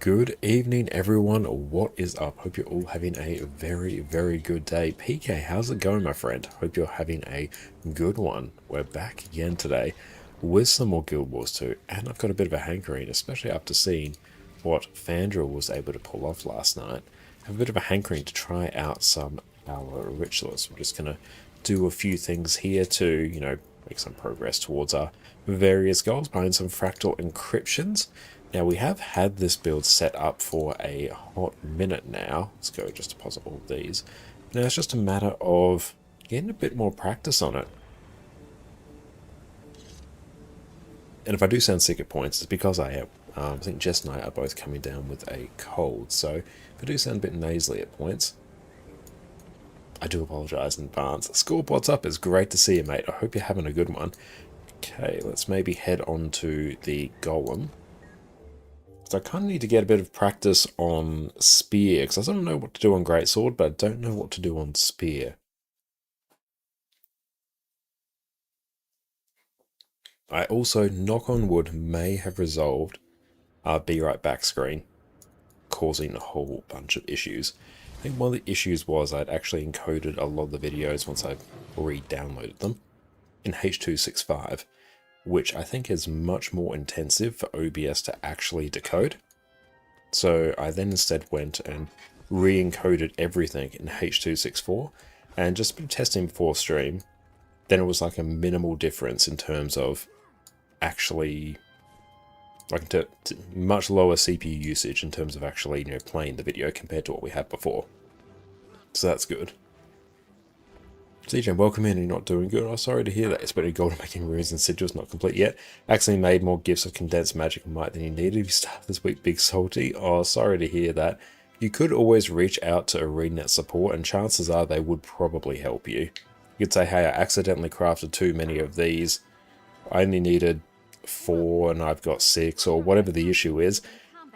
Good evening, everyone. What is up? Hope you're all having a very, very good day. PK, how's it going, my friend? Hope you're having a good one. We're back again today with some more Guild Wars 2, and I've got a bit of a hankering, especially after seeing what Fandral was able to pull off last night. I have a bit of a hankering to try out some our Ritualist. We're just going to do a few things here to, make some progress towards our various goals behind some fractal encryptions. Now, we have had this build set up for a hot minute now. Let's go just deposit all of these. Now, it's just a matter of getting a bit more practice on it. And if I do sound sick at points, it's because I am. I think Jess and I are both coming down with a cold, so if I do sound a bit nasally at points, I do apologise in advance. Scorp, what's up? It's great to see you, mate. I hope you're having a good one. Okay, let's maybe head on to the Golem. So I kind of need to get a bit of practice on Spear, because I don't know what to do on Greatsword, but I don't know what to do on Spear. I also, knock on wood, may have resolved our Be Right Back screen, causing a whole bunch of issues. I think one of the issues was I'd actually encoded a lot of the videos once I re-downloaded them in H.265, which I think is much more intensive for OBS to actually decode. So I then instead went and re-encoded everything in H.264 and just been testing before stream. Then it was like a minimal difference in terms of actually, like much lower CPU usage in terms of actually, playing the video compared to what we had before. So that's good. CJ, welcome in. You're not doing good. Oh, sorry to hear that. It's better gold making runes and sigils not complete yet. Actually made more gifts of condensed magic and might than you needed. You started this week big salty. Oh, sorry to hear that. You could always reach out to ArenaNet support, and chances are they would probably help you. You could say, hey, I accidentally crafted too many of these. I only needed 4 and I've got 6, or whatever the issue is.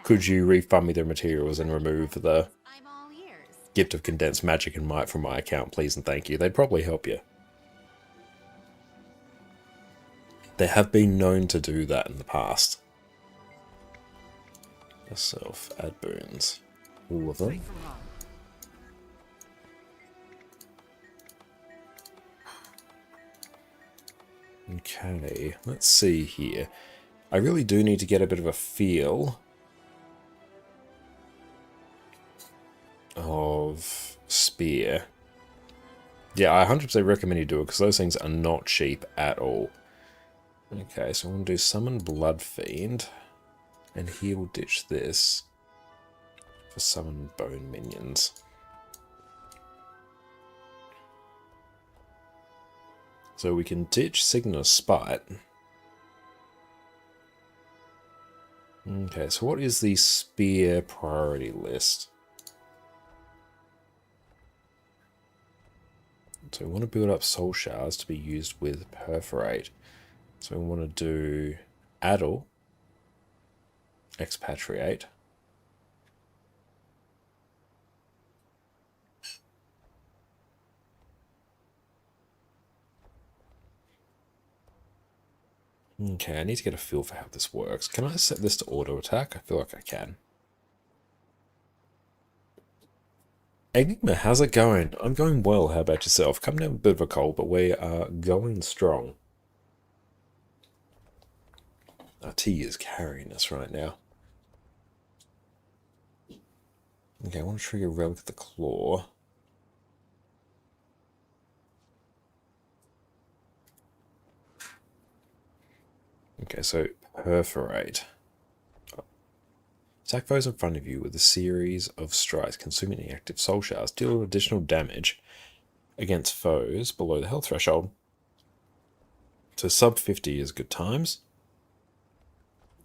Could you refund me the materials and remove the gift of condensed magic and might from my account, please and thank you? They'd probably help you. They have been known to do that in the past. Yourself, add boons. All of them. Okay, let's see here. I really do need to get a bit of a feel of Spear. Yeah, I 100% recommend you do it, because those things are not cheap at all. Okay, so I'm going to do Summon Blood Fiend, and he will ditch this for Summon Bone Minions. So we can ditch Signa's Spite. Okay, so what is the Spear priority list? So we want to build up soul shards to be used with Perforate. So we want to do Addle, Expatriate, okay, I need to get a feel for how this works. Can I set this to auto attack? I feel like I can. Enigma, how's it going? I'm going well, how about yourself? Come down with a bit of a cold, but we are going strong. Our tea is carrying us right now. Okay, I want to trigger Relic of the Claw. Okay, so Perforate. Attack foes in front of you with a series of strikes, consuming any active soul shards. Deal additional damage against foes below the health threshold. So sub 50 is good times.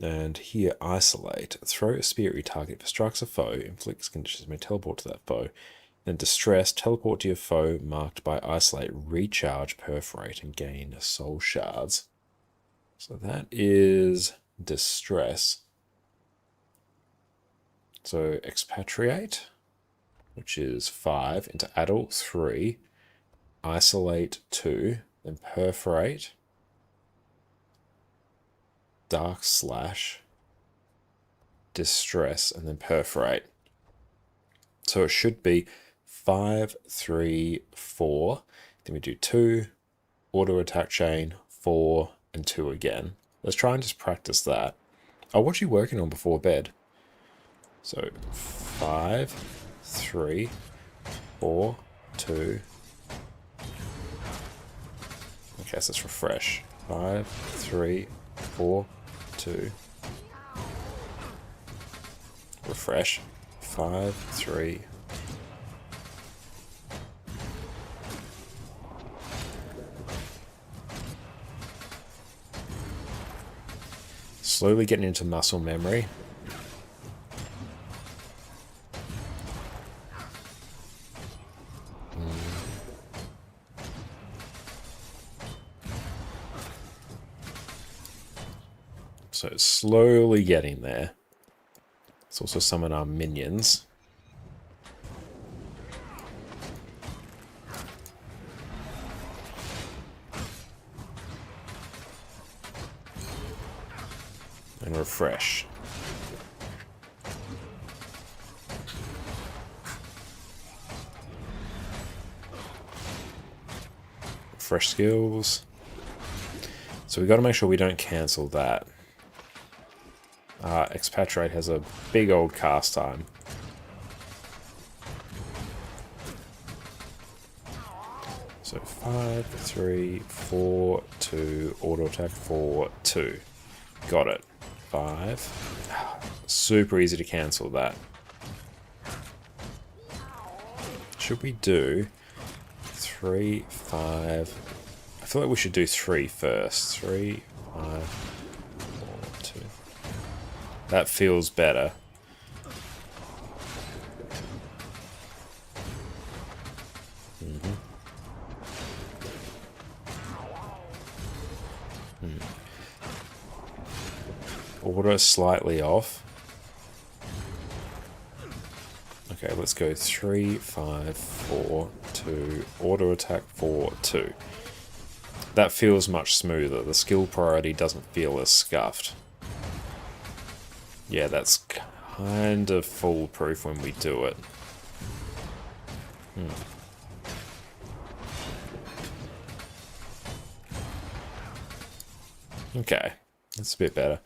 And here, Isolate. Throw a spear at your target. If it strikes a foe, inflicts conditions, may teleport to that foe. Then Distress, teleport to your foe marked by Isolate, recharge, Perforate, and gain soul shards. So that is Distress. So Expatriate, which is 5, into Adult 3, Isolate 2, then Perforate, Dark Slash, distress, and then perforate. So it should be 5, 3, 4. Then we do 2, auto attack chain, 4, and 2 again. Let's try and just practice that. Oh, what are you working on before bed? So 5, 3, 4, 2. Okay, so let's refresh. 5, 3, 4, 2. Refresh. 5, 3. Slowly getting into muscle memory. So slowly getting there. Let's also summon our minions. And refresh. Fresh skills. So we got to make sure we don't cancel that. Expatriate has a big old cast time. So 5, 3, 4, 2, auto attack 4, 2. Got it. 5. Super easy to cancel that. Should we do 3, 5? I feel like we should do 3 first. 3, 5, 4, 2. That feels better. Order slightly off. Okay, let's go 3, 5, 4, 2, auto attack 4, 2. That feels much smoother. The skill priority doesn't feel as scuffed. Yeah, that's kind of foolproof when we do it. Okay, that's a bit better.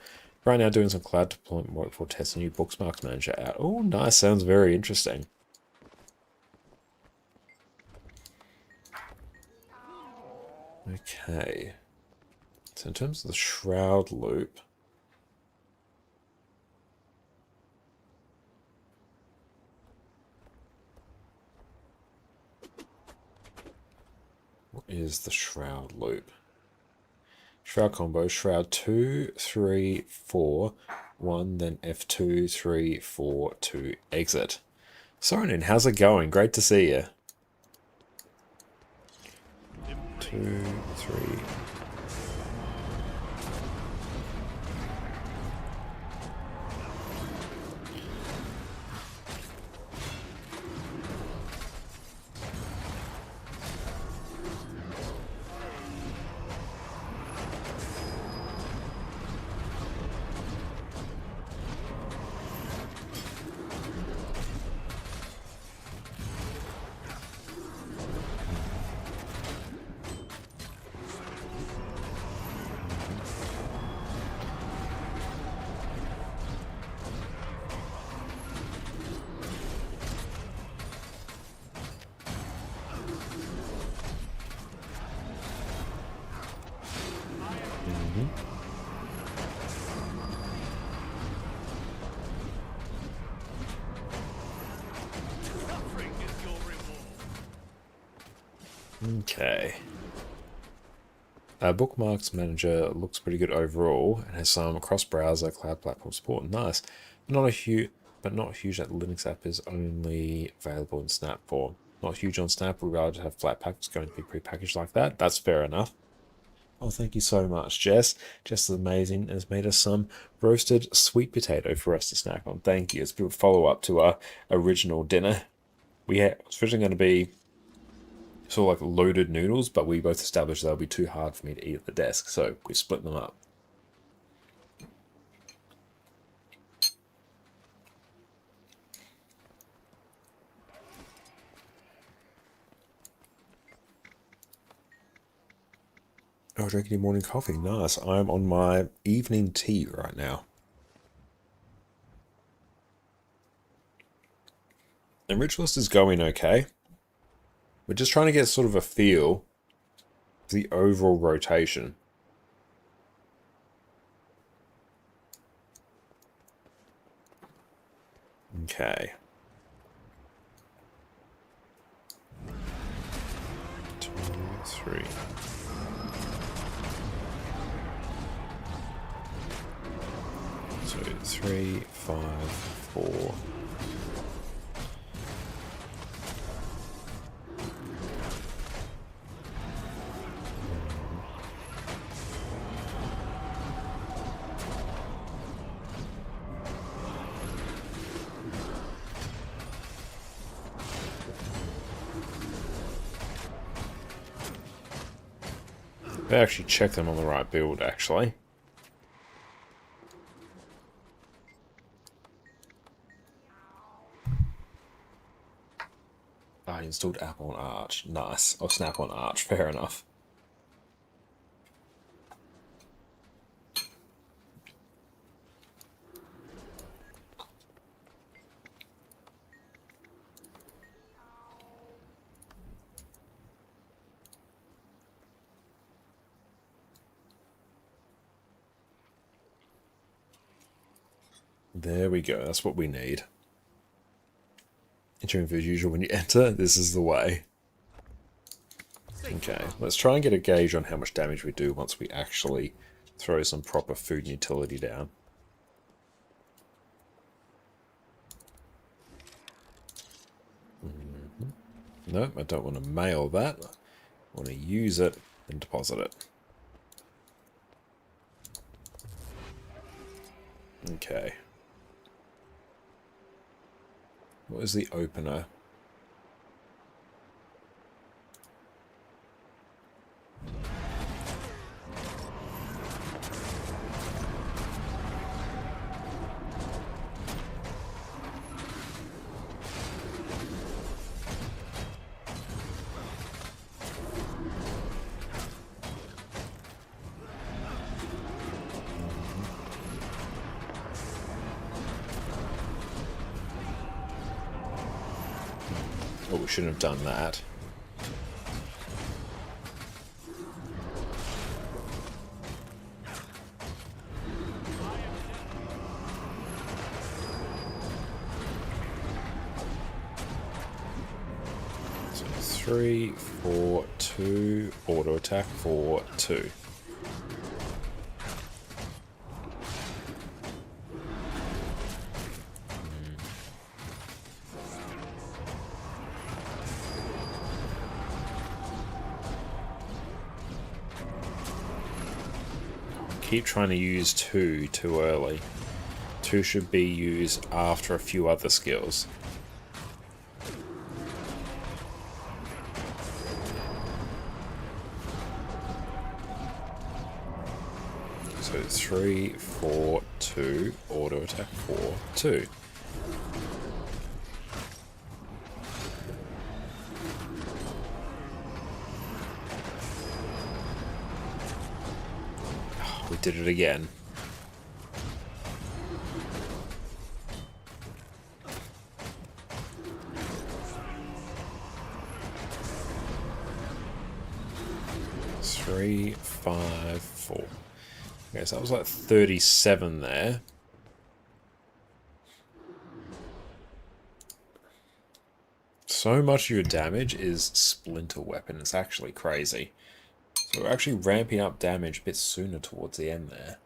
Right now doing some cloud deployment work for testing new Bookmarks Manager out. Oh, nice. Sounds very interesting. Okay. So in terms of the Shroud loop... What is the Shroud loop? Shroud combo, Shroud 2, 3, 4, 1, then F2, 3, 4, 2, exit. Soren, how's it going? Great to see you. 2, 3... Okay. Bookmarks Manager looks pretty good overall and has some cross-browser cloud platform support. Nice. Not huge that the Linux app is only available in snap form. Not huge on snap. We'd rather have Flatpak going to be prepackaged like that. That's fair enough. Oh, thank you so much, Jess. Jess is amazing and has made us some roasted sweet potato for us to snack on. Thank you. It's a bit of a follow-up to our original dinner. It was originally going to be sort of like loaded noodles, but we both established they'll be too hard for me to eat at the desk, so we split them up. Oh, drinking your morning coffee. Nice. I'm on my evening tea right now. And Ritualist is going okay. We're just trying to get sort of a feel for the overall rotation. Okay. 2, 3. So 3, 5, 4. I actually check them on the right build, actually. I installed app on Arch. Nice. Or Snap on Arch. Fair enough. There we go. That's what we need. Entering as usual when you enter. This is the way. Okay, let's try and get a gauge on how much damage we do once we actually throw some proper food and utility down. Nope, I don't want to mail that. I want to use it and deposit it. Okay. What is the opener? Oh, we shouldn't have done that. So 3, 4, 2, auto attack, 4, 2. Keep trying to use 2 too early. 2 should be used after a few other skills. So 3, 4, 2, auto attack, 4, 2. We did it again. Three, 5, 4. Okay, so that was like 37 there. So much of your damage is splinter weapon. It's actually crazy. So we're actually ramping up damage a bit sooner towards the end there.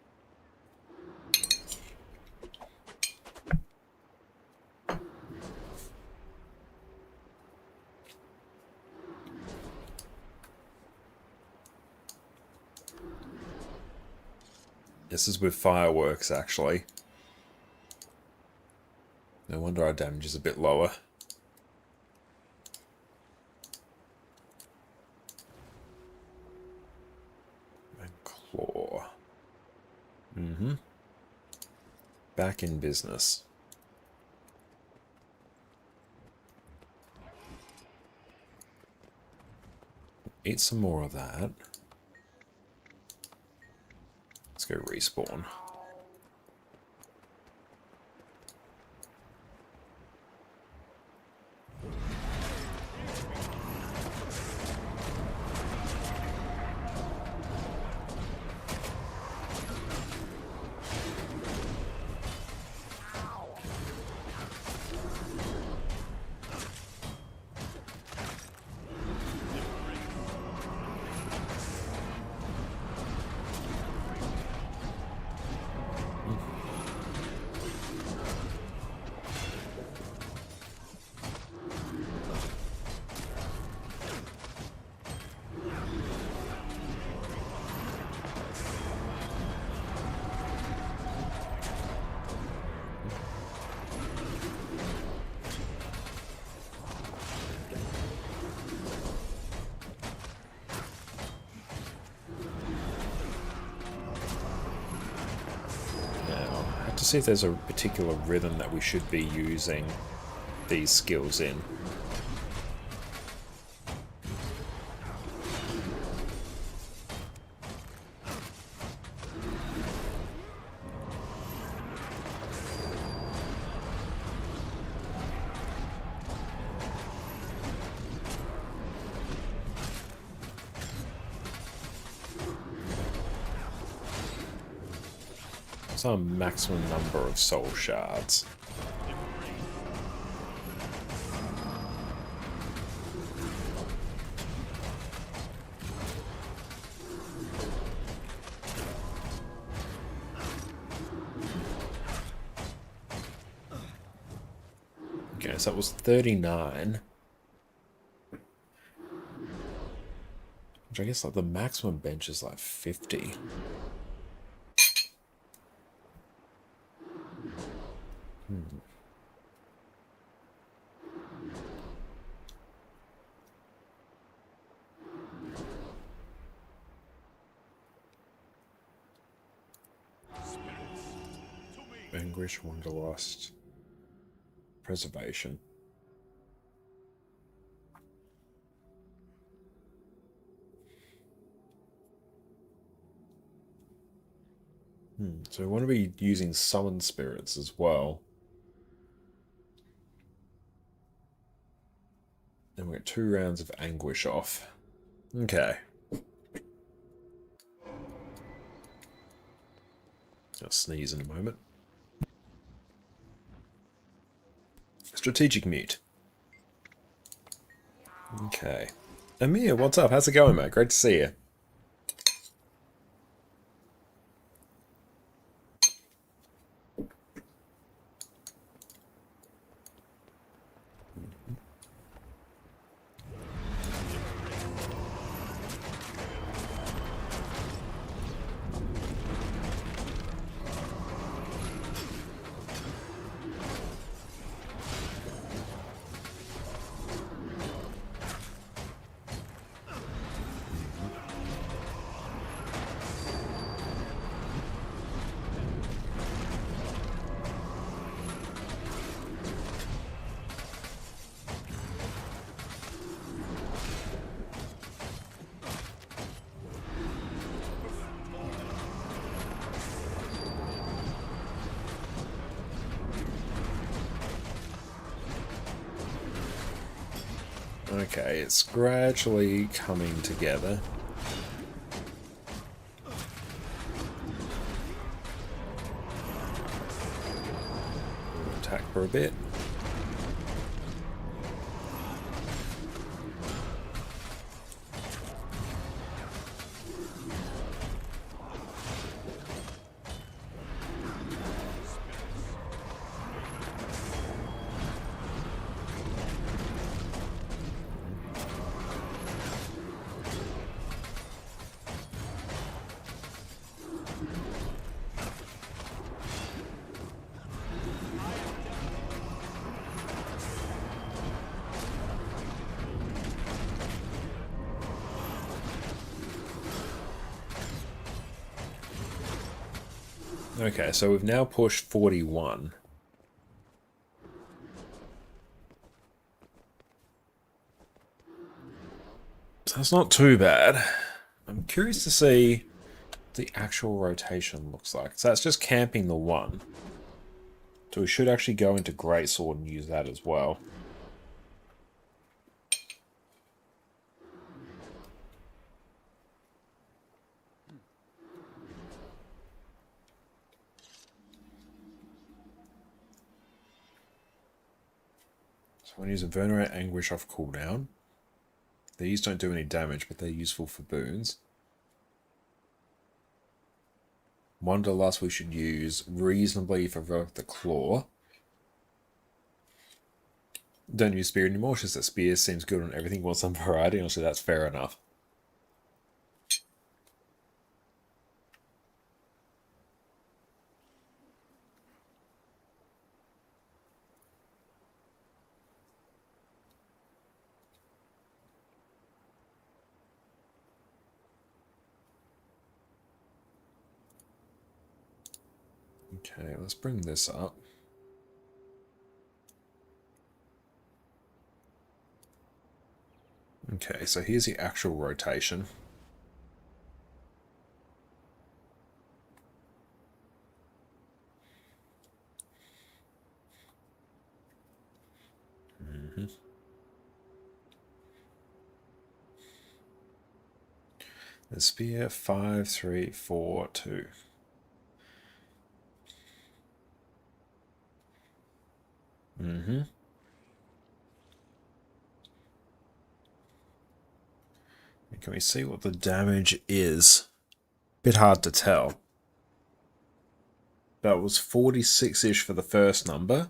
This is with fireworks, actually. No wonder our damage is a bit lower. And claw. Back in business. Eat some more of that. Let's go respawn. To see if there's a particular rhythm that we should be using these skills in. Some maximum number of soul shards. Okay, so that was 39. Which I guess like the maximum bench is like 50. Anguish, Wanderlust, Preservation. So we want to be using Summon Spirits as well. And we get 2 rounds of Anguish off. Okay. I'll sneeze in a moment. Strategic Mute. Okay. Amir, what's up? How's it going, mate? Great to see you. Okay, it's gradually coming together. We'll attack for a bit. Okay, so we've now pushed 41. So that's not too bad. I'm curious to see the actual rotation looks like. So that's just camping the one. So we should actually go into Greatsword and use that as well. So I'm going to use a Venerate Anguish off cooldown. These don't do any damage, but they're useful for boons. Wanderlust we should use reasonably for the Claw. Don't use Spear anymore, it's just that Spear seems good on everything, wants some variety, honestly that's fair enough. Okay, let's bring this up. Okay, so here's the actual rotation. The Spear, 5, 3, 4, 2. Can we see what the damage is? Bit hard to tell. That was 46-ish for the first number.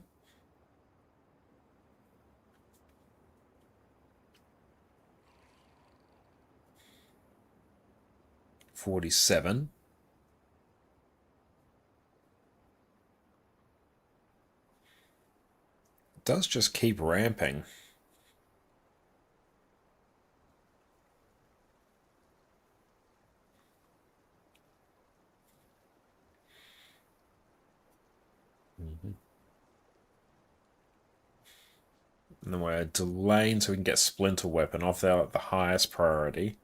$47. It does just keep ramping. And then we're delaying so we can get Splinter Weapon off there at the highest priority.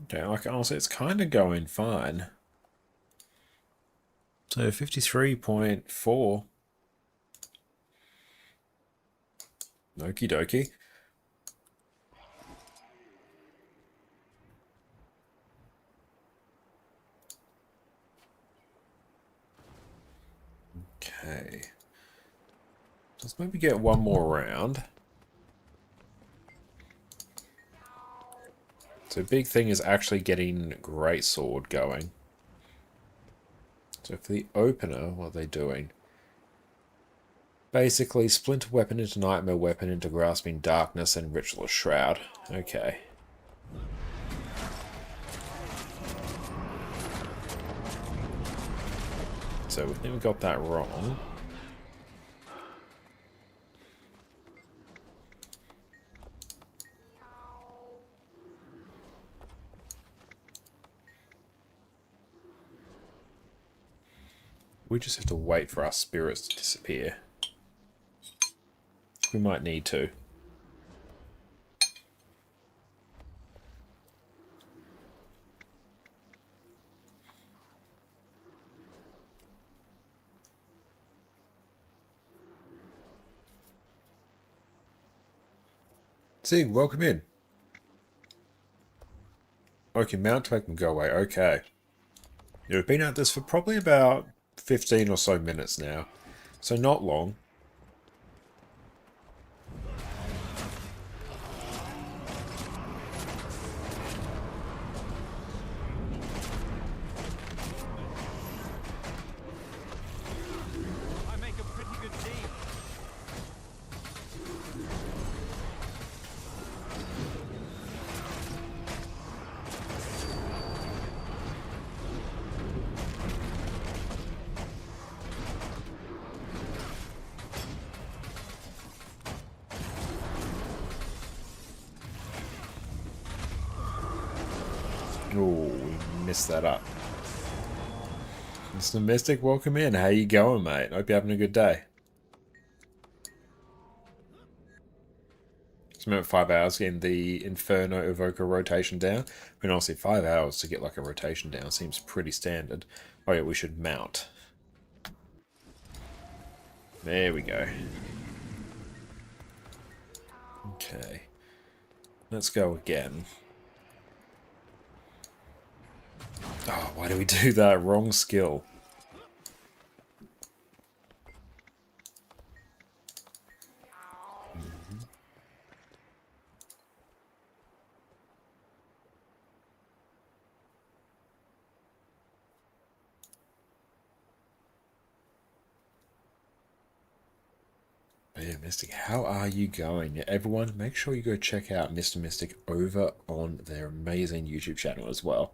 Okay, like honestly, it's kind of going fine. So 53.4. Okie dokie. Okay. Let's maybe get one more round. So big thing is actually getting Greatsword going. So for the opener, what are they doing? Basically, Splinter Weapon into Nightmare Weapon into Grasping Darkness and Ritualist Shroud. Okay. So we think we got that wrong. We just have to wait for our spirits to disappear. We might need to. Sig, welcome in. Okay, mount to make them go away. Okay. Yeah, we've been at this for probably about 15 or so minutes now. So not long. Oh, we messed that up. Mr. Mystic, welcome in. How you going, mate? Hope you're having a good day. Remember 5 hours getting the Inferno Evoker rotation down? I mean, honestly, 5 hours to get like a rotation down seems pretty standard. Oh yeah, we should mount. There we go. Okay. Let's go again. Oh, why do we do that? Wrong skill. Yeah, Mystic, how are you going? Yeah, everyone, make sure you go check out Mr. Mystic over on their amazing YouTube channel as well.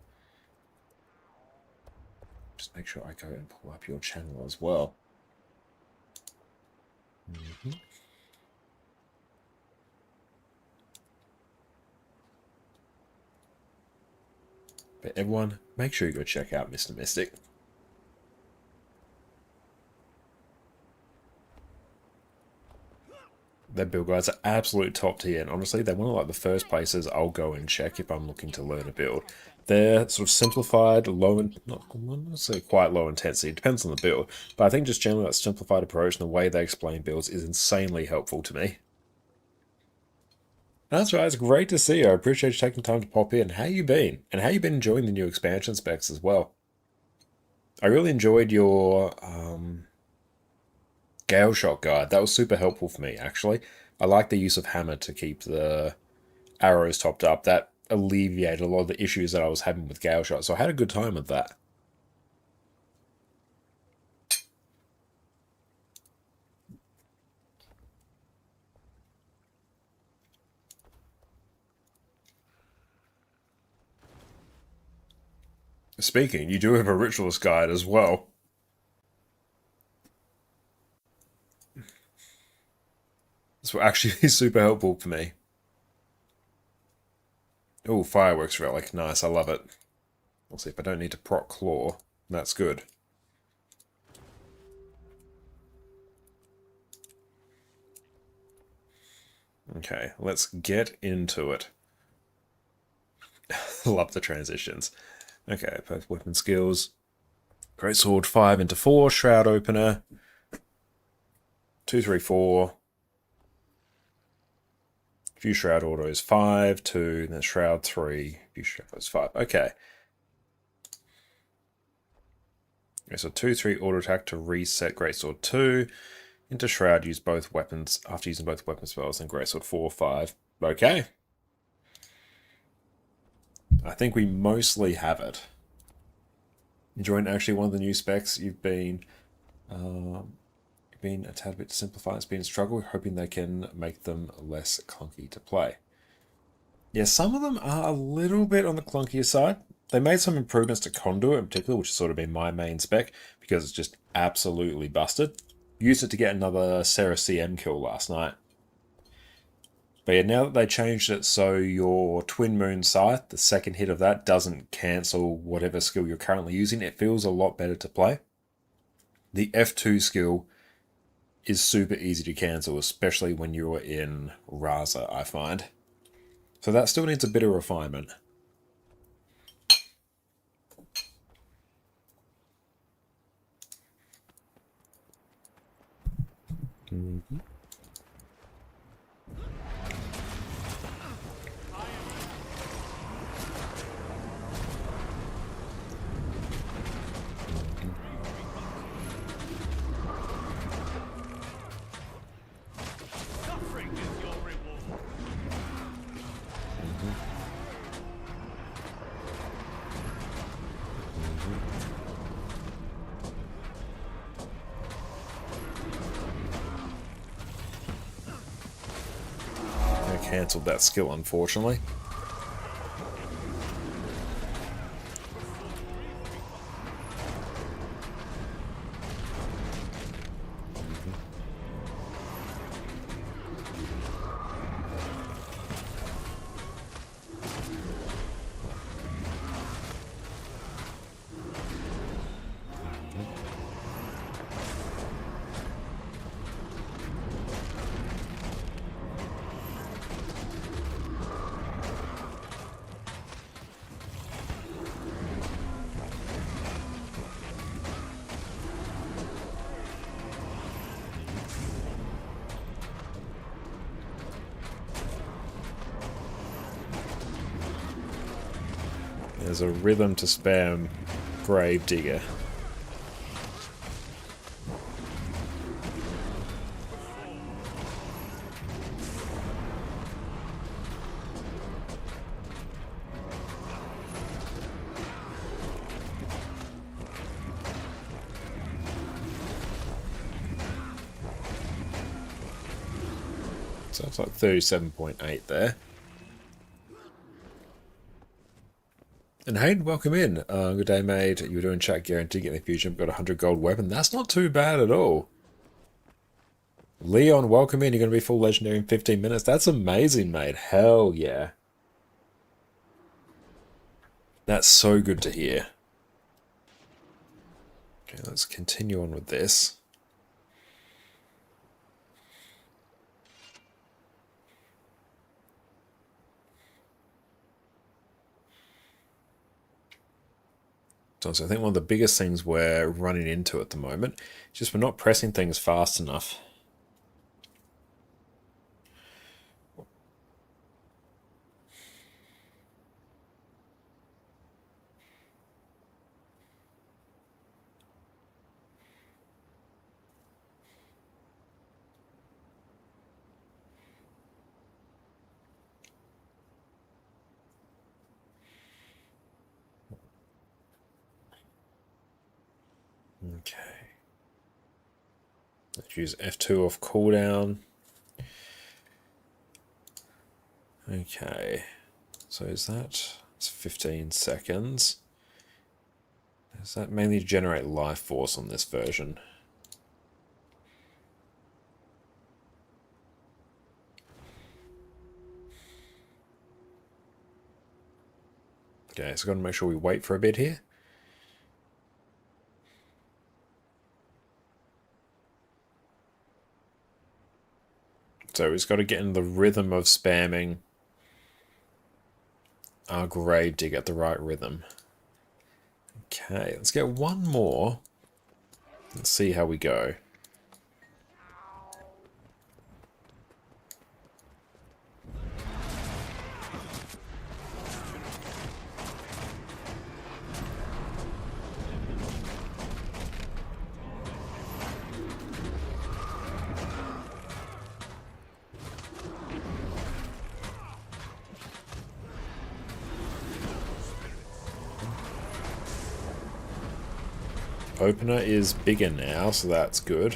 Just make sure I go and pull up your channel as well. But everyone, make sure you go check out Mr. Mystic. Their build guides are absolute top tier, and honestly, they're one of like the first places I'll go and check if I'm looking to learn a build. They're sort of simplified, low and not necessarily quite low intensity. It depends on the build, but I think just generally that simplified approach and the way they explain builds is insanely helpful to me. That's right. It's great to see you. I appreciate you taking time to pop in. How you been? And how you been enjoying the new expansion specs as well? I really enjoyed your Gale Shot guide. That was super helpful for me, actually. I like the use of hammer to keep the arrows topped up. That alleviated a lot of the issues that I was having with Gale Shot, so I had a good time with that. Speaking, you do have a Ritualist guide as well. This will actually be super helpful for me. Oh, fireworks relic. Nice, I love it. We'll see if I don't need to proc claw. That's good. Okay, let's get into it. Love the transitions. Okay, both weapon skills. Greatsword 5 into 4, Shroud Opener. 2, 3, 4. Few Shroud Autos 5, 2, then Shroud 3, few Shroud Autos 5. Okay. Okay, so 2, 3 auto attack to reset Greatsword 2. Into Shroud, use both weapons after using both weapon spells, and Greatsword 4, 5. Okay. I think we mostly have it. Enjoying actually one of the new specs. You've been a tad bit simplified. It's been a struggle, hoping they can make them less clunky to play. Yeah, some of them are a little bit on the clunkier side. They made some improvements to Conduit in particular, which has sort of been my main spec, because it's just absolutely busted. Used it to get another Sarah CM kill last night. But yeah, now that they changed it so your Twin Moon Scythe, the second hit of that, doesn't cancel whatever skill you're currently using, it feels a lot better to play. The F2 skill is super easy to cancel, especially when you're in Raza, I find. So that still needs a bit of refinement. Mm-hmm. Cancelled that skill, unfortunately. There's a rhythm to spam Grave Digger. So it's like 37.8 there. And Hayden, welcome in. Good day, mate. You were doing chat, guaranteed to get in the future. We've got a 100 gold weapon. That's not too bad at all. Leon, welcome in. You're going to be full legendary in 15 minutes. That's amazing, mate. Hell yeah. That's so good to hear. Okay, let's continue on with this. So I think one of the biggest things we're running into at the moment is just we're not pressing things fast enough. Okay. Let's use F2 off cooldown. Okay. So is that... It's 15 seconds. Does that mainly generate life force on this version? Okay, so got to make sure we wait for a bit here. So we've got to get in the rhythm of spamming our grave dig at the right rhythm. Okay, let's get one more. Let's see how we go. Opener is bigger now, so that's good.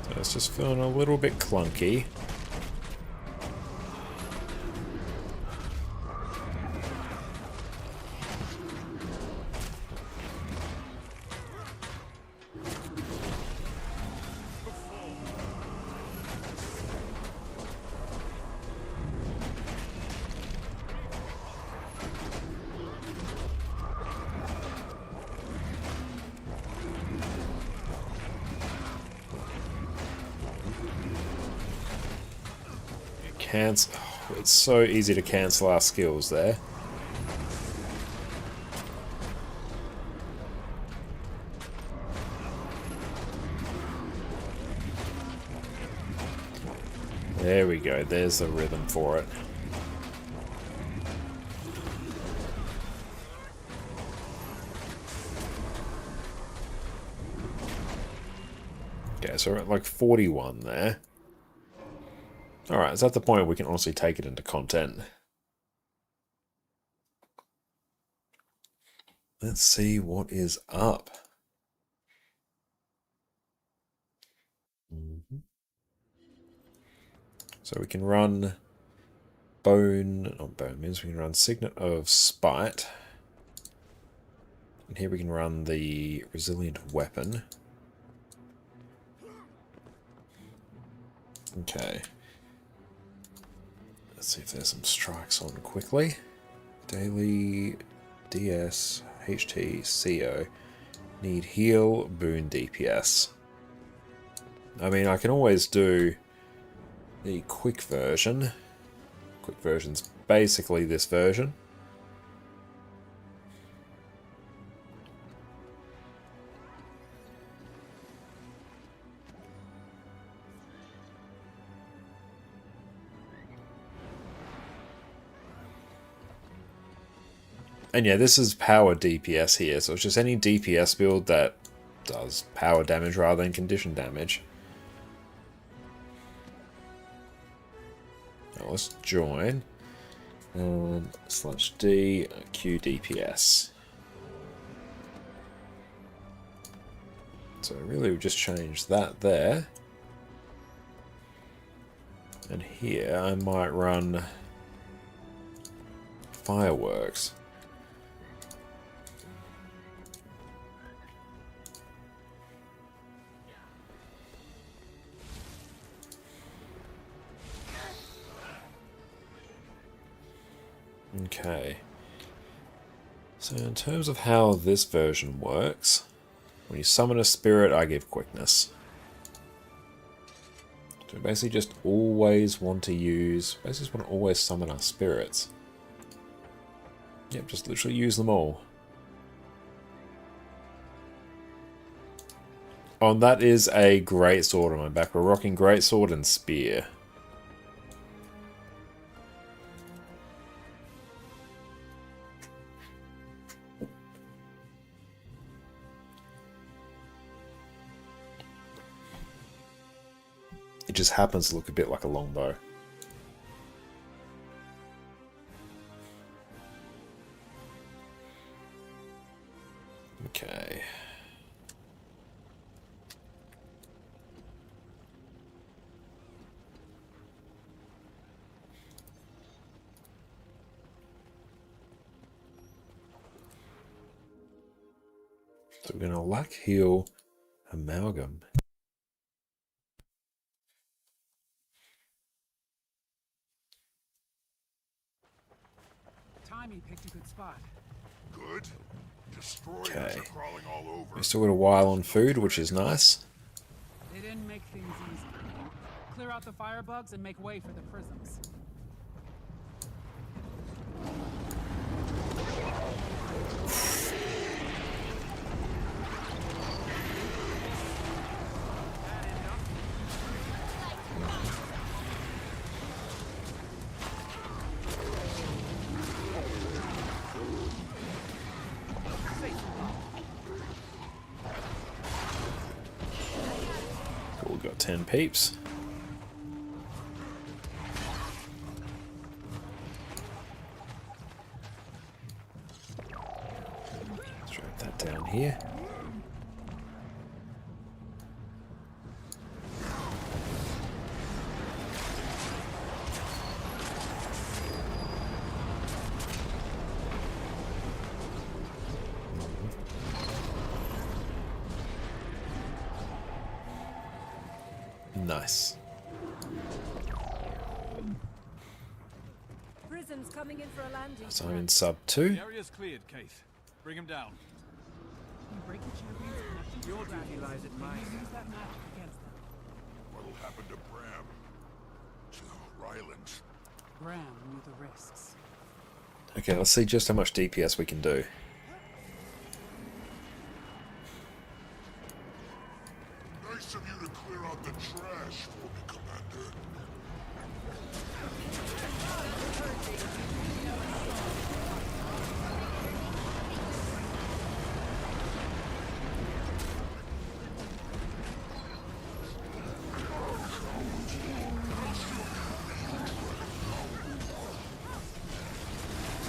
So it's just feeling a little bit clunky. It's so easy to cancel our skills there. There we go, there's the rhythm for it. Okay, so we're at like 41 there. Alright, so at the point where we can honestly take it into content. Let's see what is up. So we can run not bone means we can run Signet of Spite. And here we can run the Resilient Weapon. Okay. Let's see if there's some strikes on quickly. Daily DS, HT, CO. Need heal, boon DPS. I mean, I can always do the quick version. Quick version's basically this version. And yeah, this is power DPS here, so it's just any DPS build that does power damage rather than condition damage. Now let's join. And /D Q DPS. So really we just change that there. And here I might run fireworks. Okay. So in terms of how this version works, when you summon a spirit, I give quickness. So we basically just always want to use, basically just want to always summon our spirits. Yep, just literally use them all. Oh, and that is a great sword on my back. We're rocking great sword and spear. It just happens to look a bit like a longbow. Okay. So we're going to luck heal Amalgam. Timing picked a good spot. Good. Destroyers are crawling all over. We still got a while on food, which is nice. They didn't make things easy. Clear out the firebugs and make way for the prisms. Cool, we've got 10 peeps. Let's drop that down here. Nice. Prism's coming in for a landing. So I'm in sub 2. The area's cleared, Keith. Bring him down. You break the champion's connection to Your the duty dragons. lies at my Use hand. that magic against them. What'll happen to Bram? To Ryland? Bram knew the risks. Okay, let's see just how much DPS we can do. Nice of you to clear out the trash for me, Commander.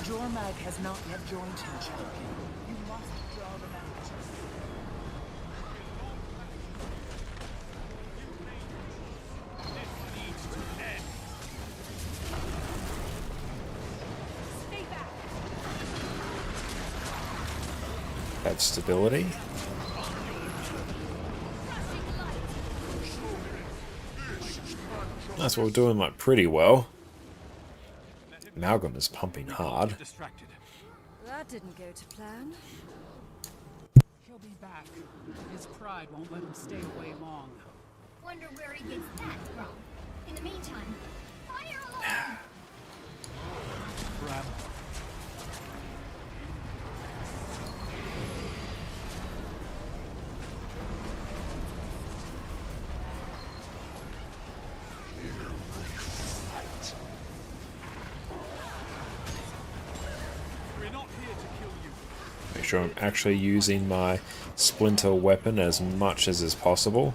Jormag has not yet joined you, champion. You must draw the match. Stay back. Have stability. That's what we're doing like pretty well. Amalgam is pumping hard. Distracted. That didn't go to plan. He'll be back. His pride won't let him stay away long. Wonder where he gets that from. In the meantime, fire along! Bram. We're not here to kill sure I'm actually using my splinter weapon as much as is possible.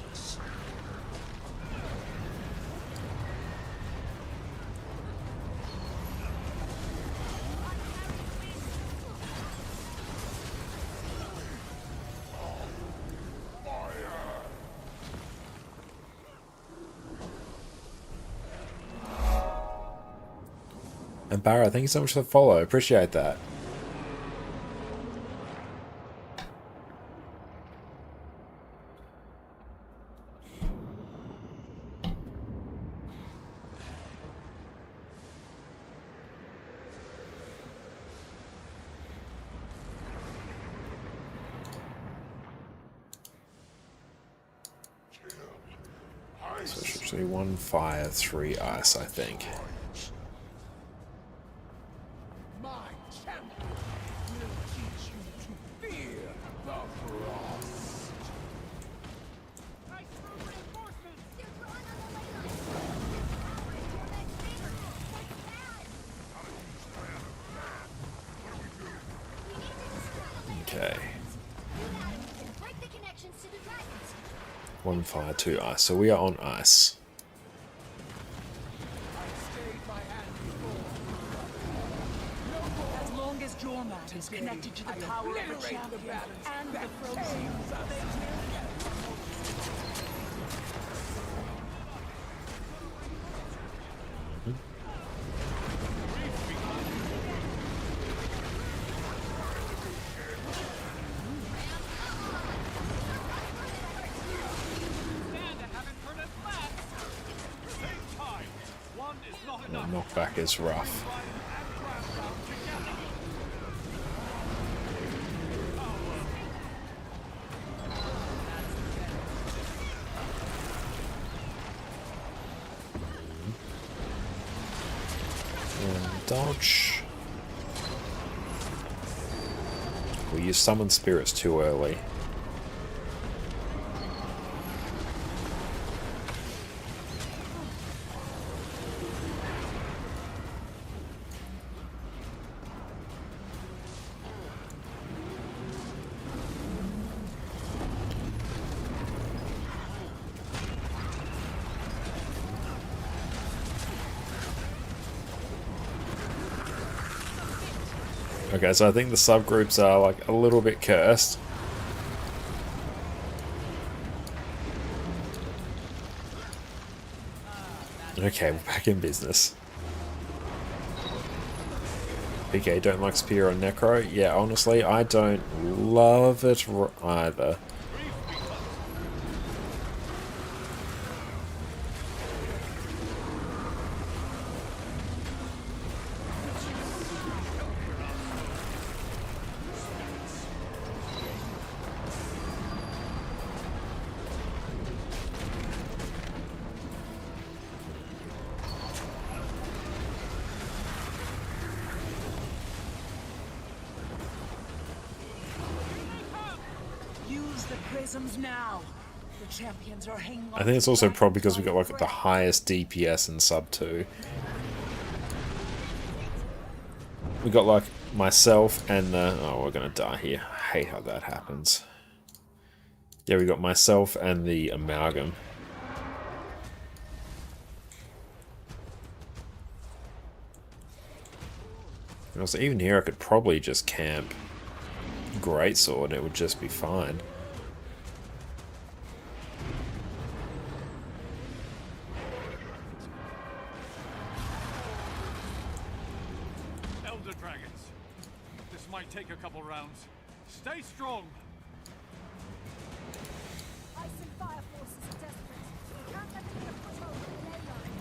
And Barra, thank you so much for the follow. Appreciate that. So it should be 1 fire, 3 ice, I think. My champion will teach you to fear the frost. Nice move, reinforcements! They're drawing on the ley line. That's bad. Okay. And break the connections to the dragons. 1 fire, 2 ice. So we are on ice. As long as Jormat is connected to the power of the champion and the frozen, And I haven't heard it flat! Same time. One is not The enough. knockback is rough. Fire and ground round together. And dodge. We used summon spirits too early. Okay, so I think the subgroups are like a little bit cursed. Okay, we're back in business. PK don't like Spear or Necro. Yeah, honestly, I don't love it either. use the prisms now. The champions are hanging on. I think it's also probably because we got like the highest DPS in sub 2. We got like myself and the... Oh, we're gonna die here. I hate how that happens. Yeah, we got myself and the Amalgam. And also, even here I could probably just camp Greatsword and it would just be fine. Elder dragons. This might take a couple rounds. Stay strong. Ice and fire forces are desperate. We can't let them get a foothold in the ley line.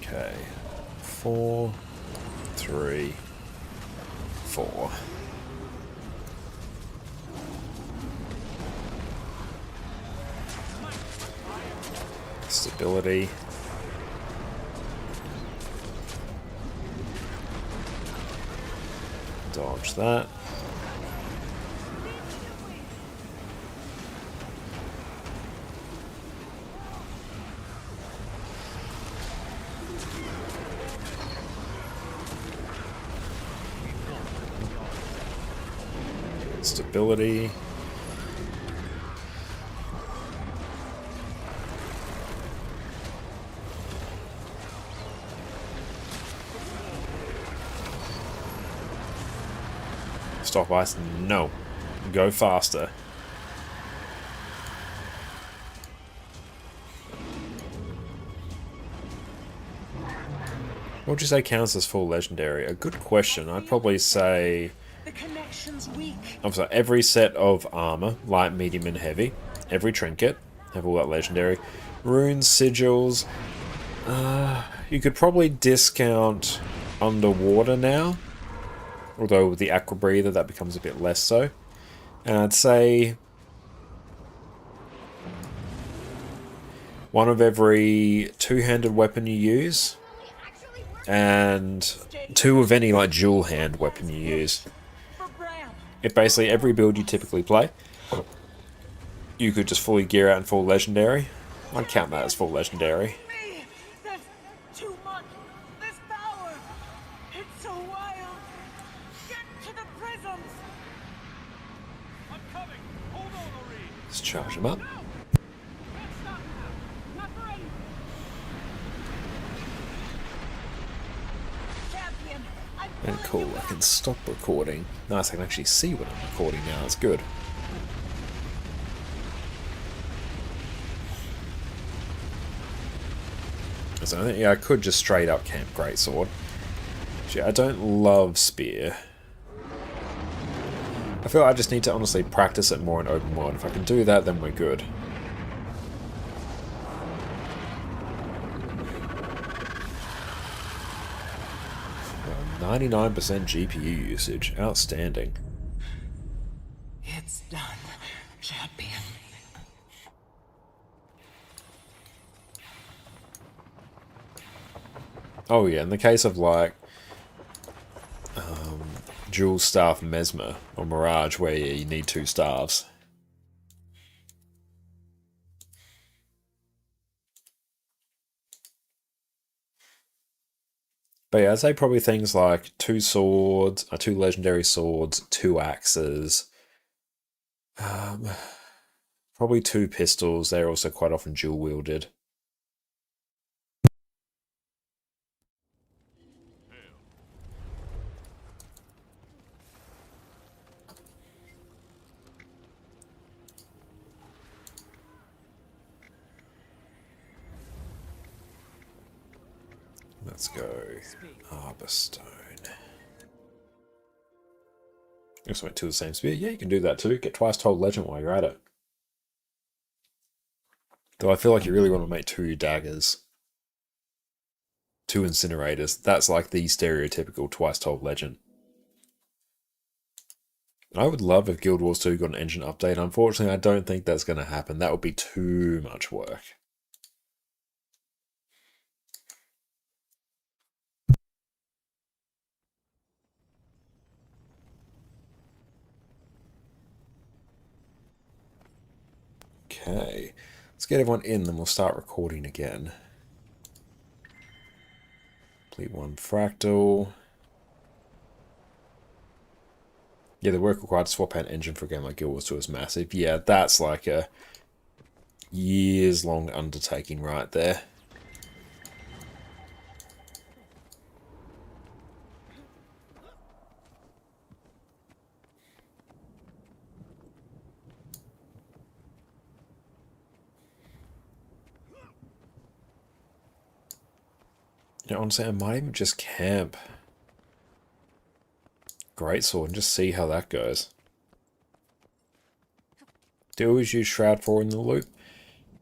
Okay. 4, 3, 4. Stability. Dodge that. Stability. Stop ice. No. Go faster. What would you say counts as full legendary? A good question. I'd probably say... The connection's weak. I'm sorry, every set of armor, light, medium, and heavy. Every trinket. Have all that legendary. Runes, sigils. You could probably discount underwater now. Although with the Aqua Breather, that becomes a bit less so. And I'd say... one of every two-handed weapon you use. And two of any like dual hand weapon you use. If basically every build you typically play, you could just fully gear out and full legendary. I'd count that as full legendary. There's too much. This power. It's so wild. Get to the prisms. I'm coming. Hold on, Ori. Let's charge him up. Can't stop now. Not for anything. Champion. I'm And cool, I can stop recording. Nice, I can actually see what I'm recording now. It's good. So I think, yeah, I could just straight up camp Greatsword. Actually, I don't love Spear. I feel like I just need to honestly practice it more in open world. If I can do that, then we're good. 99% GPU usage. Outstanding. It's done, champion. Oh yeah, in the case of like Dual Staff Mesmer or Mirage, where you need two staffs. But yeah, I'd say probably things like two swords, two legendary swords, two axes, probably two pistols. They're also quite often dual wielded. Let's go. Arborstone. Just went to the same spear. Yeah, you can do that too. Get twice told legend while you're at it. Though I feel like you really want to make two daggers. Two incinerators. That's like the stereotypical twice told legend. I would love if Guild Wars 2 got an engine update. Unfortunately, I don't think that's going to happen. That would be too much work. Okay, let's get everyone in, then we'll start recording again. Complete one fractal. Yeah, the work required to swap out an engine for a game like Guild Wars 2 is massive. Yeah, that's like a years-long undertaking right there. You know, honestly, I might even just camp Greatsword and just see how that goes. Do you always use Shroud 4 in the loop?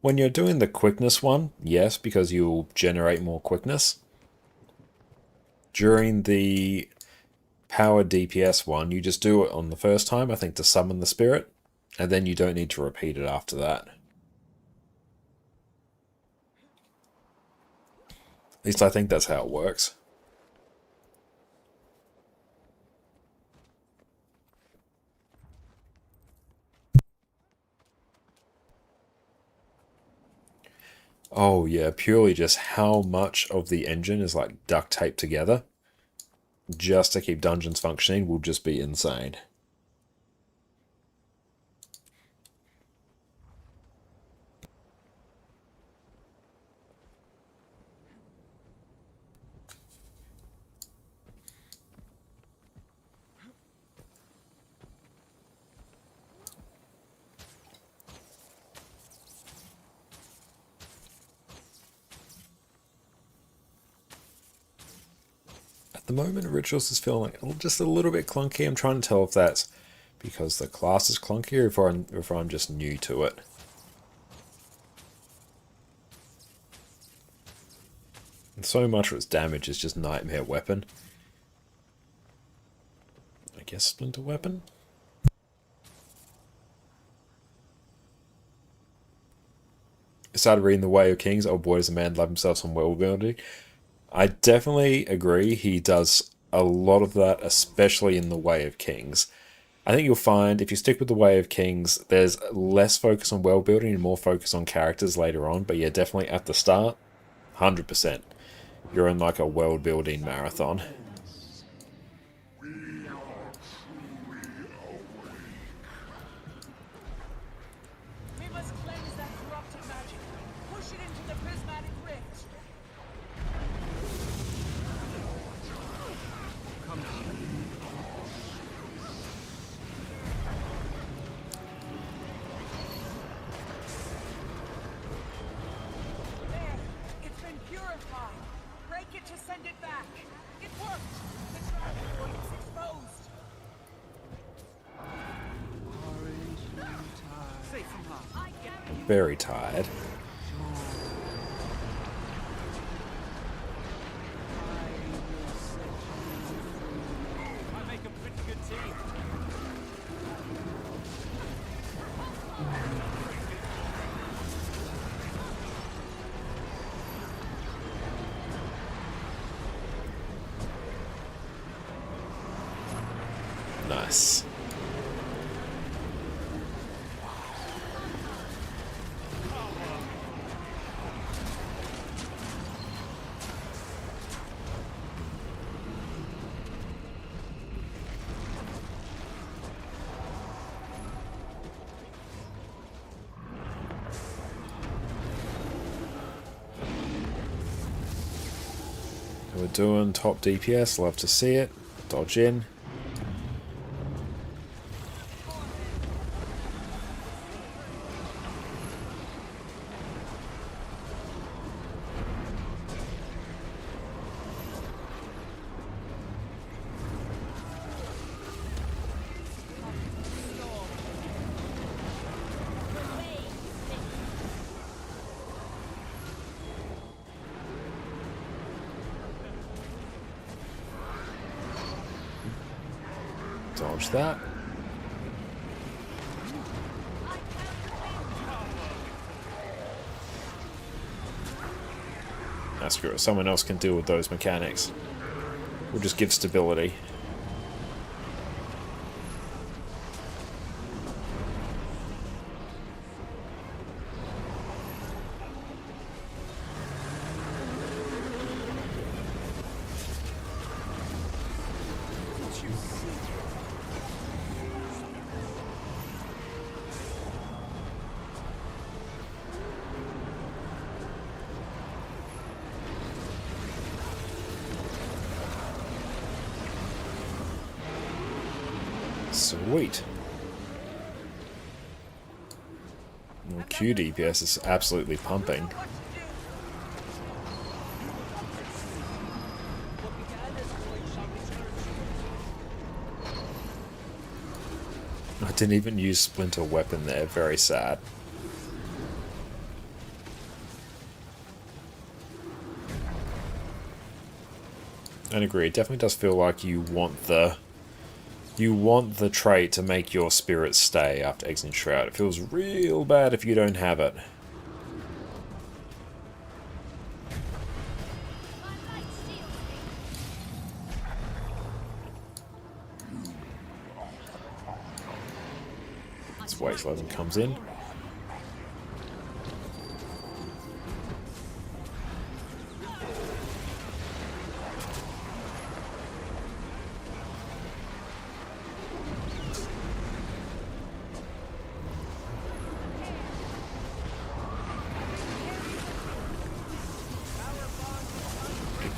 When you're doing the quickness one, yes, because you'll generate more quickness. During the power DPS one, you just do it on the first time, I think, to summon the spirit, and then you don't need to repeat it after that. At least I think that's how it works. Oh yeah, purely just how much of the engine is like duct taped together just to keep dungeons functioning will just be insane. At the moment, Rituals is feeling like just a little bit clunky. I'm trying to tell if that's because the class is clunky or if I'm just new to it. And so much of its damage is just Nightmare Weapon. I guess Splinter Weapon? I started reading The Way of Kings. Oh boy, does a man love himself some world building. I definitely agree. He does a lot of that, especially in The Way of Kings. I think you'll find if you stick with The Way of Kings, there's less focus on world building and more focus on characters later on. But yeah, definitely at the start, 100%. You're in like a world building marathon. We must cleanse that corrupted magic. Push it into the prismatic rift. There, it's been purified. Break it to send it back. It worked. The trap is exposed. Safe from harm. Very tired. I make a pretty good team. Nice. We're doing top DPS, love to see it. Dodge in. Dodge that. Nah, screw it. Someone else can deal with those mechanics. We'll just give stability. Sweet. Well, Q DPS is absolutely pumping. What to do? What began as void shall return. I didn't even use Splinter Weapon there. Very sad. And agree. It definitely does feel like you want the trait to make your spirit stay after exiting Shroud. It feels real bad if you don't have it. Let's wait till Evan comes in.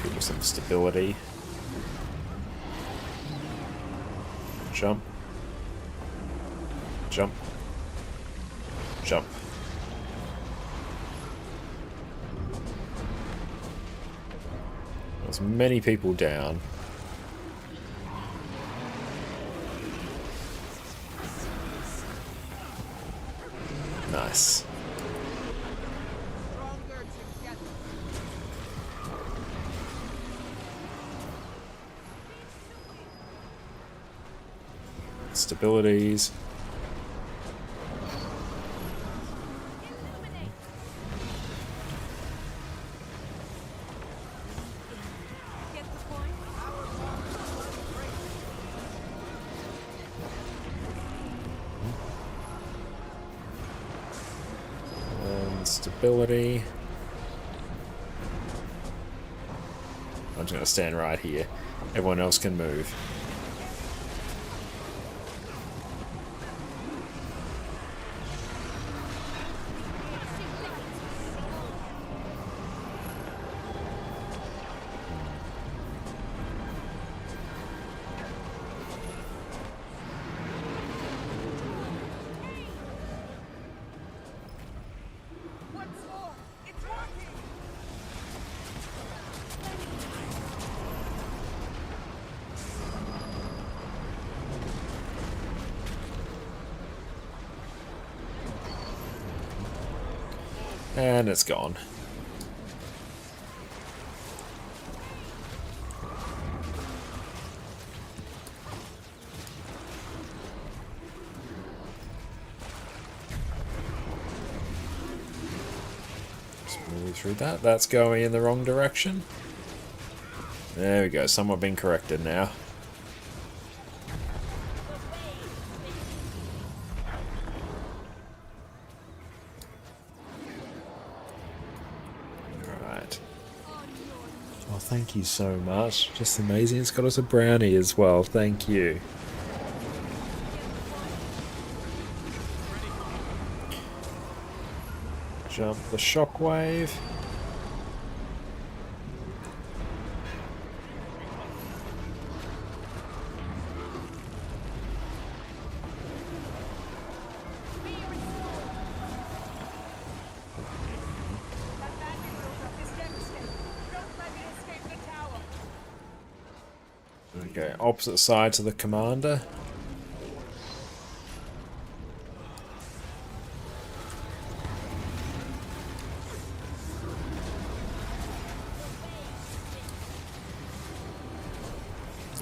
People some stability. Jump. Jump. Jump. There's many people down. Nice. Stabilities. And stability. I'm just going to stand right here. Everyone else can move. What's more, it's working! And it's gone. Just move through that. That's going in the wrong direction. There we go. Somewhat been corrected now. Alright. Oh, thank you so much. Just amazing. It's got us a brownie as well. Thank you. Jump the shockwave. That bandit buildup is devastating. Don't let it escape the tower. Okay, opposite side to the commander.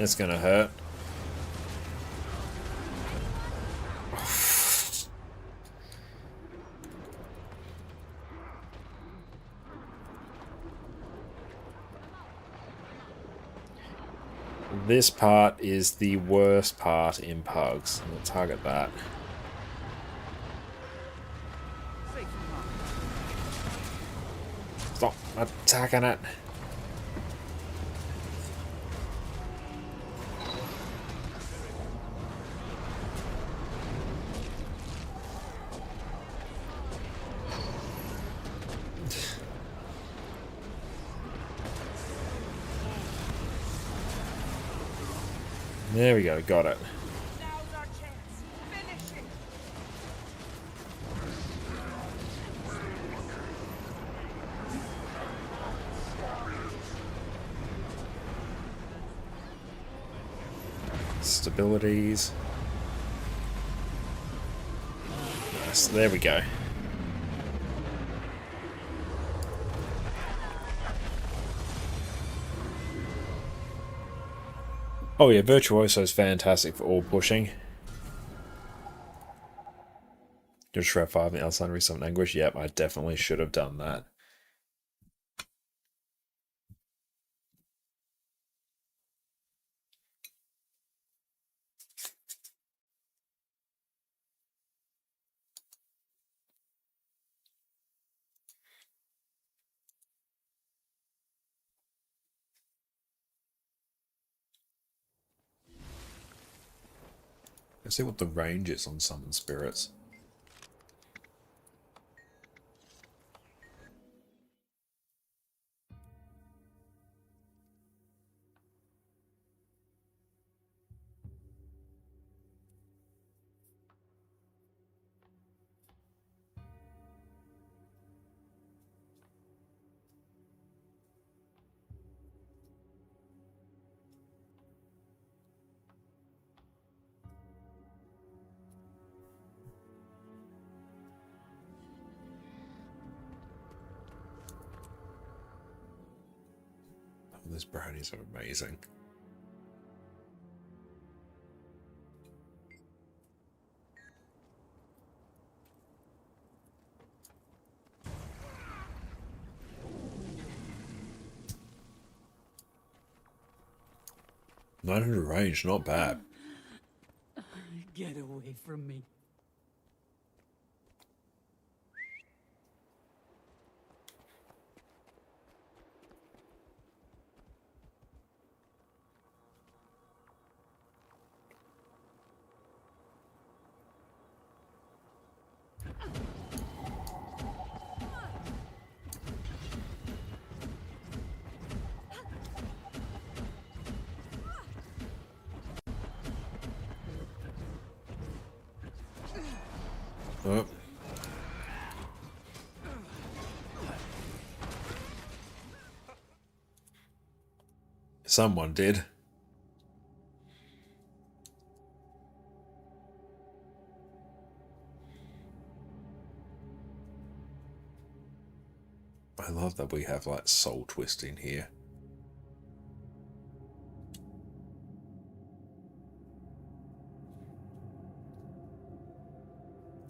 It's gonna hurt. This part is the worst part in Pugs. We'll target that. Stop attacking it. There we go, got it. Now's our chance. Finish it. Stabilities. Nice, there we go. Oh yeah, Virtuoso is fantastic for all pushing. Just Shred 5 and Alessandro Resummon Anguish. Yep, I definitely should have done that. Let's see what the range is on Summon Spirits. those brownies are amazing. .900 range, not bad. Get away from me. Oh. Someone did. I love that we have like soul twisting here.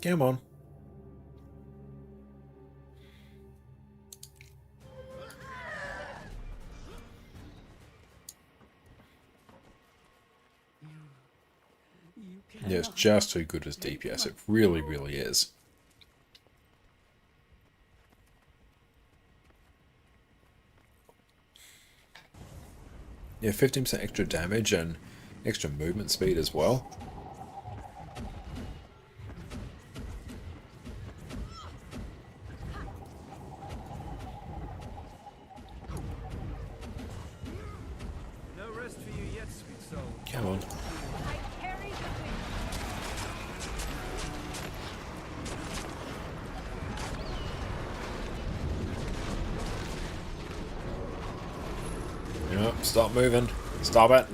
Come on. Yeah, it's just too good as DPS. It really, really is. Yeah, 15% extra damage and extra movement speed as well. No rest for you yet, sweet soul. Come on. I carry the wind. Yep, stop moving. Stop it.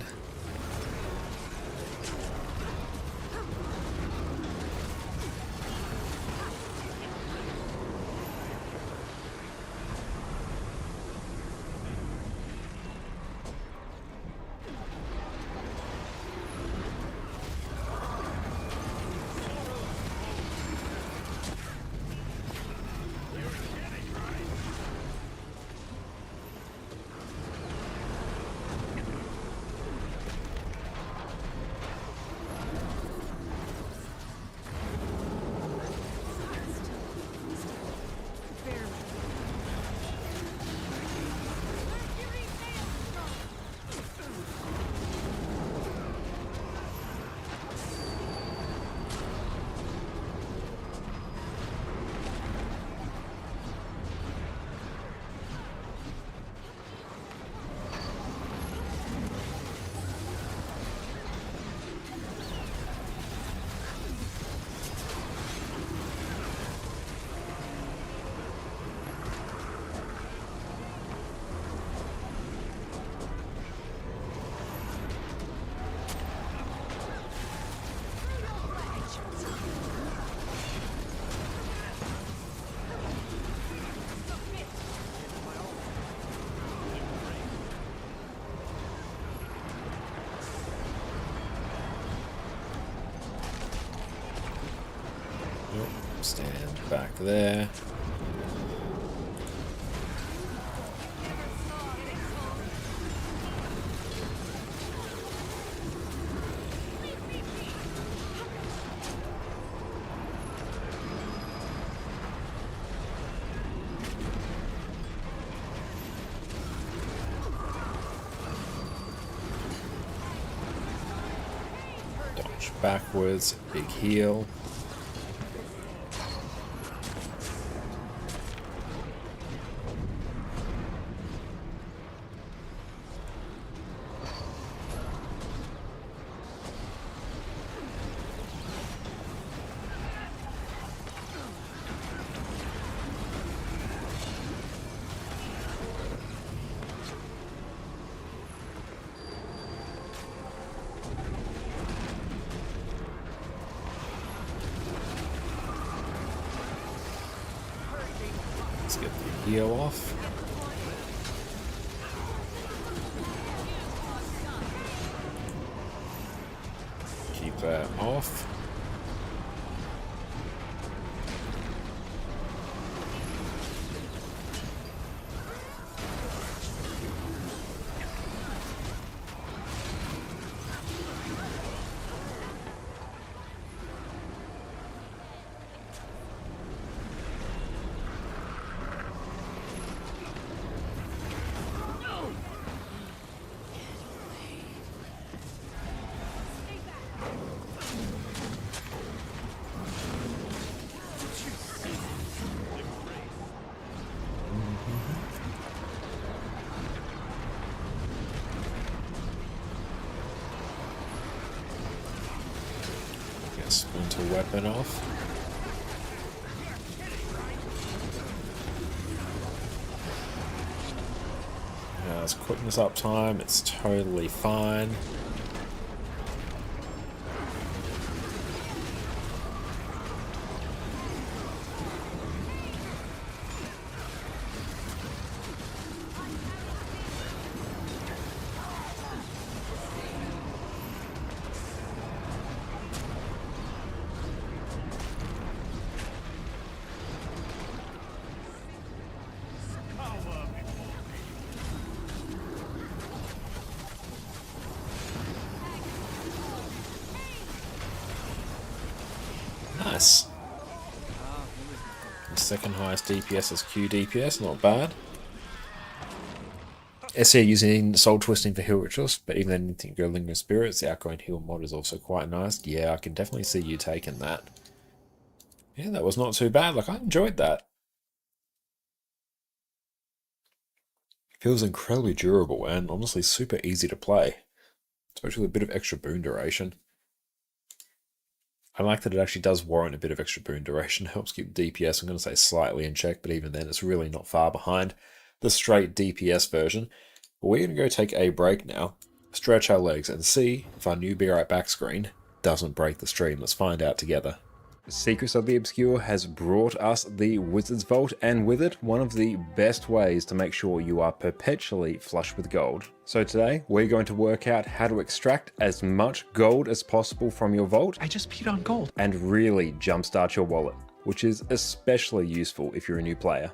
Stand back there. Dodge backwards, big heal. Let's get the heal off. keep that off. Get Splinter weapon off. Now it's quickness up time, it's totally fine. Nice. Second highest DPS is Q DPS, not bad. SE using Soul Twisting for heal rituals, but even then you think go Lingering Spirits, the outgoing heal mod is also quite nice. Yeah, I can definitely see you taking that. Yeah, that was not too bad. Like, I enjoyed that. Feels incredibly durable and honestly super easy to play, especially with a bit of extra boon duration. I like that it actually does warrant a bit of extra boon duration. Helps keep DPS, I'm going to say slightly in check, but even then it's really not far behind the straight DPS version. But we're going to go take a break now, stretch our legs, and see if our new Be Right Back screen doesn't break the stream. Let's find out together. Secrets of the Obscure has brought us the Wizard's Vault, and with it, one of the best ways to make sure you are perpetually flush with gold. So today, we're going to work out how to extract as much gold as possible from your vault. I just peed on gold. And really jumpstart your wallet, which is especially useful if you're a new player.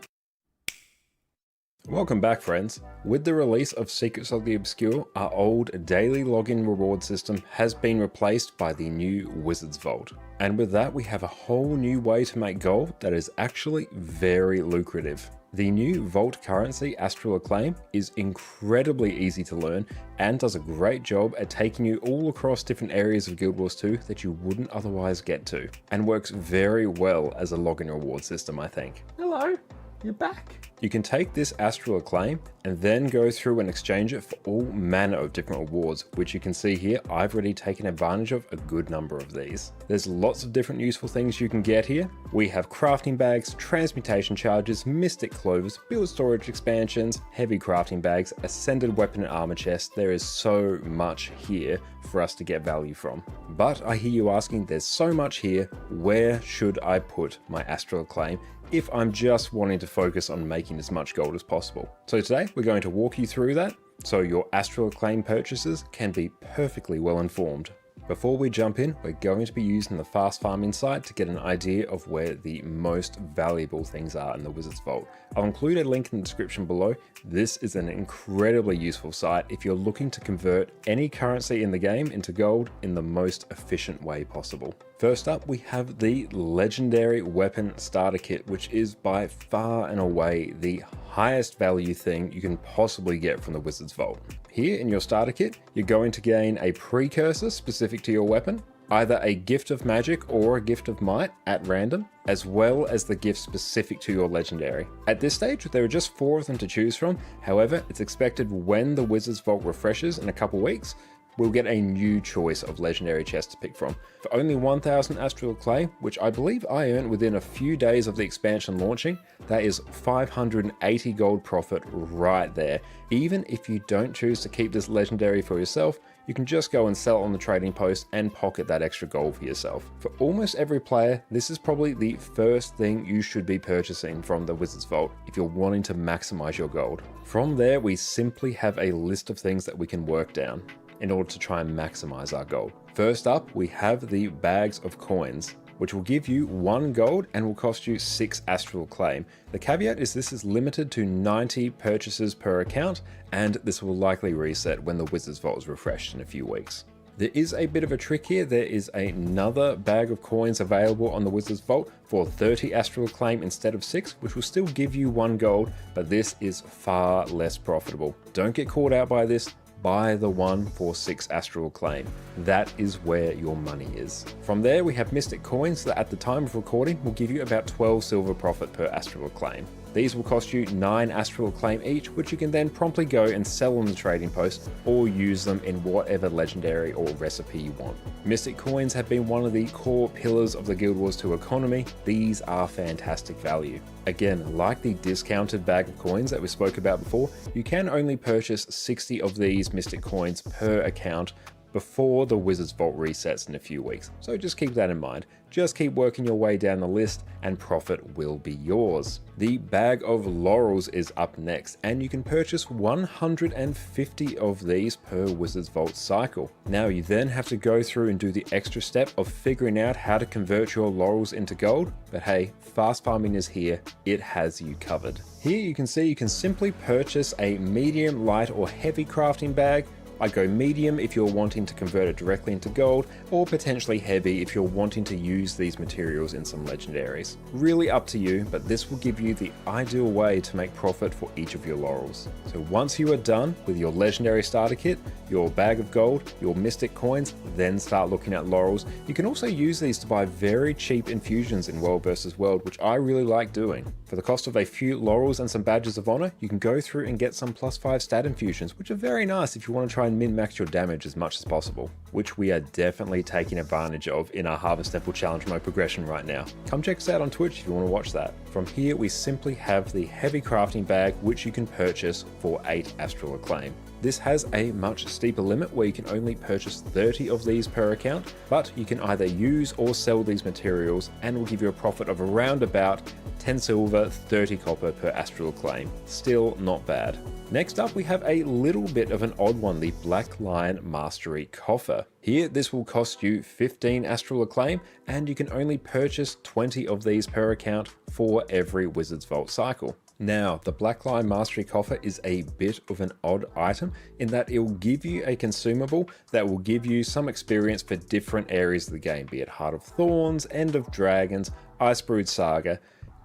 Welcome back, friends. With the release of Secrets of the Obscure, our old daily login reward system has been replaced by the new Wizard's Vault. And with that, we have a whole new way to make gold that is actually very lucrative. The new vault currency, Astral Acclaim, is incredibly easy to learn and does a great job at taking you all across different areas of Guild Wars 2 that you wouldn't otherwise get to, and works very well as a login reward system, I think. Hello, you're back. You can take this Astral Acclaim and then go through and exchange it for all manner of different rewards, which you can see here. I've already taken advantage of a good number of these. There's lots of different useful things you can get here. We have crafting bags, transmutation charges, mystic clovers, build storage expansions, heavy crafting bags, ascended weapon and armor chest. There is so much here for us to get value from. But I hear you asking, there's so much here, where should I put my Astral Acclaim if I'm just wanting to focus on making as much gold as possible? So today we're going to walk you through that so your Astral Acclaim purchases can be perfectly well informed. Before we jump in, we're going to be using the Fast Farm Insight to get an idea of where the most valuable things are in the Wizard's Vault. I'll include a link in the description below. This is an incredibly useful site if you're looking to convert any currency in the game into gold in the most efficient way possible. First up, we have the Legendary Weapon Starter Kit, which is by far and away the highest value thing you can possibly get from the Wizard's Vault. Here in your starter kit, you're going to gain a precursor specific to your weapon, either a gift of magic or a gift of might at random, as well as the gift specific to your legendary. At this stage, there are just 4 of them to choose from. However, it's expected when the Wizard's Vault refreshes in a couple weeks, we'll get a new choice of legendary chest to pick from. For only 1000 Astral Clay, which I believe I earned within a few days of the expansion launching, that is 580 gold profit right there. Even if you don't choose to keep this legendary for yourself, you can just go and sell it on the trading post and pocket that extra gold for yourself. For almost every player, this is probably the first thing you should be purchasing from the Wizard's Vault if you're wanting to maximize your gold. From there, we simply have a list of things that we can work down. in order to try and maximize our gold. First up, we have the bags of coins, which will give you 1 gold and will cost you 6 astral claim. The caveat is this is limited to 90 purchases per account, and this will likely reset when the Wizard's Vault is refreshed in a few weeks. There is a bit of a trick here. There is another bag of coins available on the Wizard's Vault for 30 astral claim instead of 6, which will still give you 1 gold, but this is far less profitable. Don't get caught out by this. Buy the one for 6 astral claim. That is where your money is. From there, we have Mystic Coins that at the time of recording will give you about 12 silver profit per astral claim. These will cost you 9 astral claim each, which you can then promptly go and sell on the trading post or use them in whatever legendary or recipe you want. Mystic Coins have been one of the core pillars of the Guild Wars 2 economy. These are fantastic value. Again, like the discounted bag of coins that we spoke about before, you can only purchase 60 of these Mystic Coins per account before the Wizard's Vault resets in a few weeks. So just keep that in mind. Just keep working your way down the list and profit will be yours. The Bag of Laurels is up next, and you can purchase 150 of these per Wizard's Vault cycle. Now you then have to go through and do the extra step of figuring out how to convert your laurels into gold, but hey, fast farming is here. It has you covered. Here you can see you can simply purchase a medium, light or heavy crafting bag. I'd go medium if you're wanting to convert it directly into gold, or potentially heavy if you're wanting to use these materials in some legendaries. Really up to you, but this will give you the ideal way to make profit for each of your laurels. So once you are done with your legendary starter kit, your bag of gold, your mystic coins, then start looking at laurels. You can also use these to buy very cheap infusions in World vs. World, which I really like doing. For the cost of a few laurels and some badges of honor, you can go through and get some +5 stat infusions, which are very nice if you want to try and min-max your damage as much as possible, which we are definitely taking advantage of in our Harvest Temple Challenge mode progression right now. Come check us out on Twitch if you want to watch that. From here, we simply have the heavy crafting bag, which you can purchase for 8 astral acclaim. This has a much steeper limit where you can only purchase 30 of these per account, but you can either use or sell these materials and will give you a profit of around about 10 silver, 30 copper per astral claim. Still not bad. Next up, we have a little bit of an odd one, the Black Lion Mastery Coffer. Here, this will cost you 15 astral acclaim, and you can only purchase 20 of these per account for every Wizard's Vault cycle. Now, the Black Lion Mastery Coffer is a bit of an odd item in that it will give you a consumable that will give you some experience for different areas of the game, be it Heart of Thorns, End of Dragons, Icebrood Saga,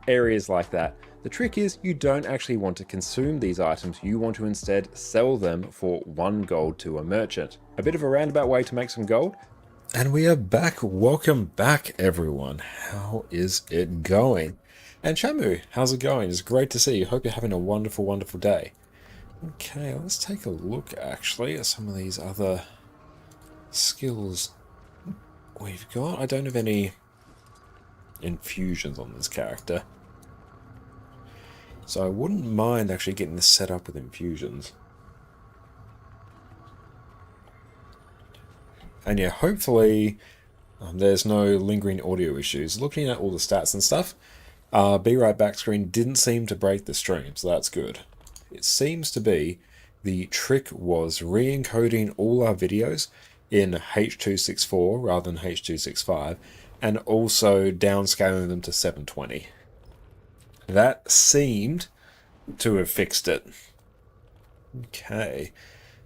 areas like that. The trick is you don't actually want to consume these items, you want to instead sell them for 1 gold to a merchant. A bit of a roundabout way to make some gold. And we are back. Welcome back, everyone. How is it going? And Shamu, how's it going? It's great to see you. Hope you're having a wonderful, wonderful day. Okay, let's take a look actually at some of these other skills we've got. I don't have any infusions on this character, so I wouldn't mind actually getting this set up with infusions. And yeah, hopefully there's no lingering audio issues. Looking at all the stats and stuff, Be Right Back screen didn't seem to break the stream, so that's good. It seems to be the trick was re-encoding all our videos in H.264 rather than H.265, and also downscaling them to 720. That seemed to have fixed it. Okay,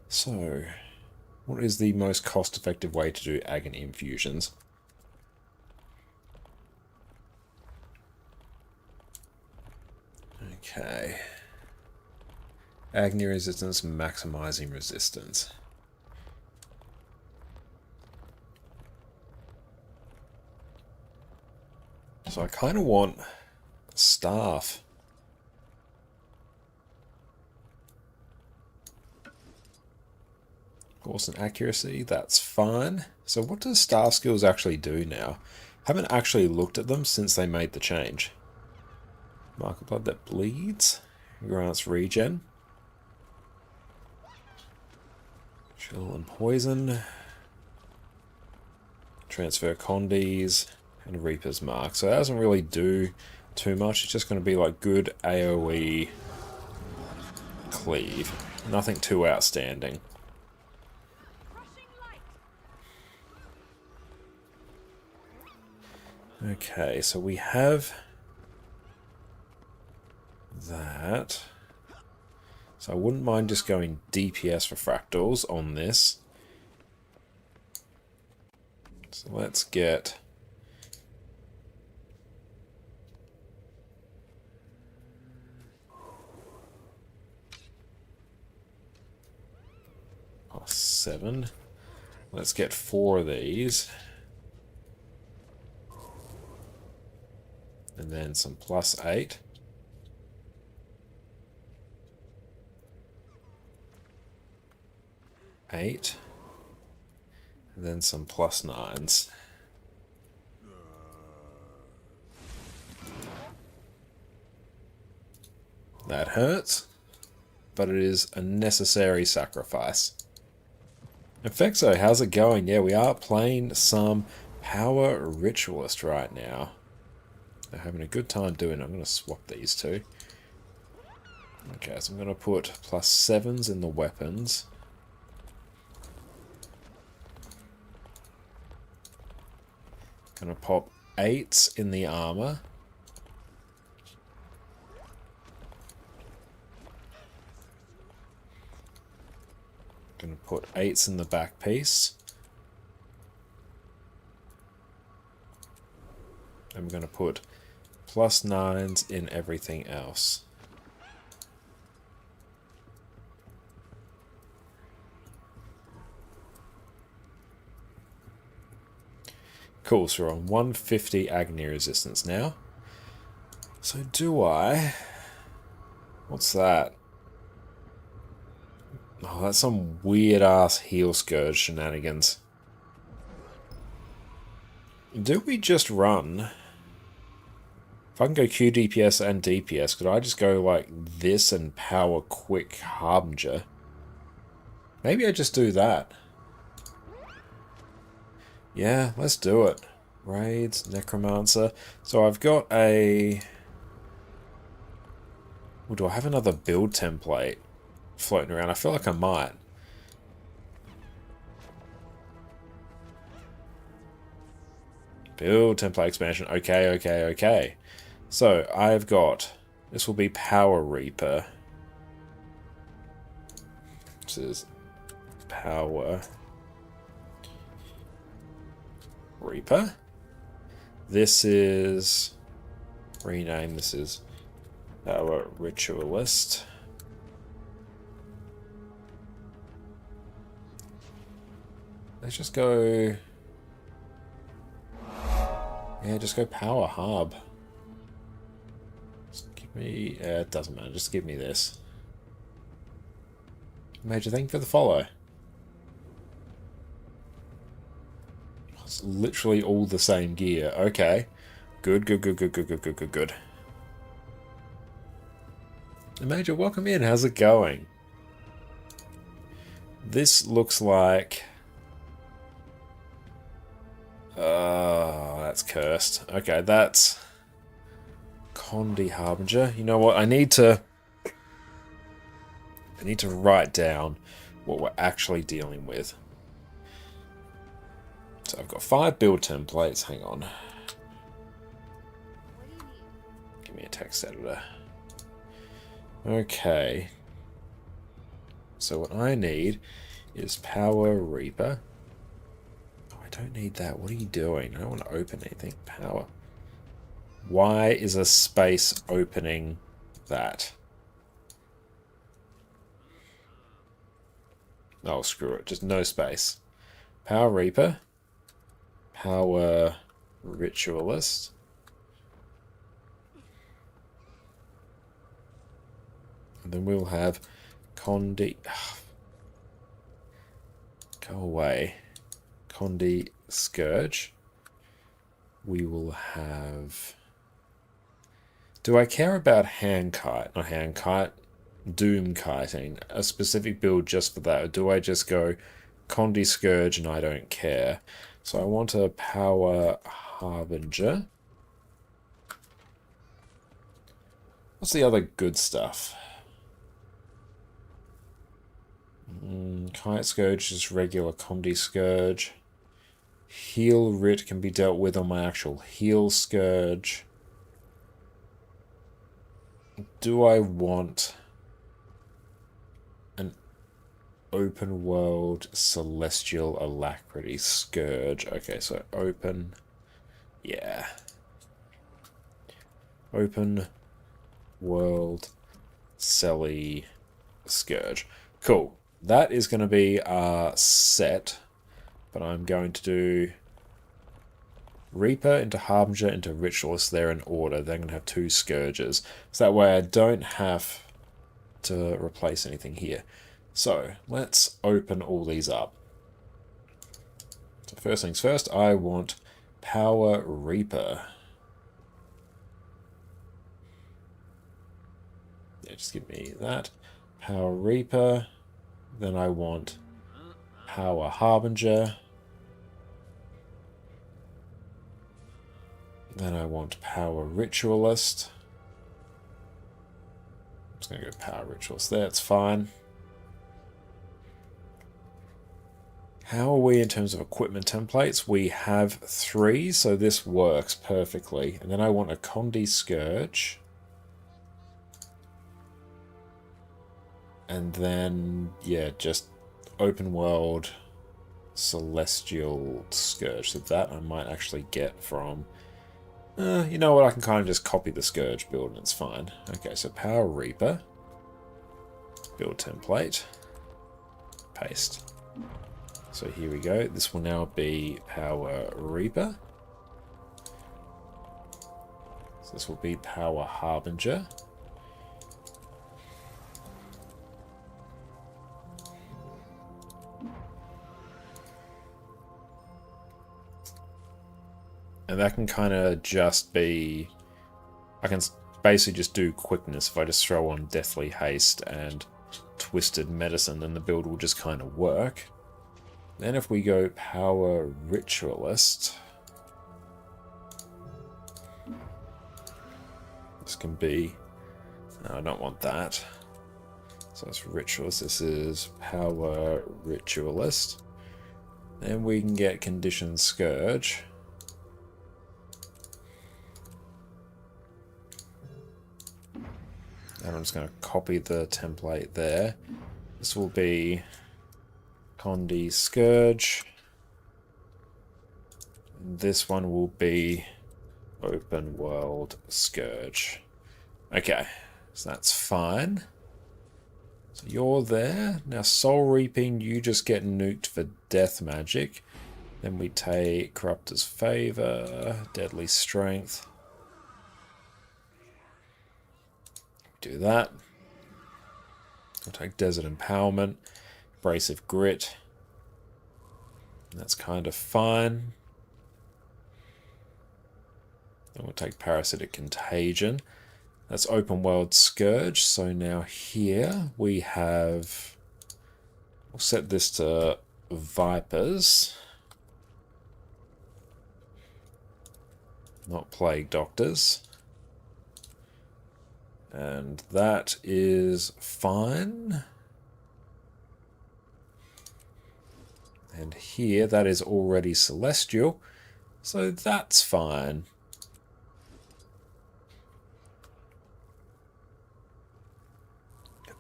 so what is the most cost-effective way to do agony infusions? Okay. Agony resistance, maximizing resistance. So I kind of want staff. Force and accuracy, that's fine. So what does staff skills actually do now? Haven't actually looked at them since they made the change. Mark of blood that bleeds. Grants regen. Chill and poison. Transfer condies. And Reaper's Mark. So that doesn't really do too much. It's just going to be like good AoE cleave. Nothing too outstanding. Okay, so we have that. So I wouldn't mind just going DPS for fractals on this. So let's get... +7. Let's get 4 of these. And then some +8. Eight. And then some +9s. That hurts, but it is a necessary sacrifice. Effexo, how's it going? Yeah, we are playing some Power Ritualist right now. They're having a good time doing it. I'm going to swap these two. Okay, so I'm going to put +7s in the weapons. Going to pop 8s in the armor. Going to put 8s in the back piece. I'm going to put +9s in everything else. Cool, so we're on 150 agony resistance now. So do I... What's that? Oh, that's some weird-ass heal scourge shenanigans. Do we just run? If I can go Q DPS and DPS, could I just go like this and power quick Harbinger? Maybe I just do that. Yeah, let's do it. Raids, Necromancer. So I've got a... Well, do I have another build template floating around? I feel like I might. Build template expansion. Okay. So I've got... This will be Power Reaper. This is Power Reaper. This is... Rename. This is Power Ritualist. Let's just go... Yeah, just go Power Hub. Just give me... it doesn't matter, just give me this. Major, thank you for the follow. It's literally all the same gear. Okay. Good. Major, welcome in. How's it going? This looks like... Oh, that's cursed. Okay, that's... Condi Harbinger. You know what? I need to write down what we're actually dealing with. So I've got 5 build templates. Hang on. Give me a text editor. Okay. So what I need is Power Reaper. Oh, I don't need that. What are you doing? I don't want to open anything. Power. Why is a space opening that? Oh, screw it. Just no space. Power Reaper. Power Ritualist. And then we'll have Condi... Go away. Condi Scourge. We will have... Do I care about hand kite? Not hand kite. Doom kiting. A specific build just for that. Or do I just go Condi Scourge and I don't care? So I want a Power Harbinger. What's the other good stuff? Kite Scourge is regular Condi Scourge. Heal Writ can be dealt with on my actual Heal Scourge. Do I want an open world Celestial Alacrity Scourge? Okay, so open. Yeah. Open world Celly Scourge. Cool. That is going to be our set. But I'm going to do Reaper into Harbinger into Ritualist there in order. They're going to have 2 Scourges. So that way I don't have to replace anything here. So let's open all these up. So first things first, I want Power Reaper. Yeah, just give me that. Power Reaper. Then I want Power Harbinger. Then I want Power Ritualist. I'm just going to go Power Ritualist there, it's fine. How are we in terms of equipment templates? We have 3, so this works perfectly. And then I want a Condi Scourge. And then, yeah, just open world Celestial Scourge. So that I might actually get from... you know what, I can kind of just copy the Scourge build and it's fine. Okay, so Power Reaper. Build template. Paste. So here we go. This will now be Power Reaper. So this will be Power Harbinger. And that can kind of just be... I can basically just do quickness. If I just throw on Deathly Haste and Twisted Medicine, then the build will just kind of work. Then if we go Power Ritualist... This can be... No, I don't want that. So it's Ritualist. This is Power Ritualist. Then we can get Condition Scourge. And I'm just going to copy the template there. This will be Condi Scourge. This one will be Open World Scourge. Okay, so that's fine. So you're there. Now Soul Reaping, you just get nuked for Death Magic. Then we take Corruptor's Favor, Deadly Strength. Do that. We'll take Desert Empowerment, Abrasive Grit. That's kind of fine. Then we'll take Parasitic Contagion. That's Open World Scourge. So now here we have... We'll set this to Vipers. Not Plague Doctors. And that is fine. And here, that is already Celestial. So that's fine.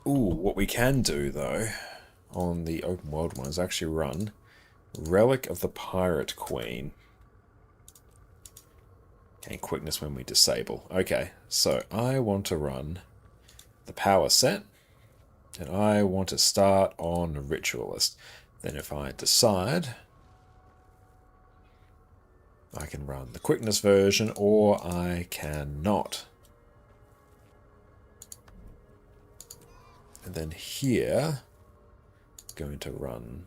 Ooh, what we can do, though, on the open world one is actually run Relic of the Pirate Queen. Okay, quickness when we disable. Okay, so I want to run the power set, and I want to start on Ritualist. Then if I decide, I can run the quickness version, or I cannot. And then here, I'm going to run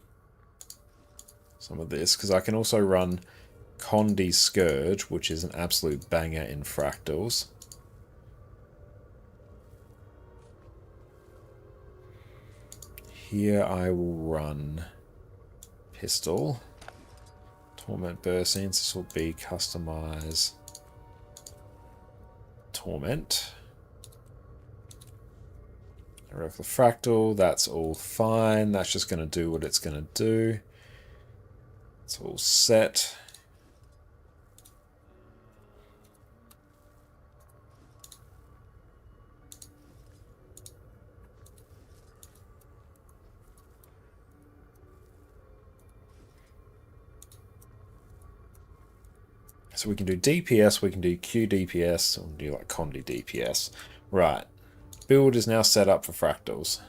some of this, because I can also run Condi Scourge, which is an absolute banger in fractals. Here I will run Pistol. Torment Burst, since this will be Customize Torment. Irregular Fractal, that's all fine. That's just going to do what it's going to do. It's all set. So we can do DPS, we can do QDPS, or do like Condi DPS. Right. Build is now set up for fractals.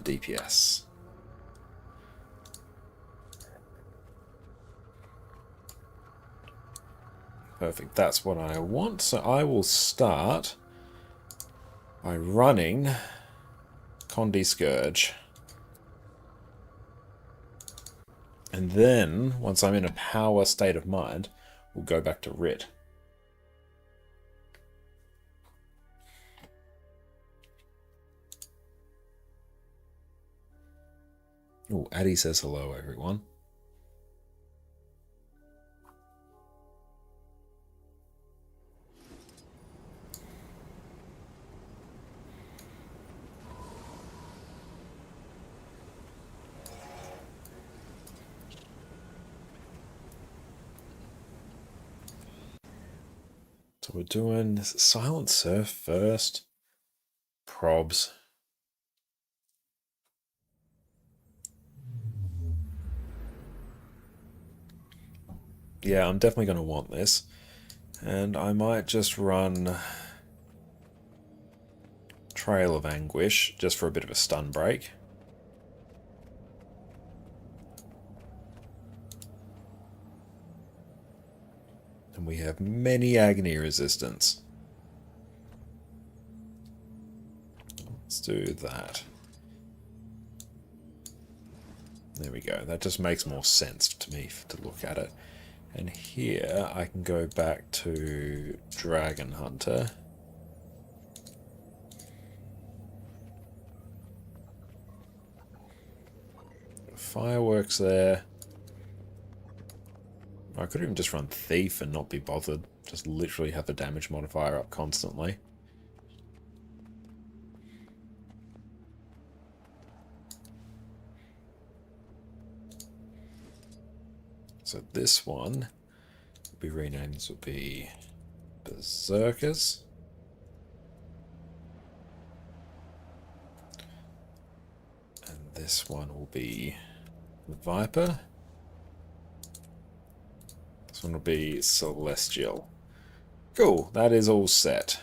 DPS. Perfect, that's what I want. So I will start by running Condi Scourge. And then, once I'm in a power state of mind, we'll go back to Rit. Oh, Addie says hello, everyone. So we're doing Silent Surf first. Probs. Yeah, I'm definitely going to want this. And I might just run Trail of Anguish just for a bit of a stun break. And we have many agony resistance. Let's do that. There we go. That just makes more sense to me to look at it. And here I can go back to Dragon Hunter. Fireworks there. I could even just run Thief and not be bothered. Just literally have the damage modifier up constantly. So this one will be renamed. This will be Berserkers. And this one will be Viper. This one will be Celestial. Cool, that is all set.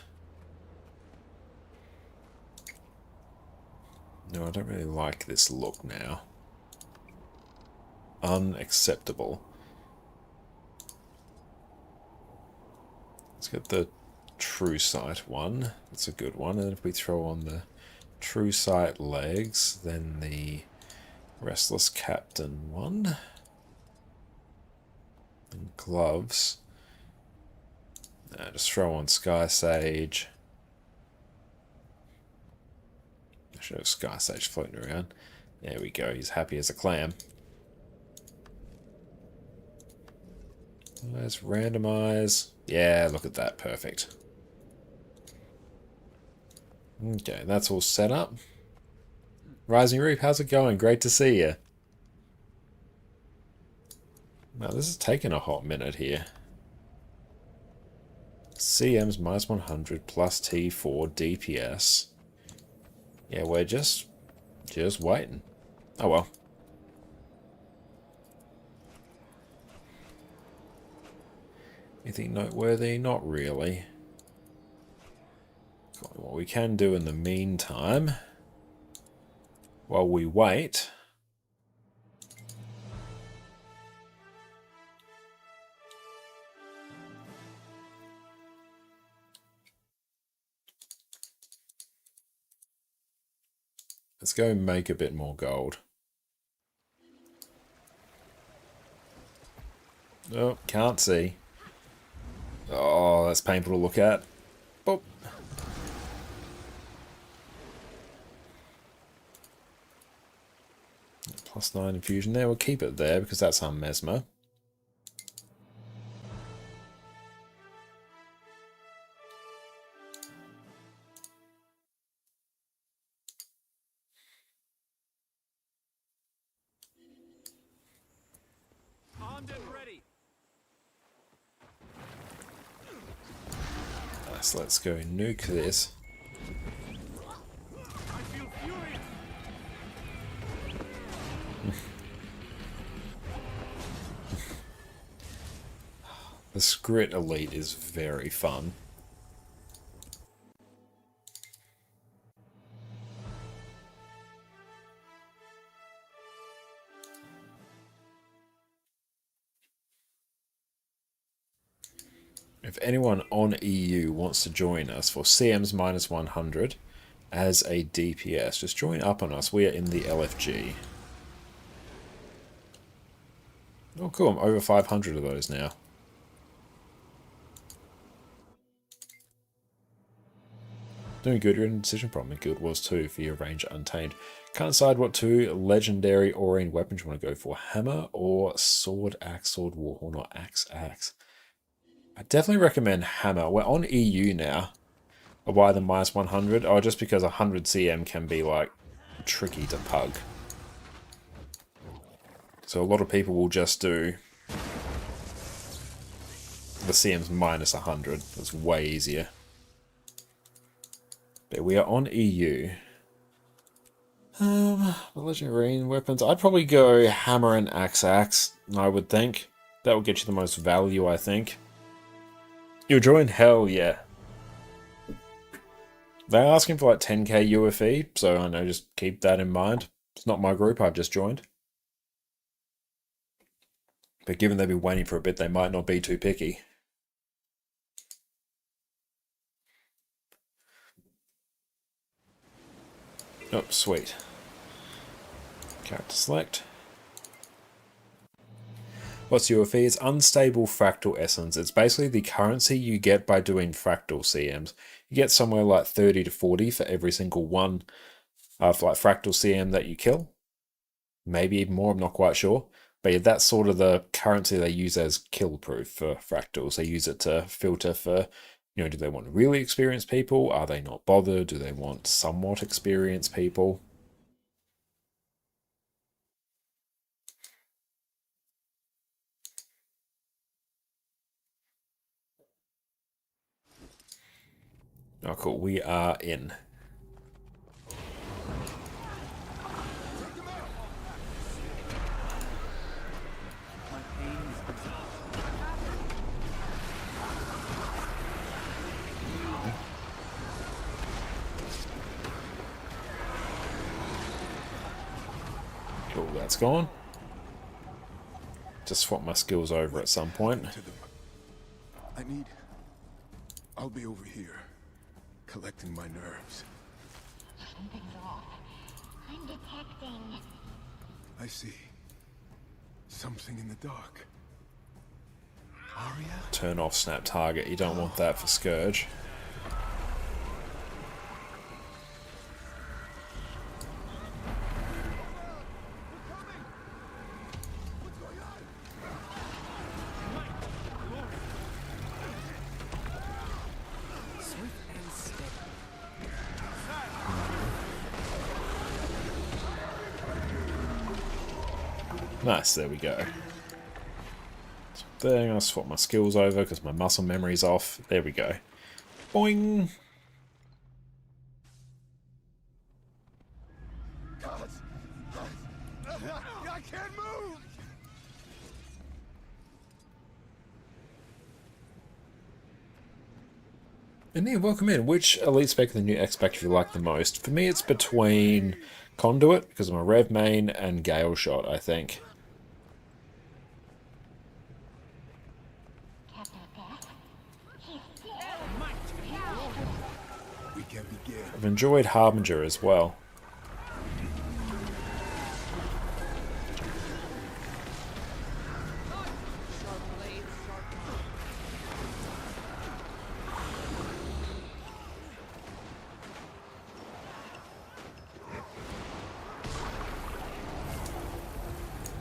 No, I don't really like this look now. Unacceptable. Let's get the True Sight one. That's a good one. And if we throw on the True Sight legs, then the Restless Captain one. And gloves. Just throw on Sky Sage. I should have Sky Sage floating around. There we go. He's happy as a clam. Let's randomize. Yeah, look at that. Perfect. Okay, that's all set up. Rising Reap, how's it going? Great to see you. Now, this is taking a hot minute here. CM's minus 100 plus T4 DPS. Yeah, we're just waiting. Oh well. Anything noteworthy? Not really. What we can do in the meantime, while we wait, let's go and make a bit more gold. Oh, can't see. Oh, that's painful to look at. Boop. +9 infusion there. We'll keep it there because that's our Mesmer. Nice, let's go nuke this. I feel furious. The Skrit Elite is very fun. If anyone on EU wants to join us for CM's minus 100 as a DPS, just join up on us. We are in the LFG. Oh cool, I'm over 500 of those now. Doing good, you're in a decision problem. Guild Wars 2 for your range untamed. Can't decide what two legendary Aurine weapons you want to go for. Hammer or sword, axe, sword, warhorn, or axe, axe. I definitely recommend Hammer. We're on EU now. Why the minus 100? Oh, just because 100 CM can be, like, tricky to pug. So a lot of people will just do the CM's minus 100. It's way easier. But we are on EU. The legendary weapons. I'd probably go Hammer and Axe, I would think. That would get you the most value, I think. You'll join? Hell yeah. They're asking for like 10k UFE, so I know, just keep that in mind. It's not my group, I've just joined. But given they've been waiting for a bit, they might not be too picky. Oh, sweet. Character select. What's UFE? It's Unstable Fractal Essence. It's basically the currency you get by doing fractal CMs. You get somewhere like 30 to 40 for every single one for like fractal CM that you kill. Maybe even more, I'm not quite sure. But yeah, that's sort of the currency they use as kill proof for fractals. They use it to filter for, you know, do they want really experienced people? Are they not bothered? Do they want somewhat experienced people? Oh, cool. We are in. Cool, that's gone. Just swap my skills over at some point. I'll be over here, collecting my nerves. Something's off. I'm detecting. I see. Something in the dark. Aria? Turn off snap target. You don't want that for Scourge. Nice, there we go. There, I'm going to swap my skills over because my muscle memory's off. There we go. Boing! I can't move! And yeah, welcome in. Which elite spec of the new X-Spec if you like the most? For me, it's between Conduit, because I'm a Rev main, and Gale Shot, I think. I've enjoyed Harbinger as well.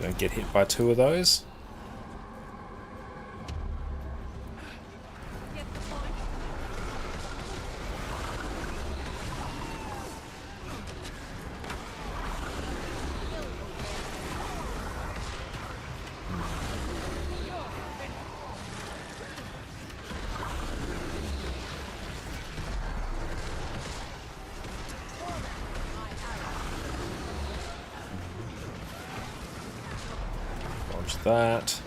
Don't get hit by two of those. that.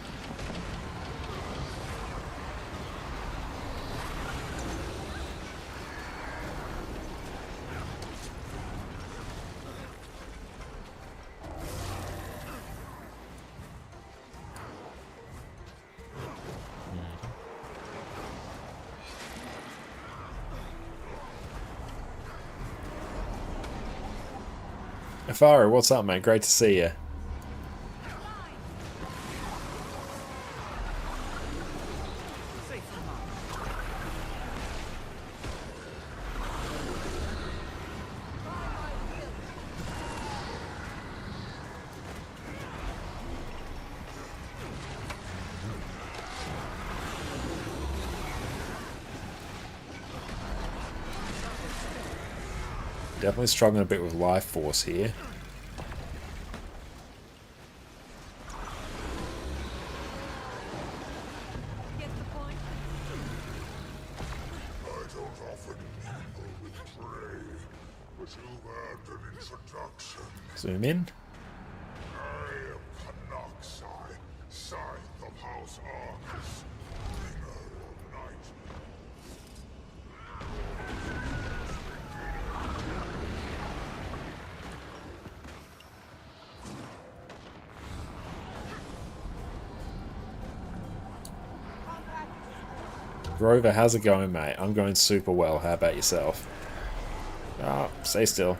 Afaro, what's up, mate? Great to see you. Definitely struggling a bit with life force here. Get the point? I don't often mingle with prey, but you've had an introduction. Zoom in. I am ConnorConCarne, Scythe of House Arcus, bringer of night. Grover, how's it going, mate? I'm going super well. How about yourself? Ah, stay still.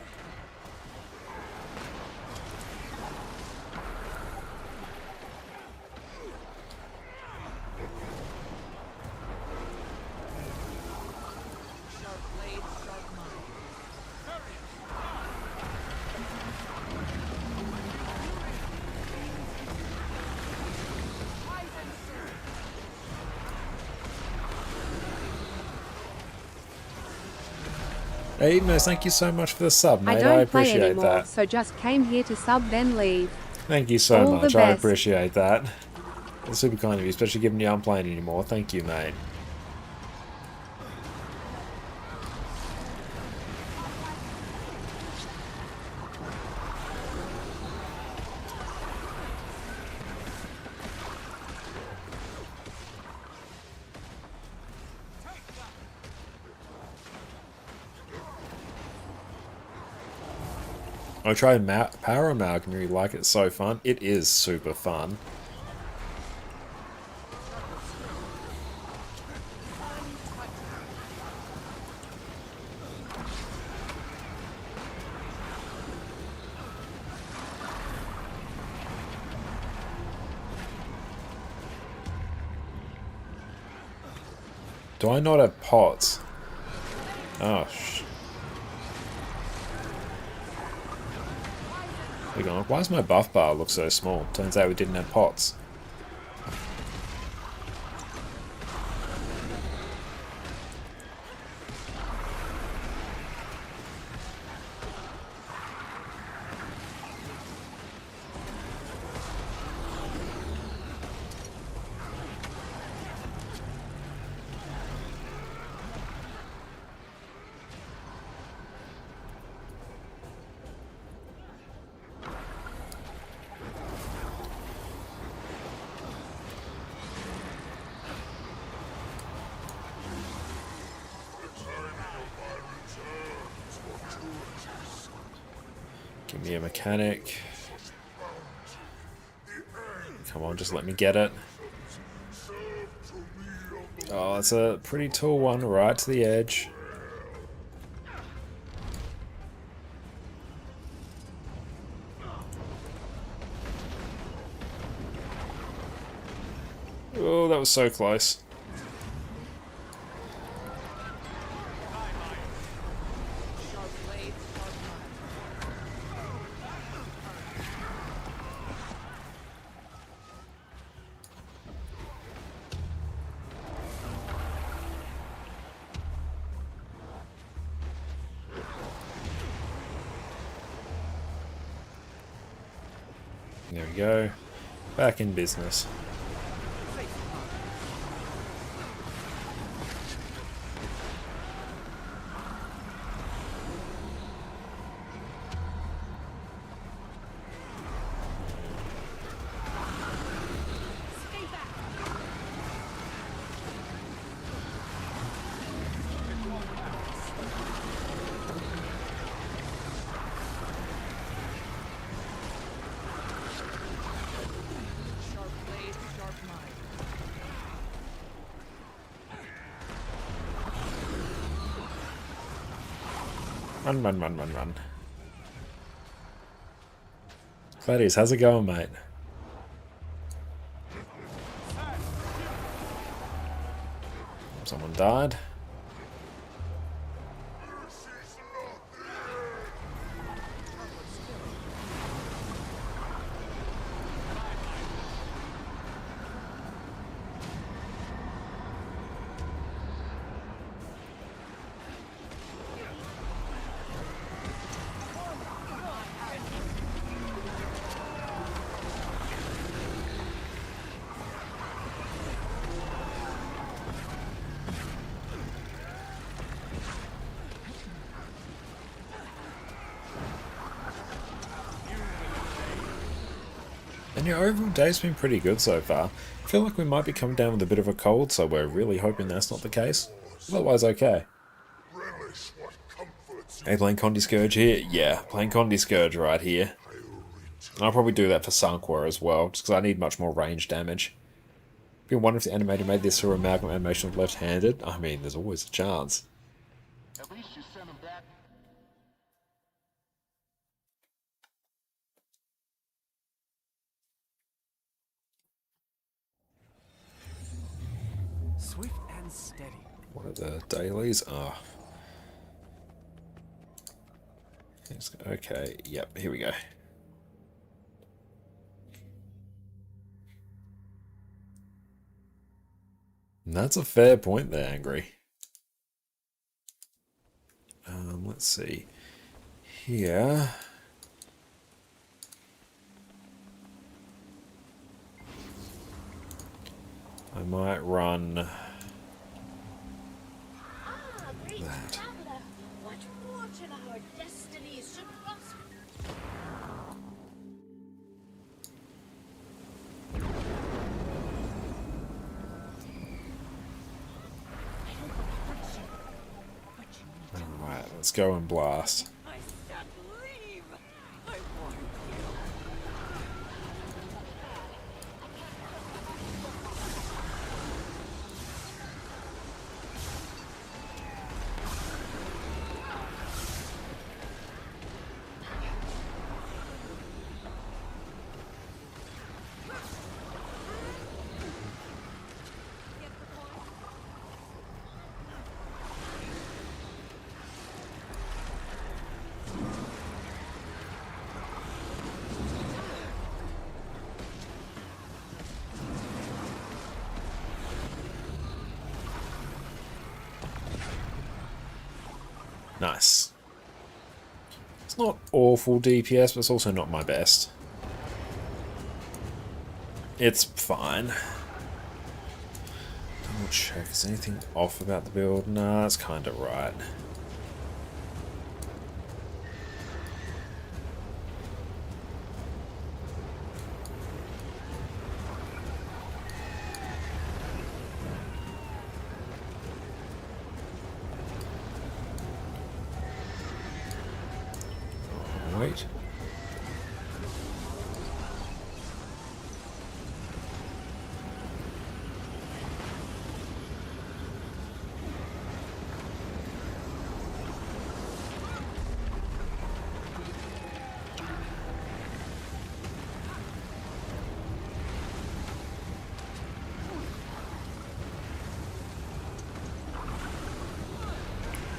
Hey, Emos, thank you so much for the sub, mate. I appreciate that. So just came here to sub, then leave. Thank you so All the much. I best. appreciate that. It's super kind of you, especially given you aren't playing anymore. Thank you, mate. I tried Power Amalgam, you like it, it's so fun. It is super fun. Do I not have pots? Oh, why does my buff bar look so small? Turns out we didn't have pots. Give me a mechanic. Come on, just let me get it. Oh, it's a pretty tall one, right to the edge. Oh, that was so close. There we go. Back in business. Run, run, run, run, run. Gladius, how's it going, mate? Someone died. And your overall day's been pretty good so far. I feel like we might be coming down with a bit of a cold, so we're really hoping that's not the case. Otherwise, okay. Relish what comforts Hey, playing Condi Scourge here? Yeah, playing Condi Scourge right here. And I'll probably do that for Sanqua as well, just because I need much more range damage. Been wondering if the animator made this through amalgam animation of left-handed. I mean, there's always a chance. At least you sent him back. Swift and steady. What are the dailies? Ah. Okay, yep, here we go. And that's a fair point there, Angry. Let's see. Here. I might run Great that. traveler, what fortune our destinies should prosper. Alright, let's go and blast. I said leave. I want you. Nice. It's not awful DPS, but it's also not my best. It's fine. Double check. Is anything off about the build? Nah, that's kind of right. Wait.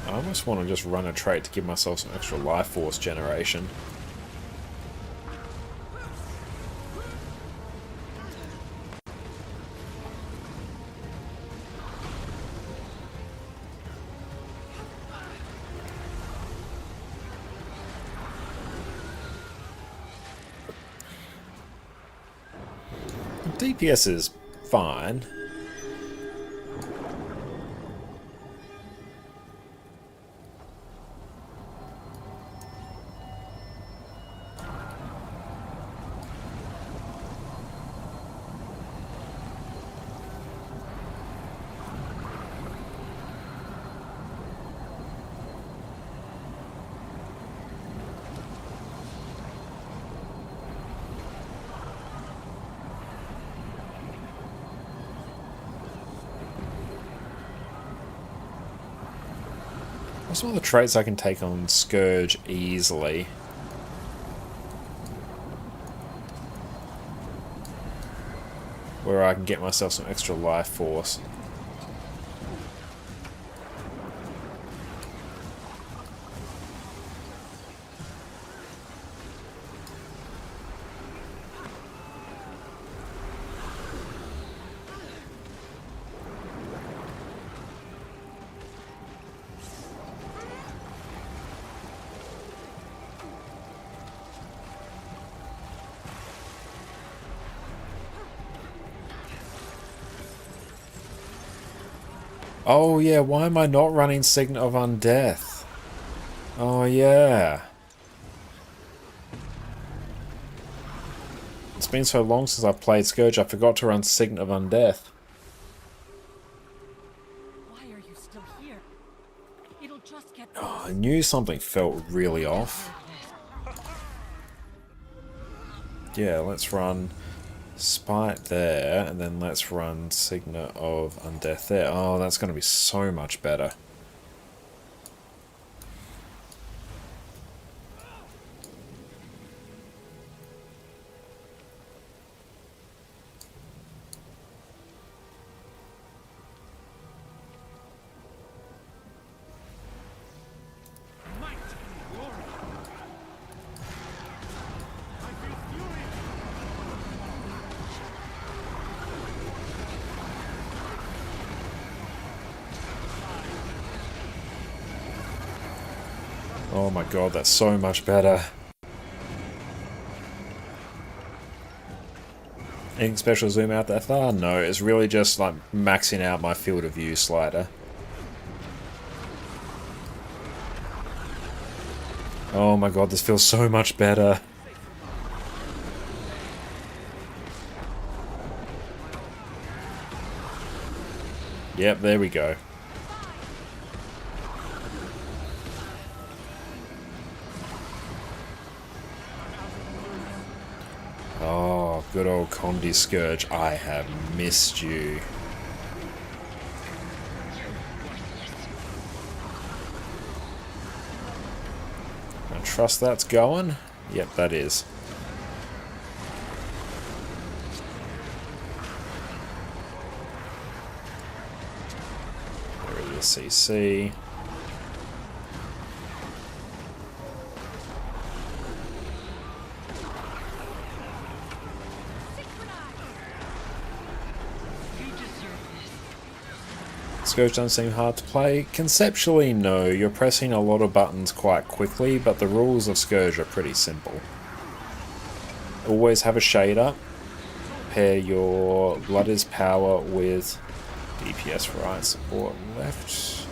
I almost want to just run a trait to give myself some extra life force generation. DPS is fine. What's all the traits I can take on Scourge easily? Where I can get myself some extra life force. Oh yeah, why am I not running Signet of Undeath? Oh yeah. It's been so long since I've played Scourge, I forgot to run Signet of Undeath. Why are you still here? It'll just get Oh, I worse. knew something felt really off. Yeah, let's run Spite there, and then let's run Signet of Undeath there. Oh, that's going to be so much better. Might and glory. I feel fury. Oh my god, that's so much better. Anything special zoom out that far? No, it's really just like maxing out my field of view slider. Oh my god, this feels so much better. Yep, there we go. Oh, good old Condi Scourge. I have missed you. I trust that's going? Yep, that is. There it is, CC. Scourge doesn't seem hard to play. Conceptually, no. You're pressing a lot of buttons quite quickly, but the rules of Scourge are pretty simple. Always have a shade up. Pair your Blood is Power with DPS right, support left.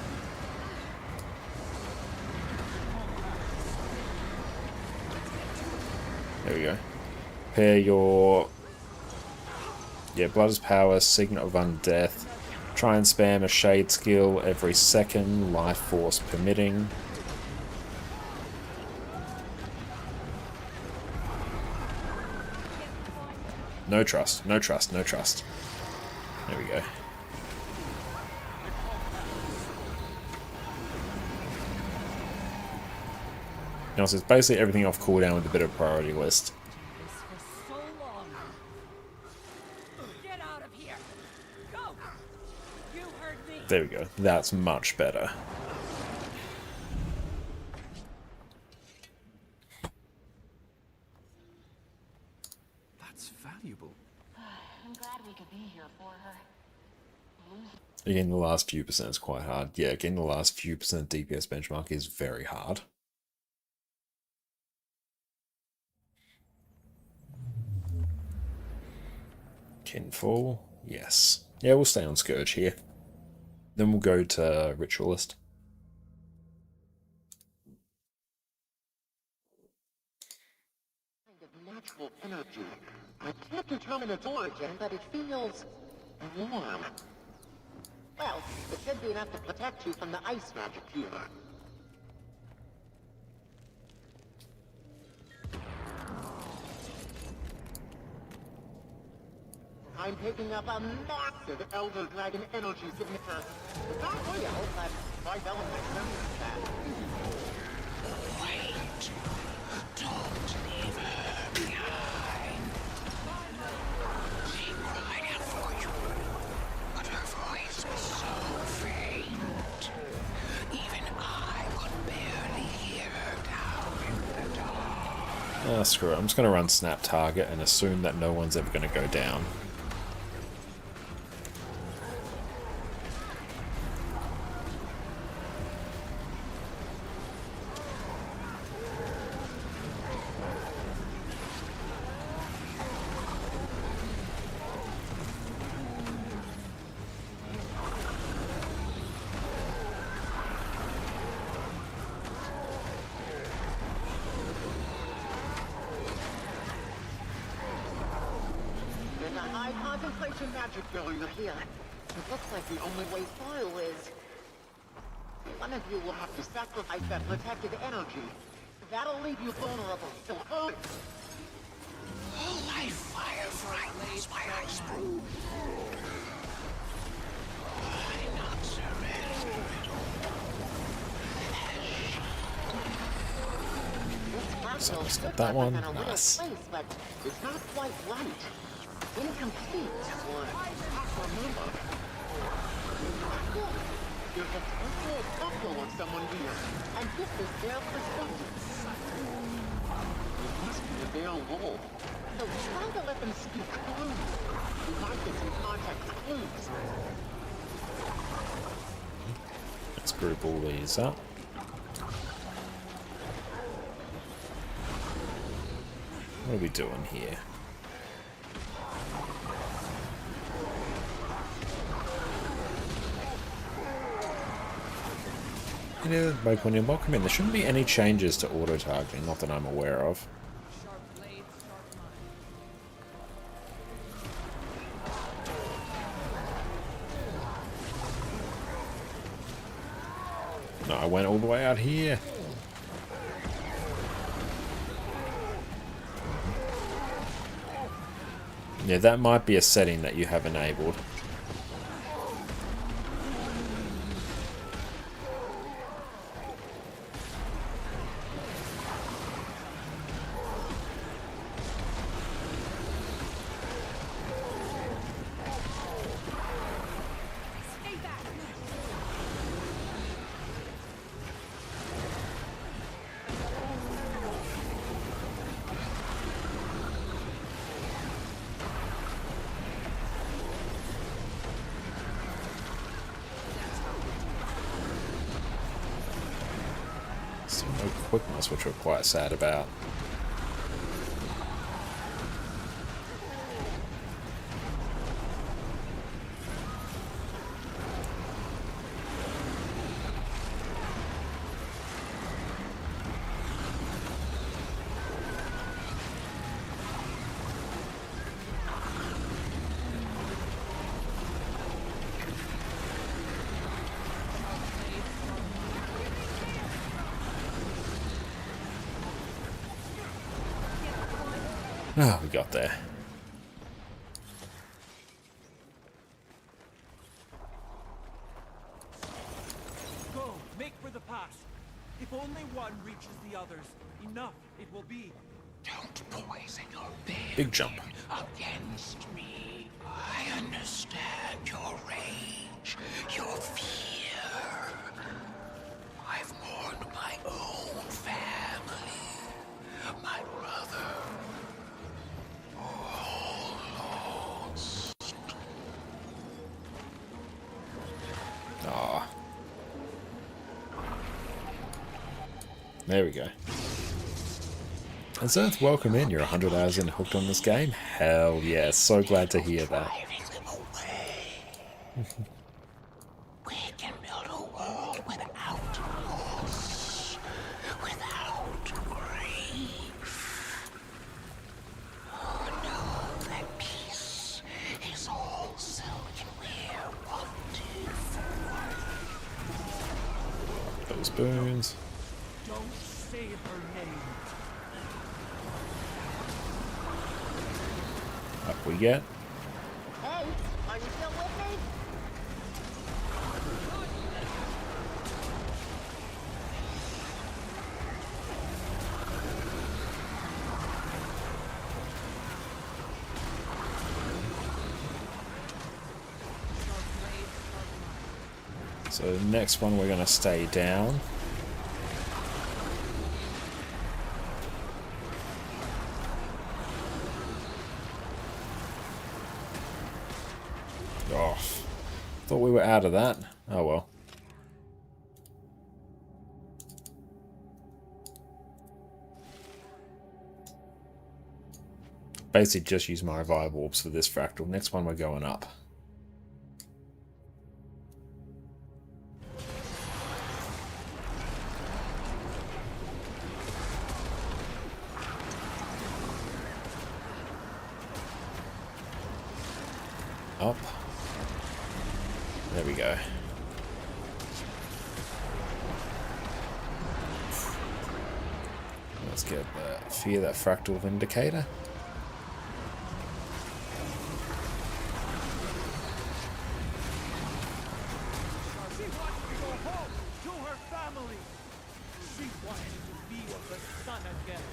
There we go. Pair your Blood is Power, Signet of Undeath. Try and spam a shade skill every second, life force permitting. No trust, no trust, no trust. There we go. Now, so it's basically everything off cooldown with a bit of priority list. This for so long. Get out of here. Go. You heard me. There we go. That's much better. That's valuable. I'm glad we could be here for her. Again, the last few percent is quite hard. Yeah, getting the last few percent DPS benchmark is very hard. Kinfall, yes. Yeah, we'll stay on Scourge here. Then we'll go to Ritualist. Kind of natural energy. I can't determine its origin, but it feels warm. Well, it should be enough to protect you from the ice magic here. I'm picking up a massive Elder Dragon energy signature. It's not real, but my element sensors that. Ah, screw it. I'm just going to run snap target and assume that no one's ever going to go down. There's a high concentration magic barrier here. It looks like the only way through is... One of you will have to sacrifice that protective energy. That'll leave you vulnerable, so hurry! Life fire frightens my husband. I not surrender This So let's should get that one. represent a little Nice. place, but it's not quite right. Incomplete, or half remembered. There's a temporal photo of someone here, and this is their perspective. It must be their role. So try to let them speak through. We might get some context clues. Let's group all these up. What are we doing here? You know, like when you're welcome in, there shouldn't be any changes to auto-targeting, not that I'm aware of. Sharp blades, sharp mind. No, I went all the way out here. Yeah, that might be a setting that you have enabled. Stay back. Still no quickness, which we're quite sad about. Oh, we got there. Go, make for the pass. If only one reaches the others, enough it will be. Don't poison your bed Big jump. against me. I understand your rage, your fear. I've mourned my own family, my brother. All lost. Ah. There we go. And Zerth, welcome in. You're 100 hours in hooked on this game? Hell yeah, so glad to hear that. Driving them away. We can build a world without loss, without grief. Oh, know that peace is all Silken we're wanted for. Those boons. Don't say her name. Up we get. Hey, are you still with me? So the next one we're going to stay down. Thought we were out of that. Oh well. Basically just use my revive orbs for this fractal. Next one we're going up. Up. There we go. Let's get the fear that fractal vindicator. She wants to go home to her family. She wants to be with her son again.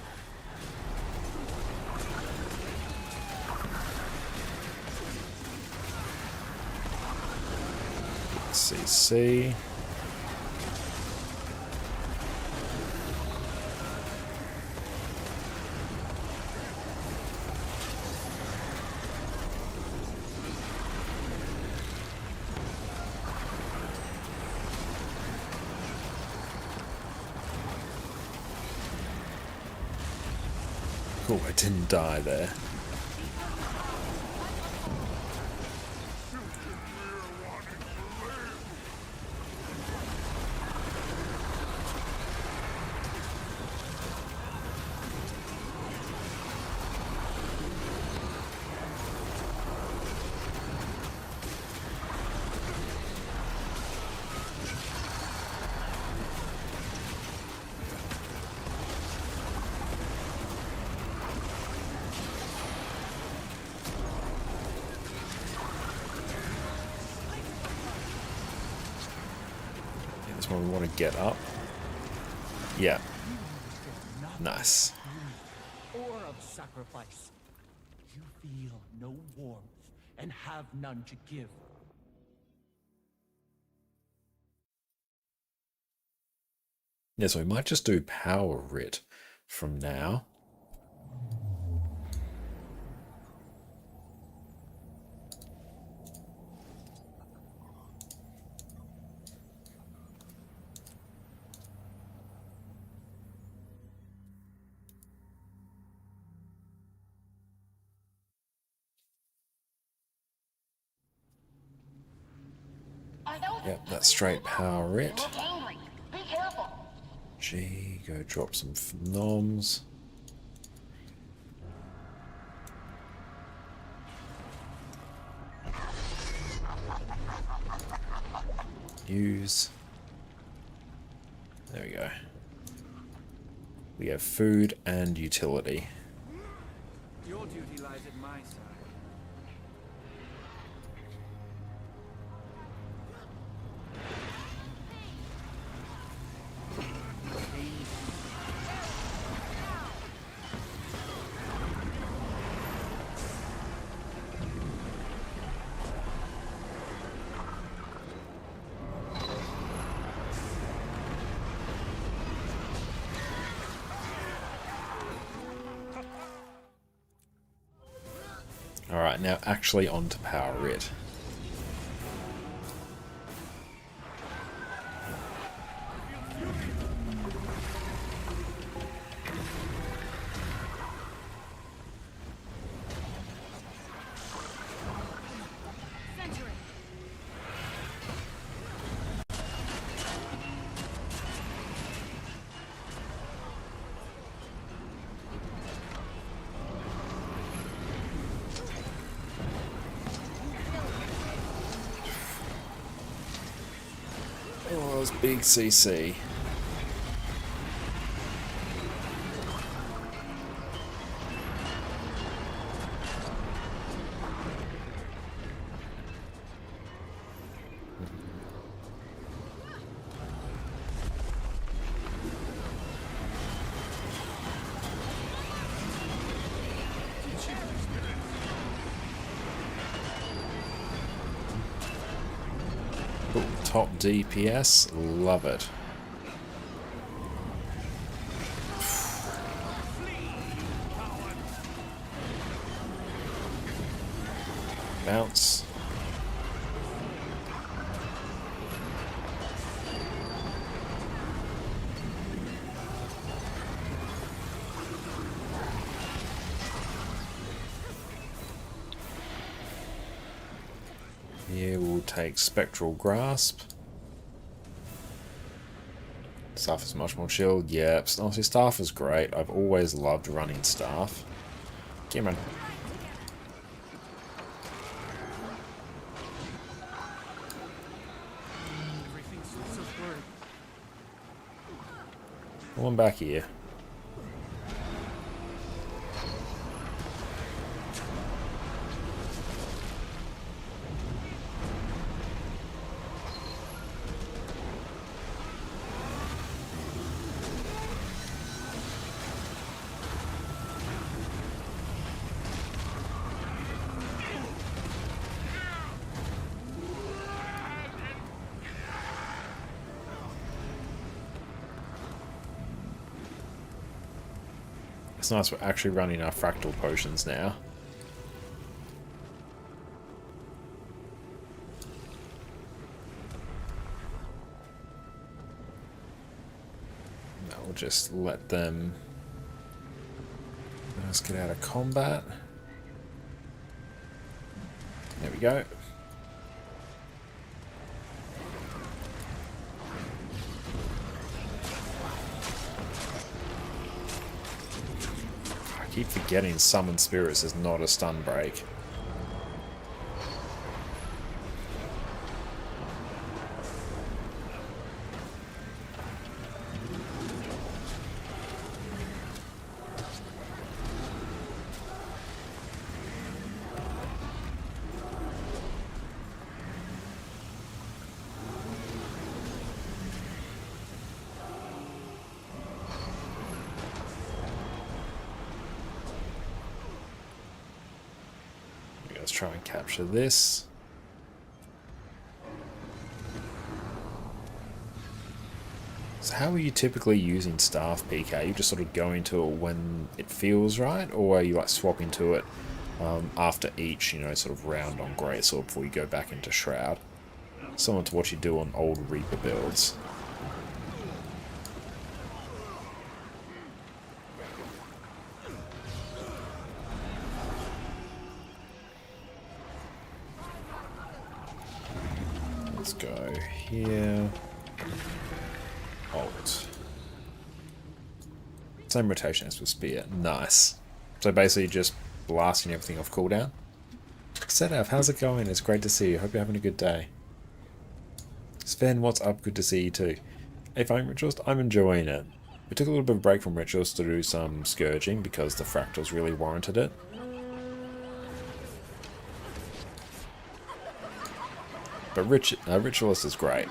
CC. Cool, I didn't die there. This one we want to get up. Yeah. Nice. Or of sacrifice. You feel no warmth and have none to give. Yeah, so we might just do Power Writ from now. Yep, that's straight Power Writ. G, go drop some noms. Use. There we go. We have food and utility. Your duty lies at my side. Alright, now actually on to Power Writ. Oh, it's big CC. Ooh, top DPS, love it. Bounce. take Spectral Grasp. Staff is much more chilled. Yeah, honestly, Staff is great. I've always loved running Staff. Come on. Everything's so blurry. One back here. It's nice we're actually running our fractal potions now. Now we'll just let them... Let's get out of combat. There we go. I keep forgetting Summon Spirits is not a stun break. Let's try and capture this. So how are you typically using Staff, PK? You just sort of go into it when it feels right, or are you like swapping to it after each, you know, sort of round on Greatsword before you go back into Shroud? Similar to what you do on old Reaper builds. Let's go here. Alt. Same rotation as with Spear. Nice. So basically just blasting everything off cooldown. Setav, how's it going? It's great to see you. Hope you're having a good day. Sven, what's up? Good to see you too. Hey, fine, Ritualist. I'm enjoying it. We took a little bit of a break from Ritualist to do some Scourging because the Fractals really warranted it. But Ritualist is great.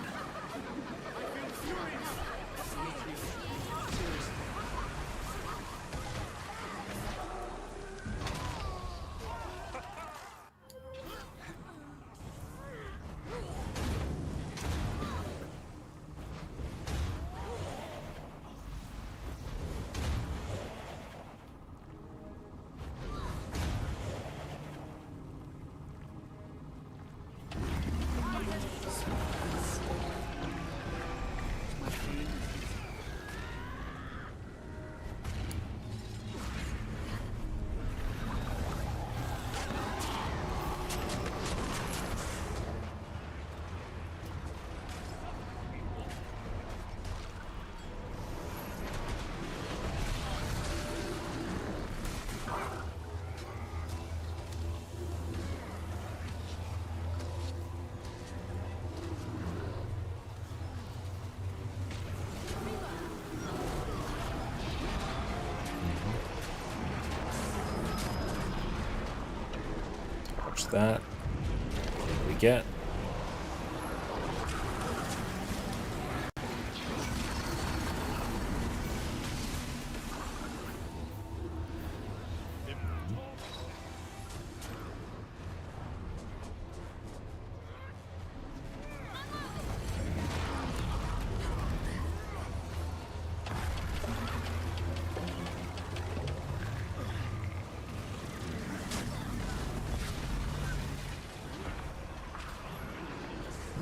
Watch that. What do we get?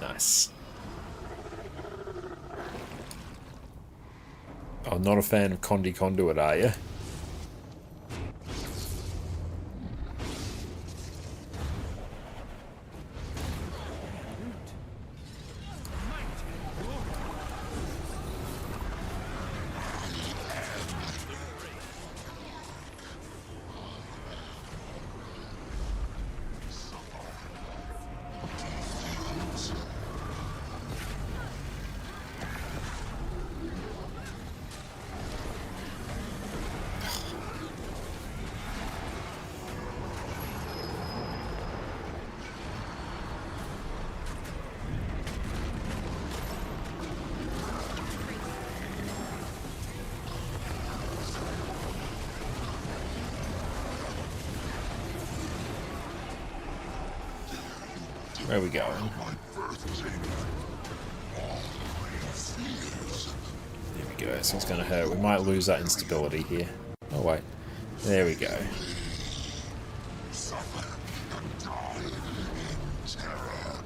Nice. Oh, not a fan of Condi Conduit, are you? Where are we going? My birthday. All my fears. There we go. So it's going to hurt. We might lose that instability here. Oh wait. There we go. Suffer and die in terror.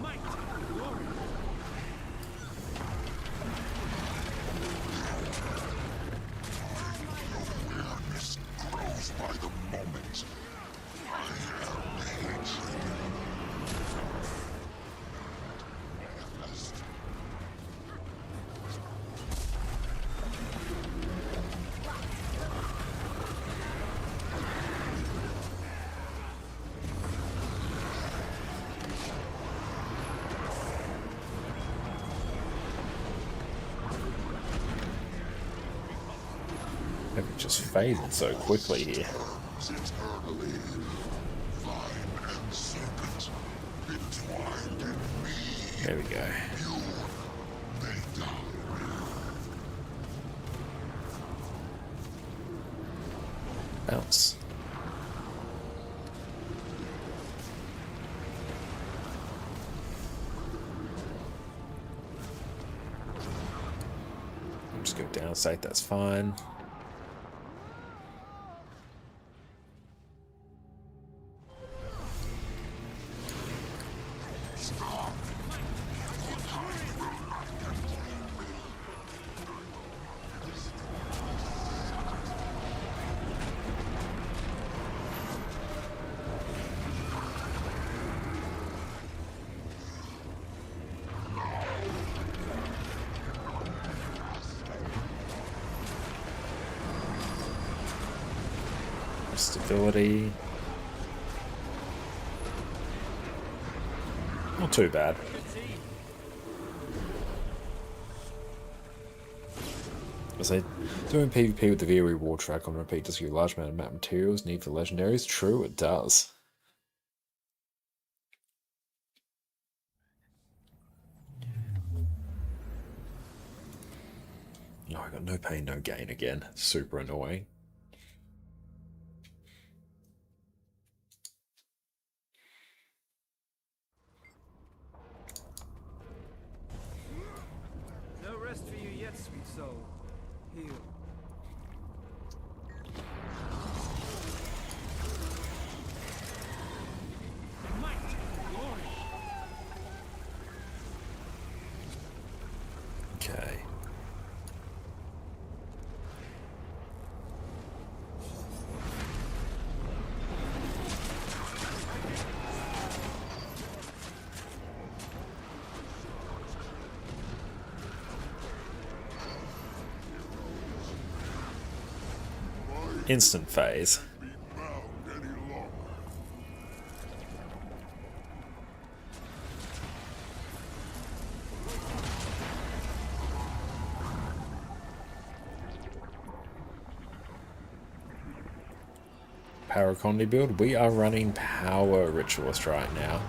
Might, glory. Awareness grows by the moment. I am hatred. Manifest. It just faded so quickly here. Eternally. Vine and serpent. Entwined in me. There we go. You may die. Bounce. Just go down, site, that's fine. Stability. Not too bad. I say, doing PvP with the VOE war track on repeat does give you a large amount of map materials need for legendaries. True, it does. No, I got no pain, no gain again. Super annoying. No rest for you yet, sweet soul. Heal. Might, glory. Okay. Instant phase. Be bound any longer. Power economy build. We are running power ritualist right now.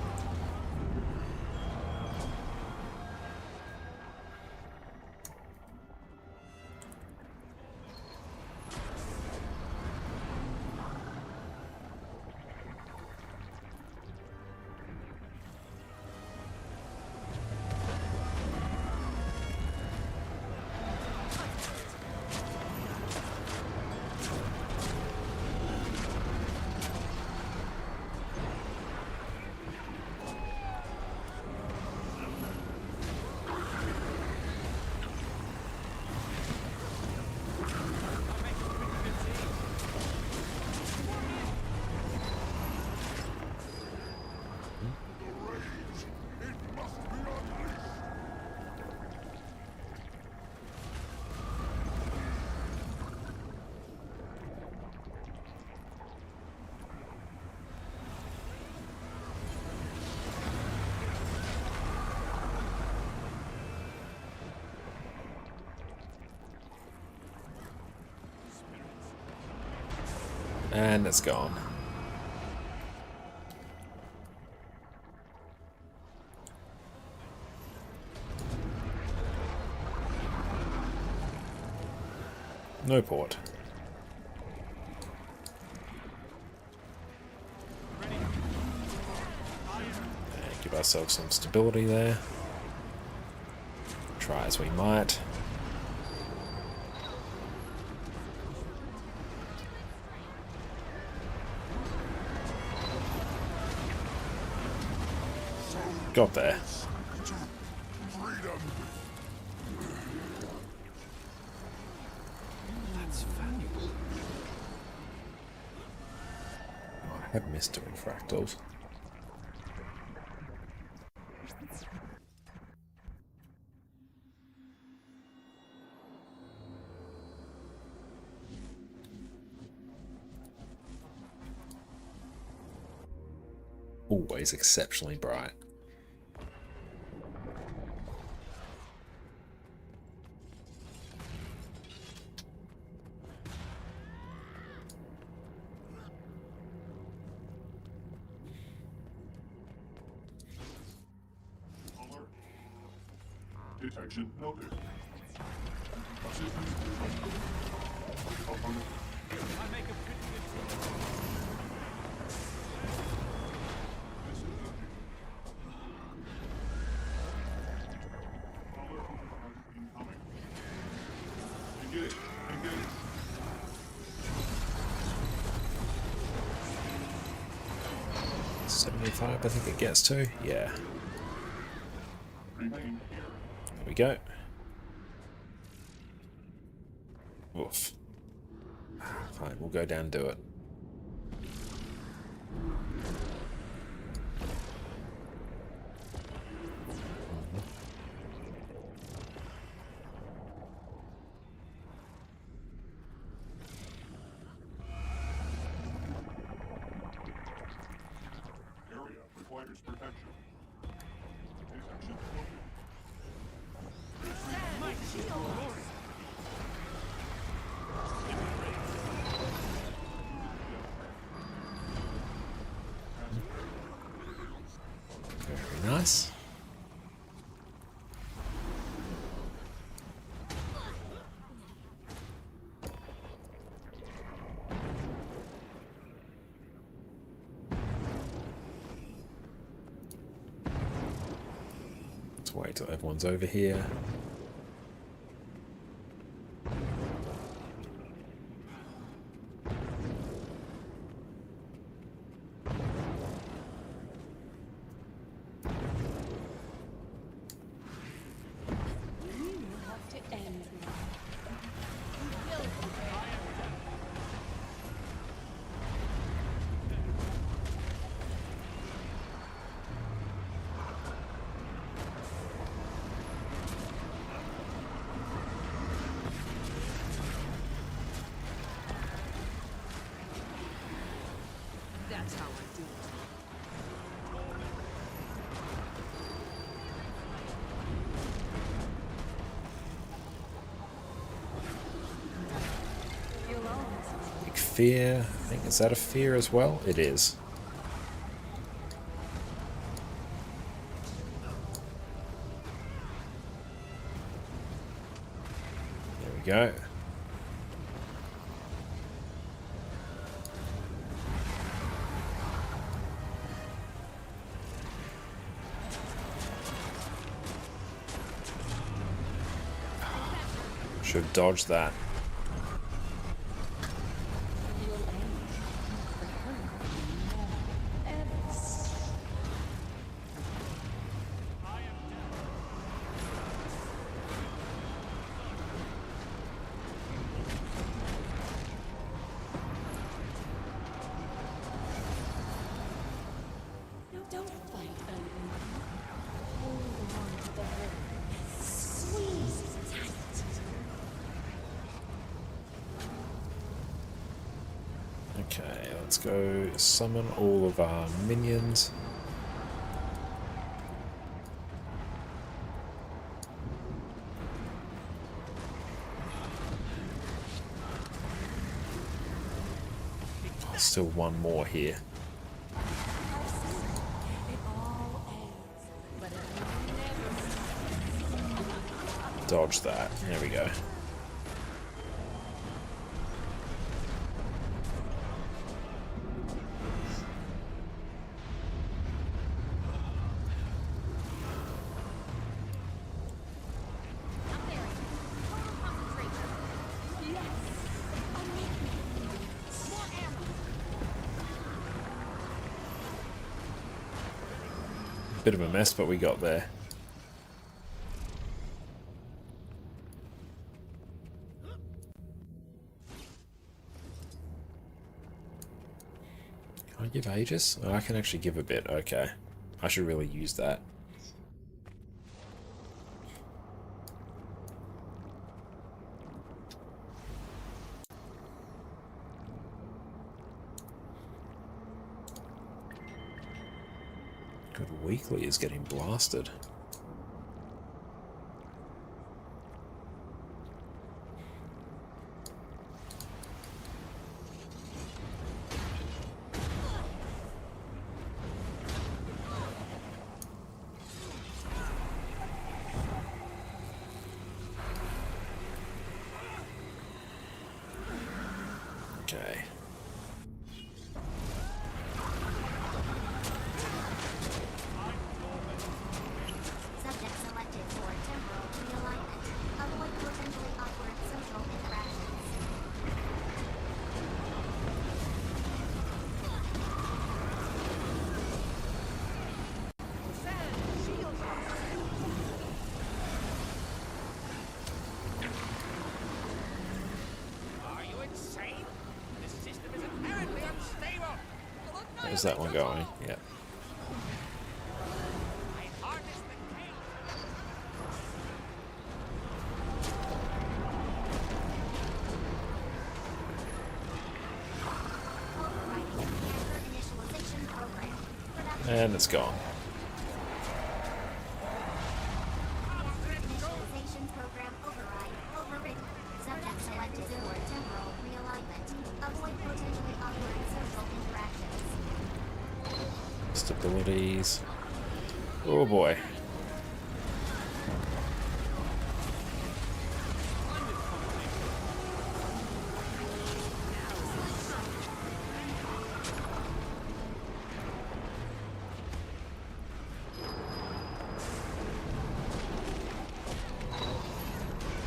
And it's gone. No port. And give ourselves some stability there. Try as we might. Got there. That's valuable. Oh, I have missed doing fractals. Always exceptionally bright. Detection noted. I make a pretty good team. Engage. Engage. 75, I think it gets to. Yeah. Remain here. There we go. Oof. Fine, we'll go down and do it. Area requires protection. Detection noted. Very nice. Let's wait till everyone's over here. That's how I do it. Big fear. I think, is that a fear as well? It is. There we go. Should have dodged that. Don't fight over. Hold on to the hurt. Squeeze tight. Okay, let's go summon all of our minions. Oh, still one more here. It all ends, but it never. Dodge that. There we go. Bit of a mess, but we got there. Can I give Aegis? Oh, I can actually give a bit. Okay. I should really use that. Good, Weekly is getting blasted. Okay. Subject selected for temporal realignment. Avoid potentially awkward social interactions. Are you insane? This system is inherently unstable. Where's that one going? Yeah. I harness the chaos. Overriding reactor initialization program. Production And it's gone. reactor initialization program override. Overridden. Subject selected for temporal realignment. Avoid potentially awkward social interactions. Stabilities. Oh boy.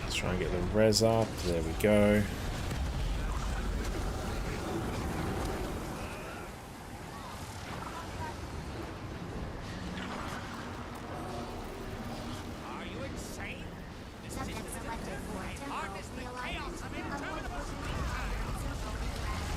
Let's try and get the res up. There we go. Are you insane? This Subject system is selected for temporal harness the chaos realignment. of Avoid interminable potentially awkward social interactions.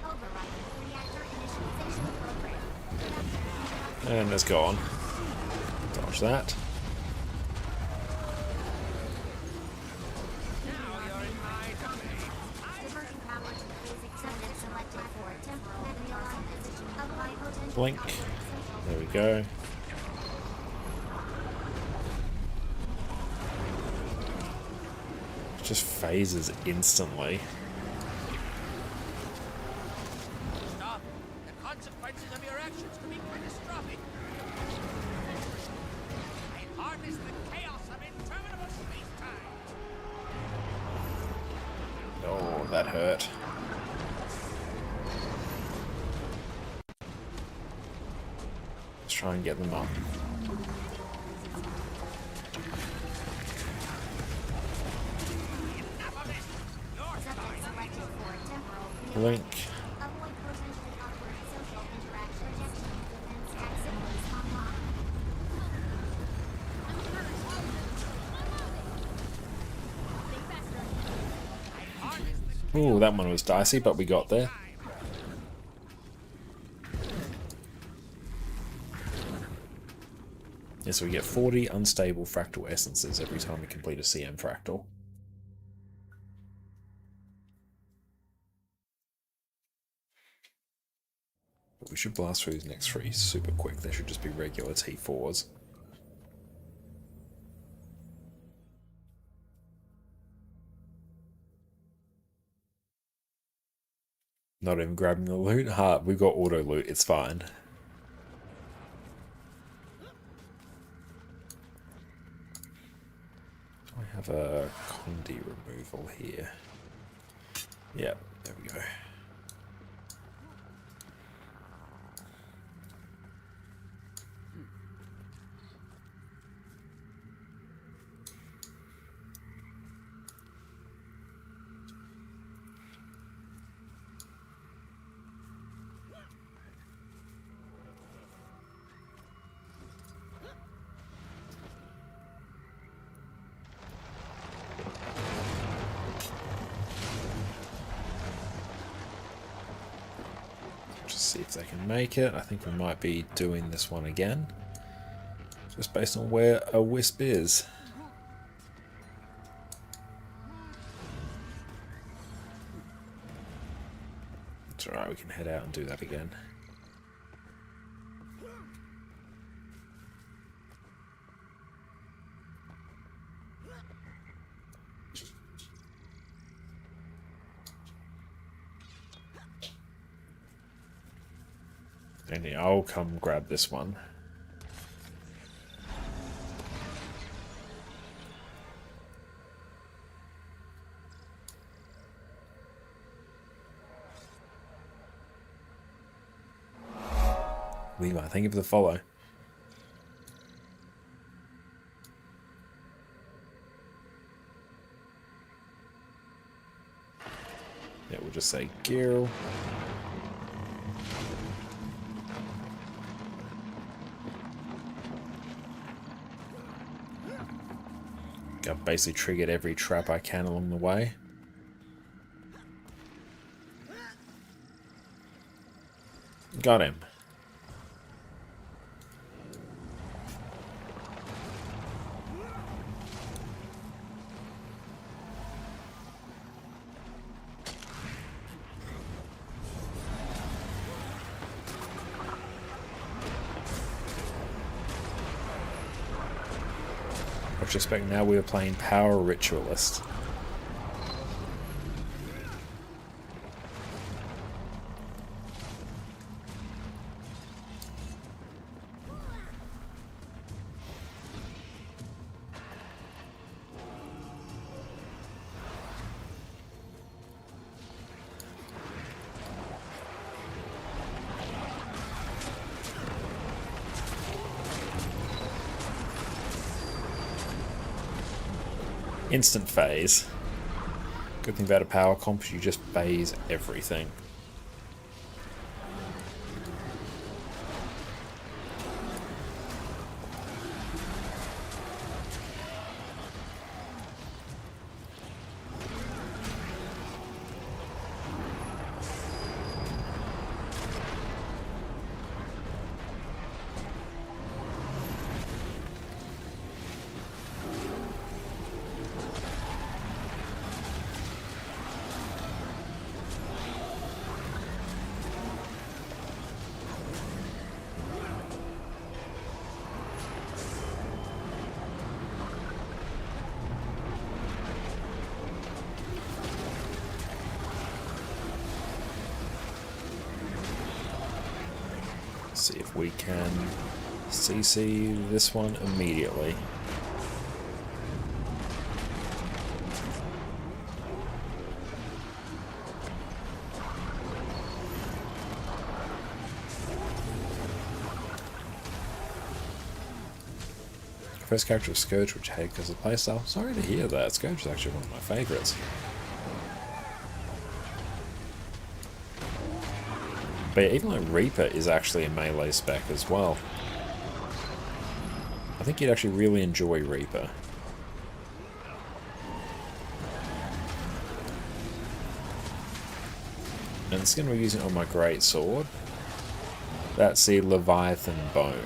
Overriding reactor initialization program. Production And it's gone. Dodge that. now you're in my domain. diversion power to basic subject selected for temporal realignment. Avoid potentially Blink. awkward social There we go. Just phases instantly. Stop. The consequences of your actions could be catastrophic. I harness the chaos of interminable space-time. Oh, that hurt. Let's try and get them up. subject selected for temporal Blink. avoid potentially awkward social interaction. Projection defense stack symbols online. Ooh, that one was dicey, but we got there. Yeah, so we get 40 unstable fractal essences every time we complete a CM fractal. But we should blast through these next three super quick. They should just be regular T4s. Not even grabbing the loot. We've got auto loot. It's fine. I have a Condi removal here. Yep, there we go. See if they can make it. I think we might be doing this one again. Just based on where a wisp is. It's alright, we can head out and do that again. And I'll come grab this one. Levi, thank you for the follow. Yeah, we'll just say Gil. I've basically triggered every trap I can along the way. Got him. Retrospect, now we are playing Power Ritualist. Instant phase. Good thing about a power comp is you just phase everything. See if we can CC this one immediately. First character of Scourge, which I hate because of playstyle. Sorry to hear that. Scourge is actually one of my favourites. But yeah, even like Reaper is actually a melee spec as well. I think you'd actually really enjoy Reaper. And it's going to be using on my great sword. That's the Leviathan Bone.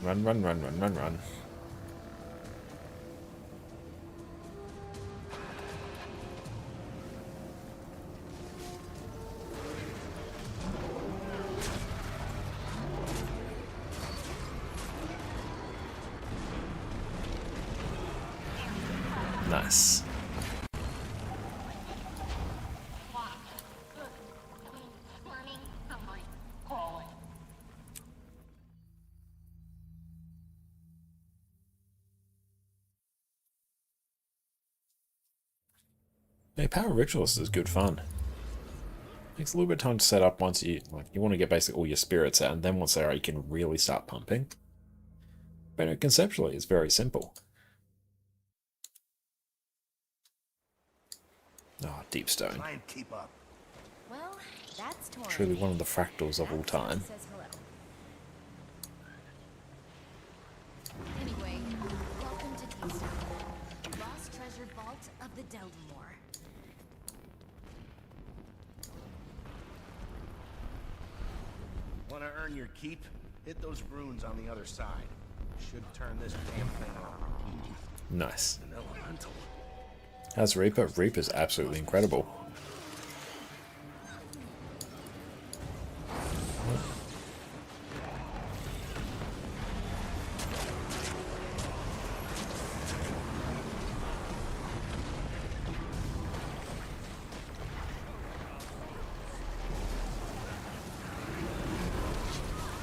Run, run, run, run, run, run. Nice. Yeah, Power Ritualist is good fun. Takes a little bit of time to set up once you want to get basically all your spirits out, and then once they're out, you can really start pumping. But no, conceptually, it's very simple. Ah, Deep Stone. Try and keep up. Well, that's torn. Truly one of the fractals of all time. Says hello. Anyway, welcome to Keystone, lost treasure vault of the Deldamore. Want to earn your keep? Hit those runes on the other side. Should turn this damn thing on. Nice. An elemental. How's Reaper? Reaper's absolutely incredible.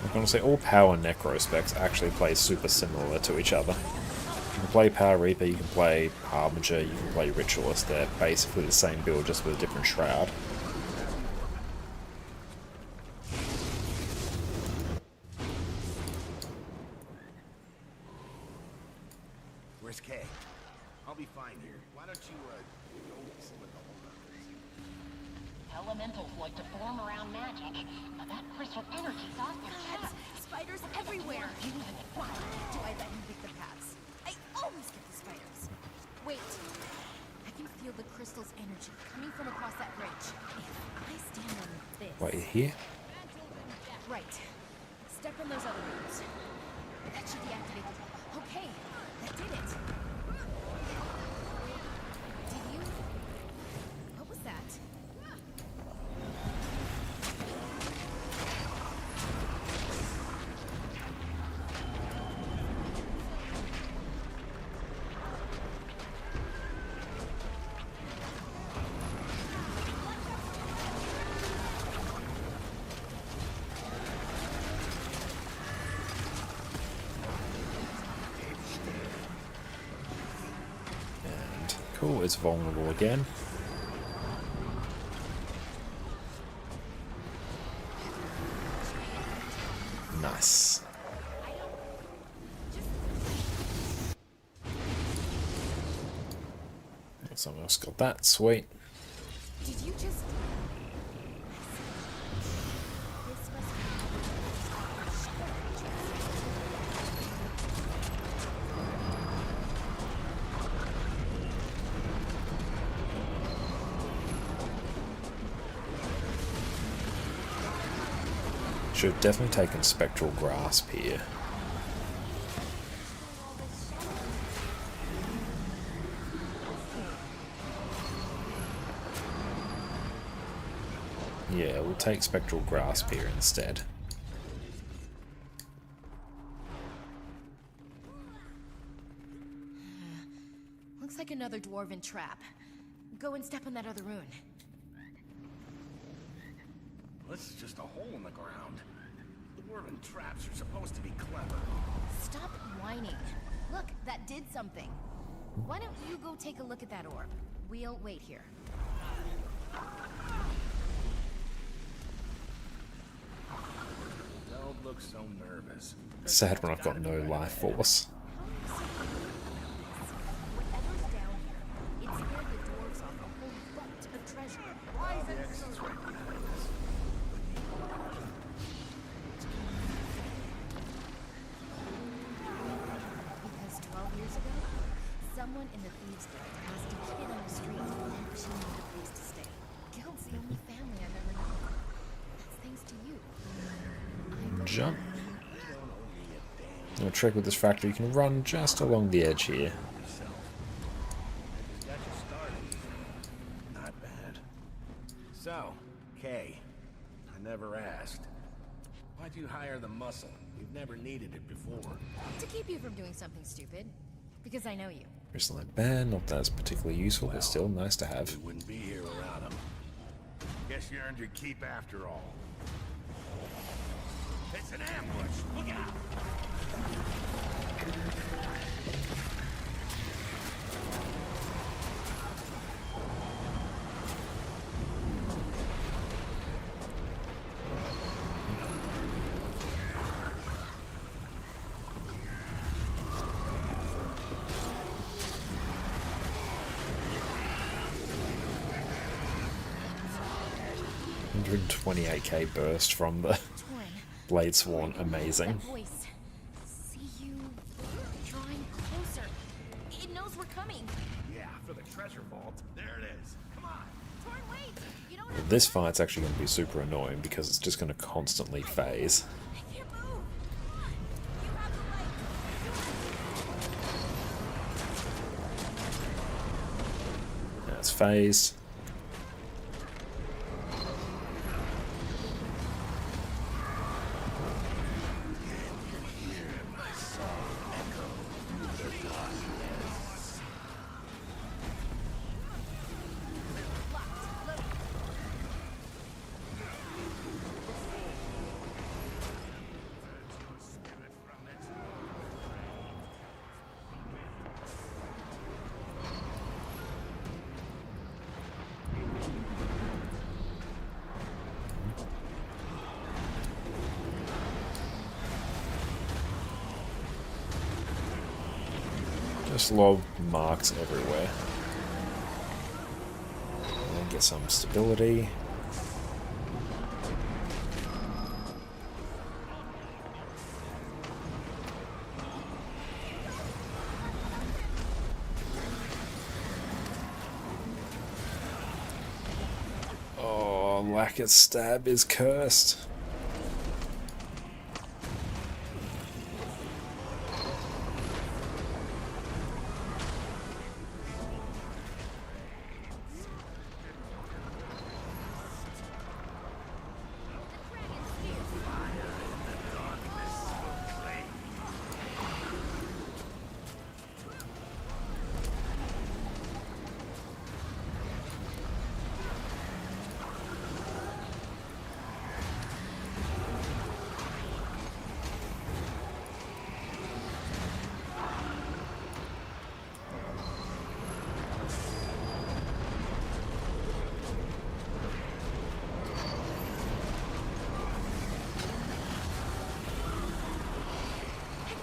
I'm going to say all power necro specs actually play super similar to each other. You can play Power Reaper, you can play Harbinger, you can play Ritualist. They're basically the same build, just with a different shroud. Where's Kay? I'll be fine here. Why don't you, go see what the hold up is? Elementals like to form around magic, but that crystal energy's off their chest. Spiders everywhere. Why do I let him pick the paths? I always get the spiders. Wait. I can feel the crystal's energy coming from across that bridge. If I stand on this... Right here? Right. Step in those other rooms. That should deactivate the... Okay, that did it. Did you... What was that? Cool, it's vulnerable again. Nice. Someone else got that, sweet. Did you just... This must Should have definitely taken Spectral Grasp here. Yeah, we'll take Spectral Grasp here instead. Looks like another dwarven trap. Go and step in that other rune. This is just a hole in the ground. Dwarven traps are supposed to be clever. Stop whining. Look, that did something. Why don't you go take a look at that orb? We'll wait here. Don't look so nervous. Sad when I've got no life force. Whatever's down here, it scared the dwarves off a whole bunch of treasure. Why is it so... Because 12 years ago, someone in the Thieves Guild asked a kid on the street if she needed a place to stay. Guild's the only family I've ever known. That's thanks to you. Jump. I'll check with this factory. You can run just along the edge here. Not bad. So, Kay, I never asked. Why'd you hire the muscle? You've never needed it before. To keep you from doing something stupid. Because I know you. Crystalline band, not that it's particularly useful, but still nice to have. We wouldn't be here without him. Guess you earned your keep after all. It's an ambush! Look out! 128k burst from the Blade Sworn, amazing. That voice. See you drawing closer. It knows we're coming. Yeah, for the treasure vault. There it is. Come on. Torn, wait. You don't have This fight's actually going to be super annoying because it's just going to constantly phase. I can't move. Come on. You have the light. Now it's phased. Just lob marks everywhere. And get some stability. Oh, Lacquer's stab is cursed.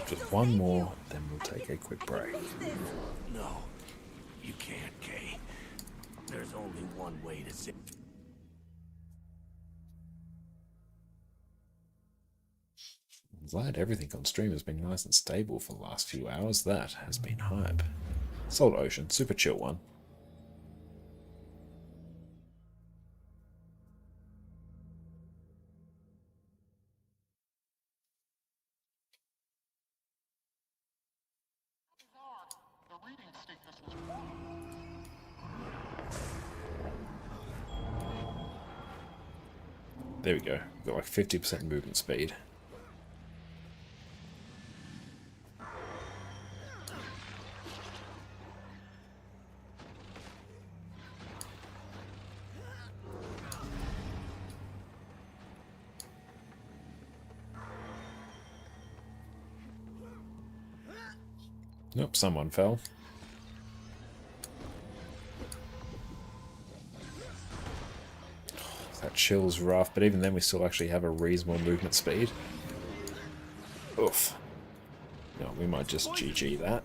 Just one more, then we'll take a quick break. No, you can't, Kay. There's only one way to save. I'm glad everything on stream has been nice and stable for the last few hours. That has been hype. Salt Ocean, super chill one. The reading stiffness was There we go. We've got like 50% movement speed. Nope, someone fell. That chill's rough, but even then we still actually have a reasonable movement speed. Oof. No, we might just GG that.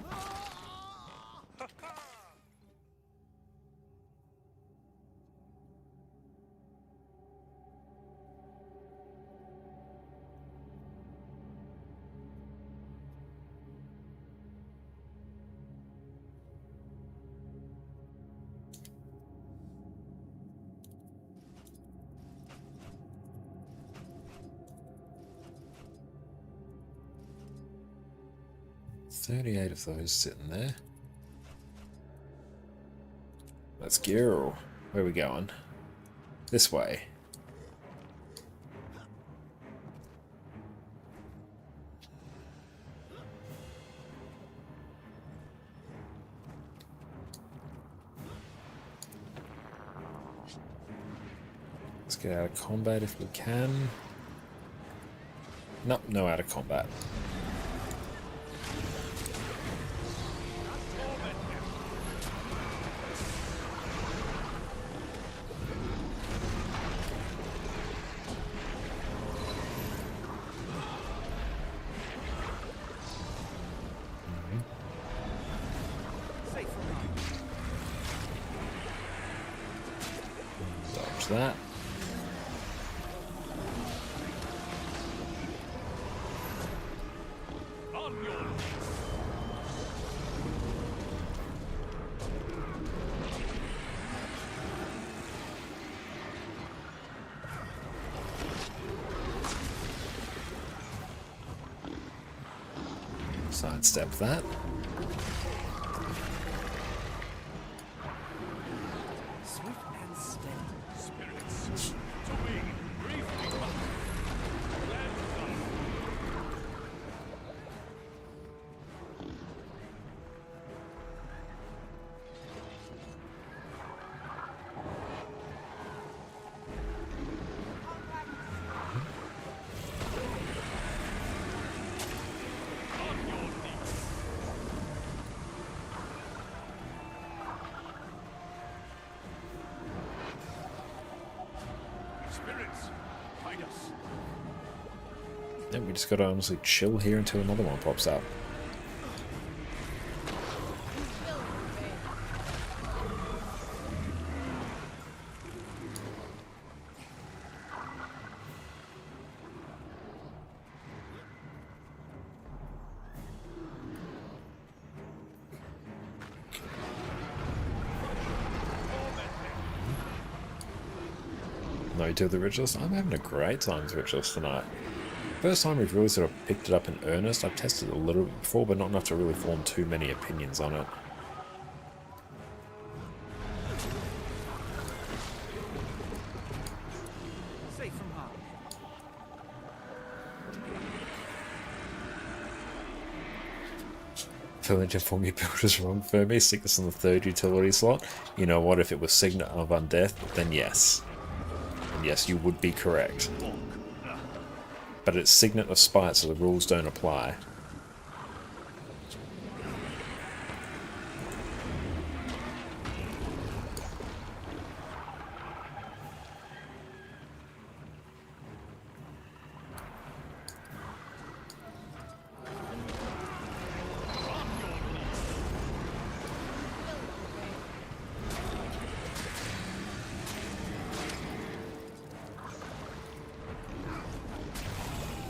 $38 of those sitting there. Let's go. Where are we going? This way. get out of combat if we can. Nope, no out of combat. Dodge that. Sidestep that. Swift and steady. Spirits. To me, briefly. Spirits, guide us. Yeah, we just gotta honestly chill here until another one pops up. No to the Ritualist. I'm having a great time with Ritualist tonight. First time we've really sort of picked it up in earnest. I've tested it a little bit before, but not enough to really form too many opinions on it. Safe from harm. Village inform your builders wrong for me. Sickness on the 3rd utility slot. You know what? If it was Signet of Undeath, then yes. And yes, you would be correct. But it's Signet of Spite, so the rules don't apply.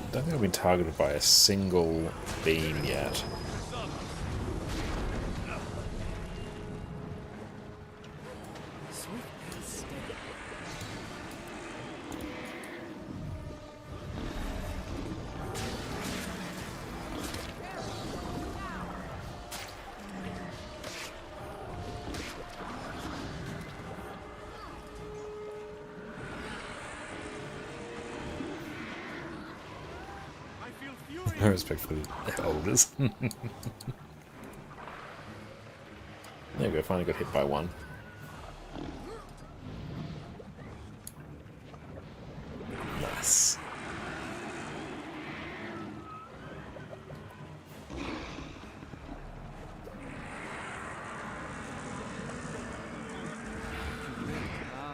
I don't think I've been targeted by a single beam yet. Swift and steady. I feel furious. No respect for the elders. There we go, finally got hit by one. Nice.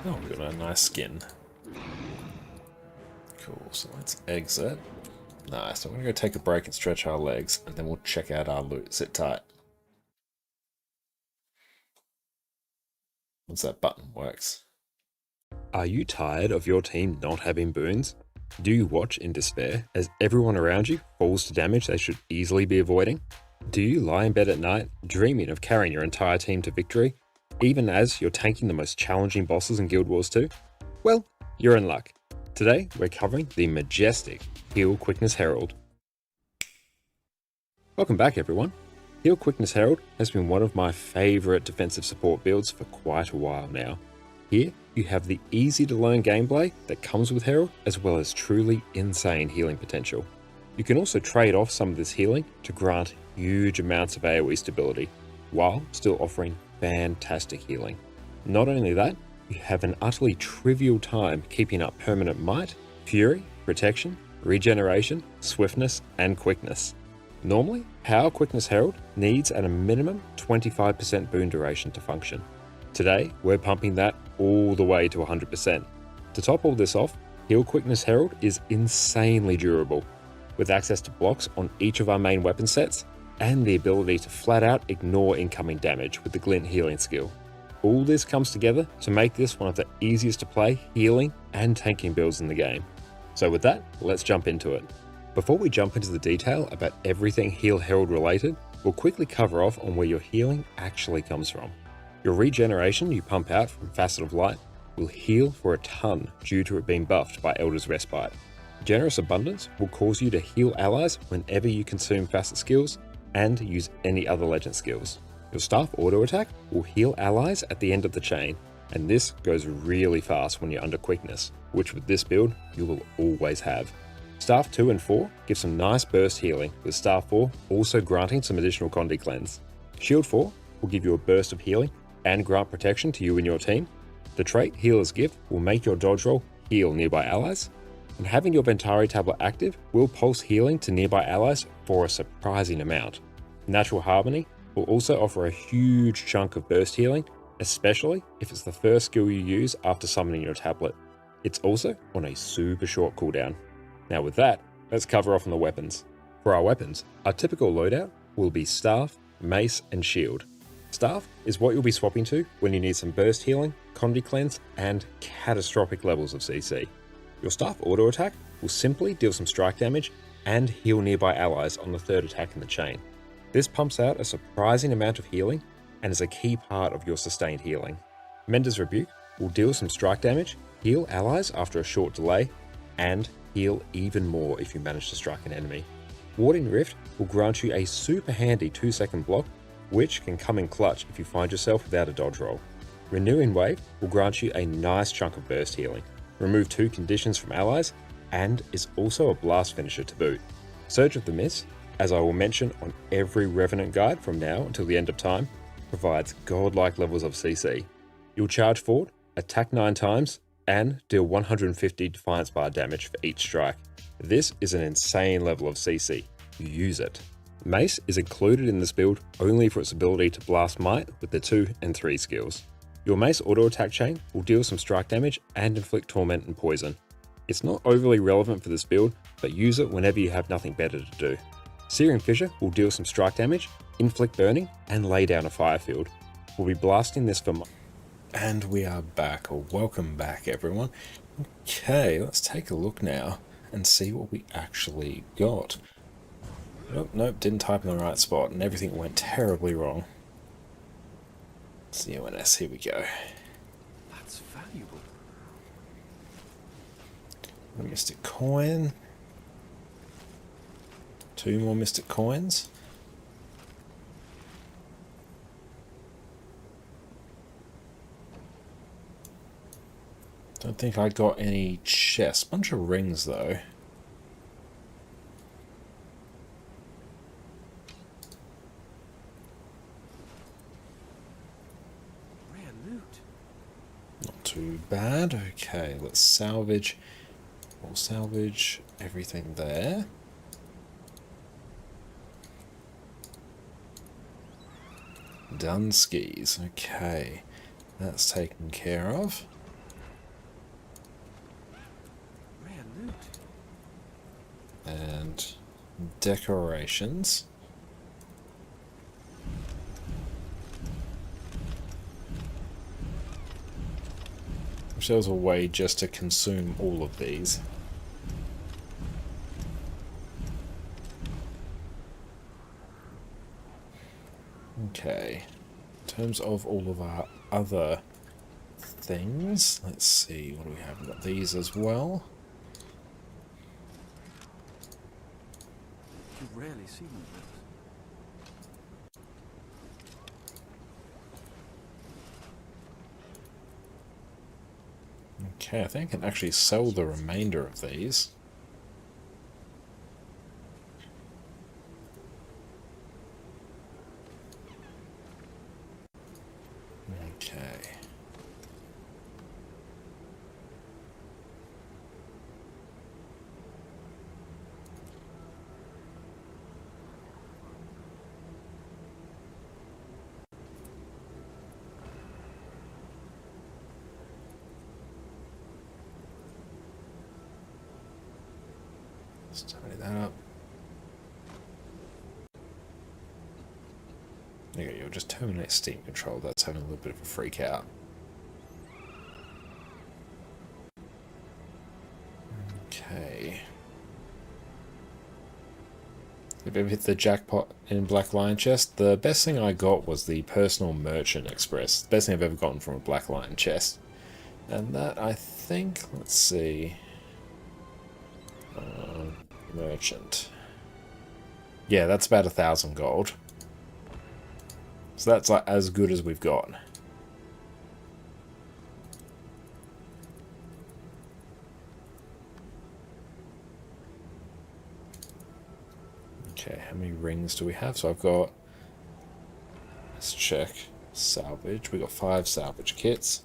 Oh, we got a nice skin. Cool, so let's exit. Nice, so I'm gonna go take a break and stretch our legs, and then we'll check out our loot. Sit tight. Once that button works. Are you tired of your team not having boons? Do you watch in despair as everyone around you falls to damage they should easily be avoiding? Do you lie in bed at night dreaming of carrying your entire team to victory, even as you're tanking the most challenging bosses in Guild Wars 2? Well, you're in luck. Today, we're covering the majestic Heal Quickness Herald. Welcome back, everyone. Heal Quickness Herald has been one of my favourite defensive support builds for quite a while now. Here, you have the easy-to-learn gameplay that comes with Herald, as well as truly insane healing potential. You can also trade off some of this healing to grant huge amounts of AoE stability, while still offering fantastic healing. Not only that, you have an utterly trivial time keeping up permanent might, fury, protection, regeneration, swiftness, and quickness. Normally, Power Quickness Herald needs at a minimum 25% boon duration to function. Today, we're pumping that all the way to 100%. To top all this off, Heal Quickness Herald is insanely durable, with access to blocks on each of our main weapon sets, and the ability to flat out ignore incoming damage with the Glint healing skill. All this comes together to make this one of the easiest to play healing and tanking builds in the game. So with that, let's jump into it. Before we jump into the detail about everything Heal Herald related, we'll quickly cover off on where your healing actually comes from. Your regeneration you pump out from Facet of Light will heal for a ton due to it being buffed by Elder's Respite. Generous Abundance will cause you to heal allies whenever you consume Facet skills and use any other legend skills. Your Staff Auto Attack will heal allies at the end of the chain, and this goes really fast when you're under quickness, which with this build you will always have. Staff 2 and 4 give some nice burst healing, with Staff 4 also granting some additional Condi Cleanse. Shield 4 will give you a burst of healing and grant protection to you and your team. The trait Healer's Gift will make your dodge roll heal nearby allies, and having your Ventari tablet active will pulse healing to nearby allies for a surprising amount. Natural Harmony will also offer a huge chunk of burst healing, especially if it's the first skill you use after summoning your tablet. It's also on a super short cooldown. Now with that, let's cover off on the weapons. For our weapons, our typical loadout will be Staff, Mace, and Shield. Staff is what you'll be swapping to when you need some burst healing, Condi Cleanse, and catastrophic levels of CC. Your Staff Auto Attack will simply deal some strike damage and heal nearby allies on the third attack in the chain. This pumps out a surprising amount of healing and is a key part of your sustained healing. Mender's Rebuke will deal some strike damage, heal allies after a short delay, and heal even more if you manage to strike an enemy. Warding Rift will grant you a super handy 2-second block, which can come in clutch if you find yourself without a dodge roll. Renewing Wave will grant you a nice chunk of burst healing, remove 2 conditions from allies, and is also a blast finisher to boot. Surge of the Mist, as I will mention on every Revenant guide from now until the end of time, provides godlike levels of CC. You'll charge forward, attack 9 times, and deal 150 Defiance Bar damage for each strike. This is an insane level of CC. Use it. Mace is included in this build only for its ability to blast might with the 2 and 3 skills. Your Mace auto attack chain will deal some strike damage and inflict torment and poison. It's not overly relevant for this build, but use it whenever you have nothing better to do. Searing Fissure will deal some strike damage, inflict burning, and lay down a fire field. We'll be blasting this for And we are back, or welcome back everyone. Okay, let's take a look now and see what we actually got. Nope, didn't type in the right spot and everything went terribly wrong. CONS, here we go. That's valuable. A Mystic Coin. 2 more Mystic Coins. Don't think I got any chests. Bunch of rings though. Rare loot. Not too bad. Okay, let's salvage. We'll salvage everything there. Done skis. Okay, that's taken care of. And decorations. Which there was a way just to consume all of these. Okay, in terms of all of our other things, let's see, what do we have? We've got these as well. You rarely see them. Okay, I think I can actually sell the remainder of these. Okay. Let's tidy that up. There you go, you'll just terminate steam control. That's having a little bit of a freak out. Okay. If you ever hit the jackpot in Black Lion chest, the best thing I got was the Personal Merchant Express. The best thing I've ever gotten from a Black Lion chest. And that, I think, let's see. Merchant. Yeah, that's about 1,000 gold. So that's like as good as we've got. Okay, how many rings do we have? So I've got, let's check, salvage. We got 5 salvage kits.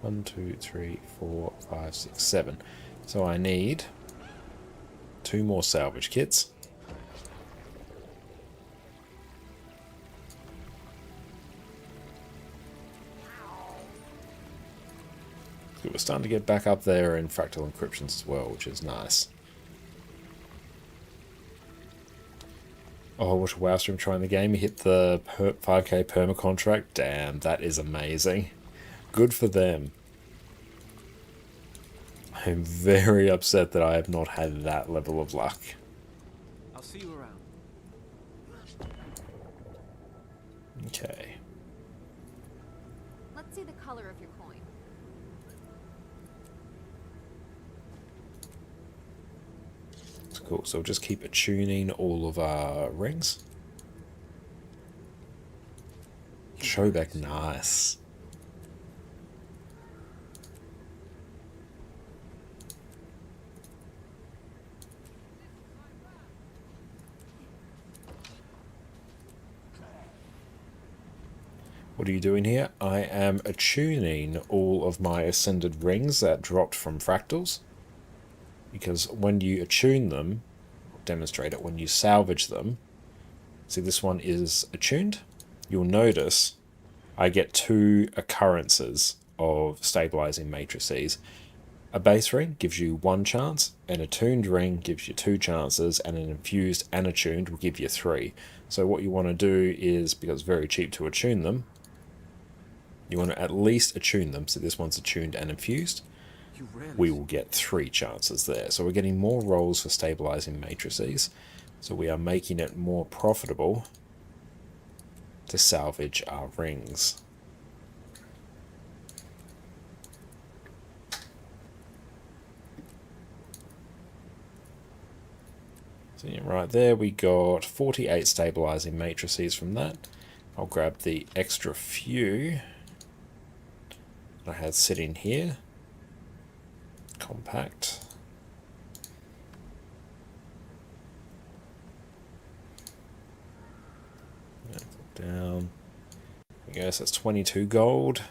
One, 2, 3, 4, 5, 6, 7. So I need 2 more salvage kits. Good, we're starting to get back up there in fractal encryptions as well, which is nice. Oh, I watched Wowstream trying the game. He hit the 5k perma contract. Damn, that is amazing. Good for them. I'm very upset that I have not had that level of luck. I'll see you around. Okay. Let's see the color of your coin. That's cool. So we'll just keep attuning all of our rings. Showback, nice. What are you doing here? I am attuning all of my ascended rings that dropped from fractals. Because when you attune them, I'll demonstrate it, when you salvage them, see this one is attuned, you'll notice I get 2 occurrences of stabilizing matrices. A base ring gives you 1 chance, an attuned ring gives you 2 chances, and an infused and attuned will give you 3. So what you want to do is, because it's very cheap to attune them, you want to at least attune them. So this one's attuned and infused. We will get 3 chances there. So we're getting more rolls for stabilizing matrices. So we are making it more profitable to salvage our rings. So yeah, right there we got 48 stabilizing matrices from that. I'll grab the extra few I had sitting here. Compact. Down. I guess that's 22 gold.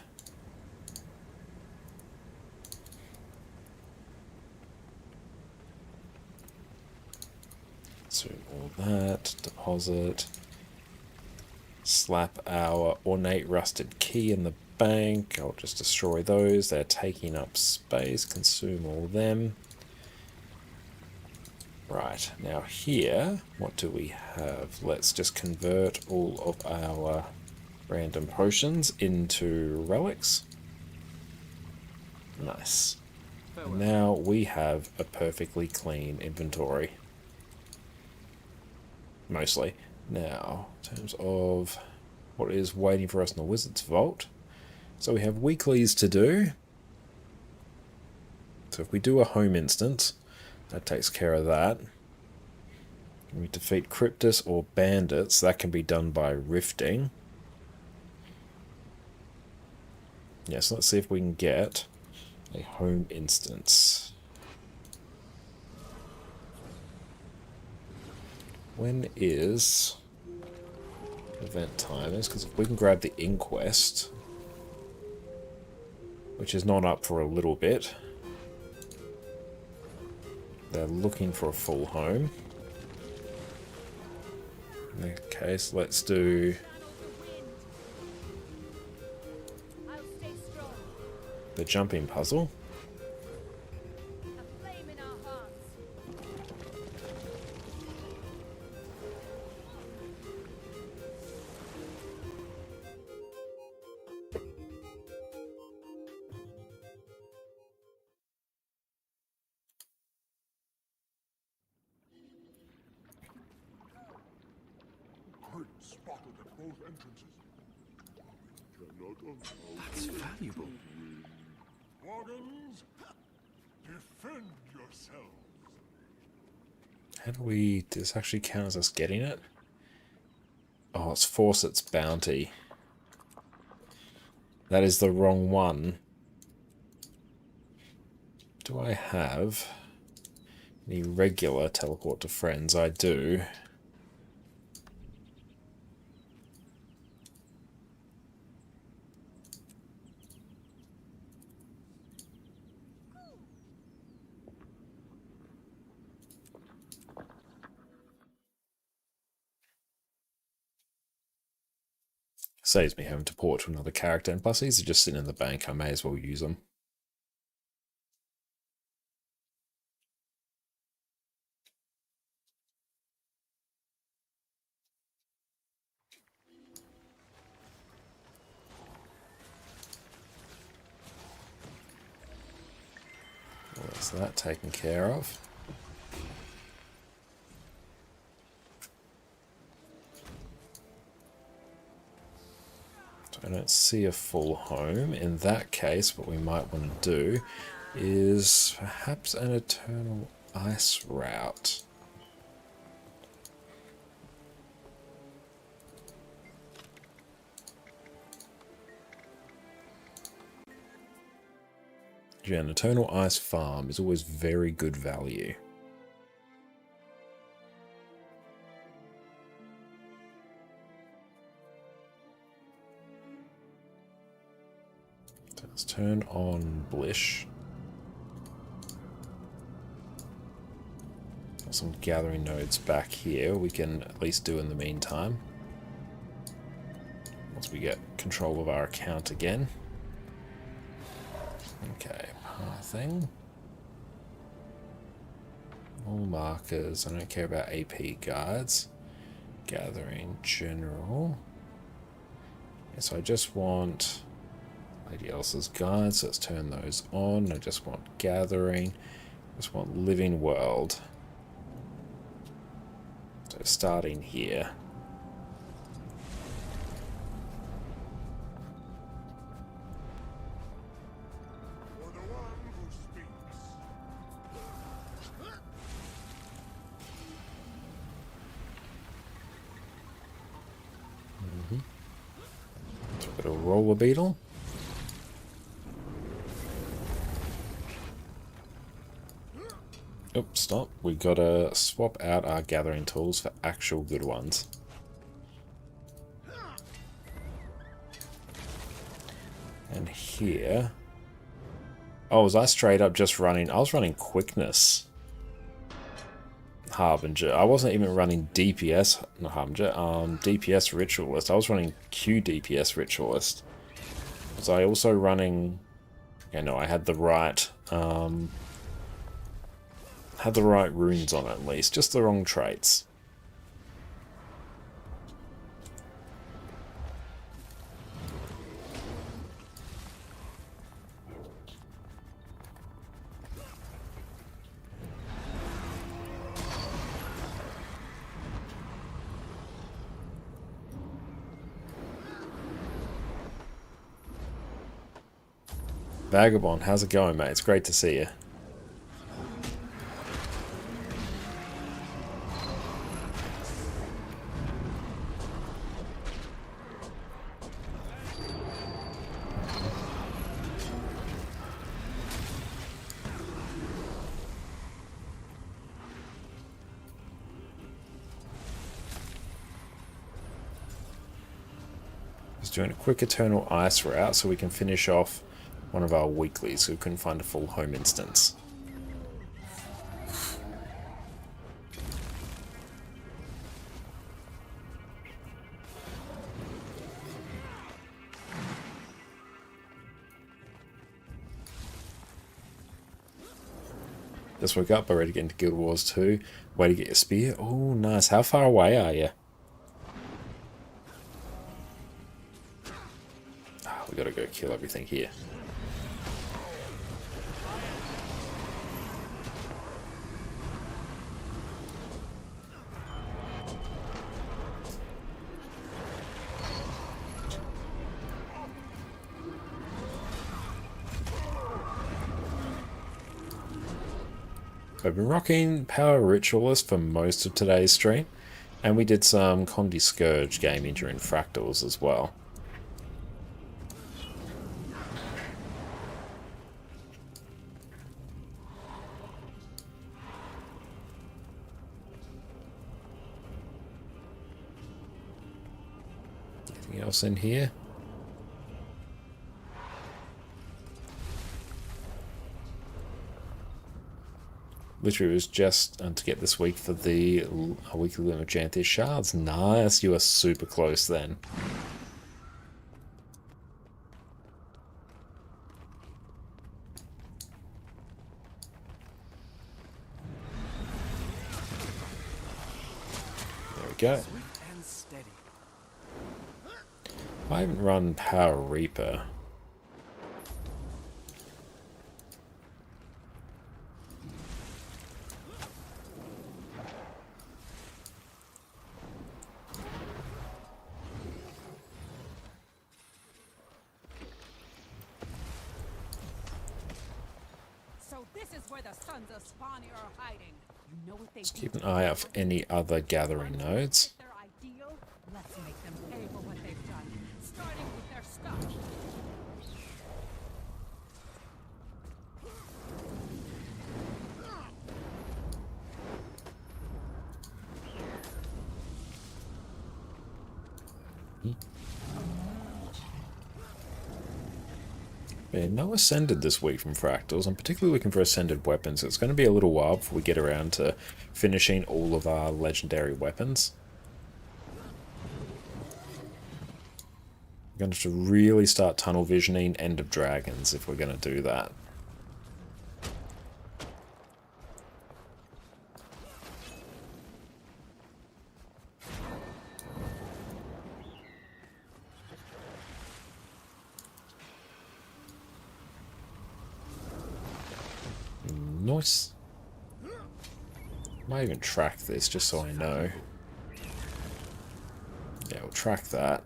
So all that, deposit. Slap our ornate rusted key in the bank. I'll just destroy those. They're taking up space. Consume all them. Right, now here, what do we have? Let's just convert all of our random potions into relics. Nice. And now we have a perfectly clean inventory. Mostly. Now, in terms of what is waiting for us in the Wizard's Vault. So we have weeklies to do. So if we do a home instance, that takes care of that. We defeat Cryptus or bandits. That can be done by rifting. Yes, let's see if we can get a home instance. When is event timers? Because if we can grab the Inquest, which is not up for a little bit. They're looking for a full home. Okay, so let's do... The jumping puzzle. A flame in our hearts. Great spotted at both entrances. Cannot allow That's valuable. Wagons, defend yourselves. How do we... Does this actually count as us getting it? Oh, it's Fawcett's bounty. That is the wrong one. Do I have any regular teleport to friends? I do. Saves me having to port to another character, and plus these are just sitting in the bank, I may as well use them. Well, that's that taken care of. I don't see a full home. In that case, what we might want to do is perhaps an eternal ice route. Yeah, an eternal ice farm is always very good value. Let's turn on Blish. Got some gathering nodes back here we can at least do in the meantime. Once we get control of our account again. Okay, pathing. All markers. I don't care about AP guards. Gathering general. Yeah, so I just want Lady Elsa's guards. Let's turn those on. I just want gathering. I just want living world. So starting here. For the one who speaks. So a bit of roller beetle. Oops, stop. We gotta swap out our gathering tools for actual good ones. And here... Oh, was I straight up just running... I was running quickness. Harbinger. I wasn't even running DPS... Not Harbinger. DPS Ritualist. I was running Q DPS Ritualist. Was I also running... Okay, no, I had the right... had the right runes on it at least, just the wrong traits. Vagabond, how's it going, mate? It's great to see you. Doing a quick Eternal Ice route so we can finish off one of our weeklies so we couldn't find a full home instance. Just woke up, ready to get into Guild Wars 2. Way to get your spear. Oh, nice. How far away are you? Oh, we gotta go kill everything here. I've been rocking Power Ritualist for most of today's stream, and we did some Condi Scourge gaming during Fractals as well. Anything else in here? Literally, it was just to get this week for the weekly limit of Enchanted Shards. Nice, you are super close then. There we go. I haven't run Power Reaper. So this is where the sons of Spawny are hiding. You know what they Let's keep an eye out for any other gathering nodes. their ideal? Let's make them pay for what they've done, starting with their stuff. Yeah, no Ascended this week from Fractals. I'm particularly looking for Ascended weapons. It's going to be a little while before we get around to finishing all of our legendary weapons. I'm going to have to really start tunnel visioning End of Dragons if we're going to do that. Nice. Might even track this just so I know. Yeah, we'll track that.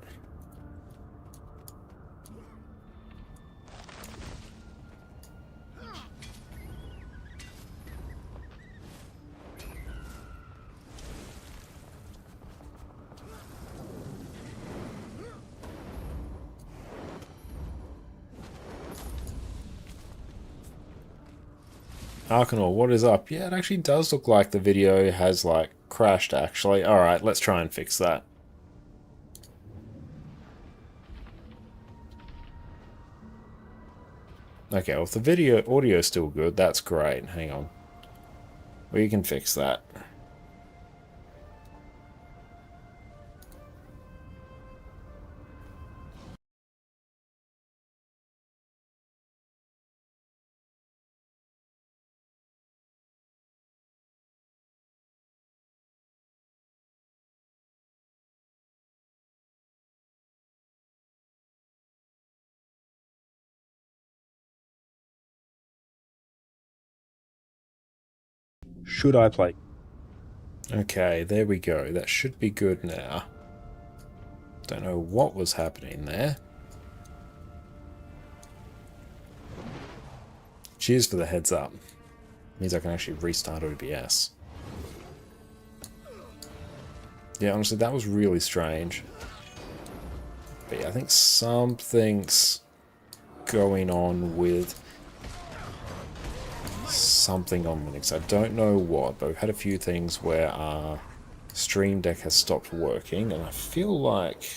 Arcanor, what is up? Yeah, it actually does look like the video has, like, crashed, actually. Alright, let's try and fix that. Okay, well, if the audio is still good, that's great. Hang on. We can fix that. Should I play? Okay, there we go. That should be good now. Don't know what was happening there. Cheers for the heads up. Means I can actually restart OBS. Yeah, honestly, that was really strange. But yeah, I think something's going on with something on Linux. I don't know what, but we've had a few things where our Stream Deck has stopped working, and I feel like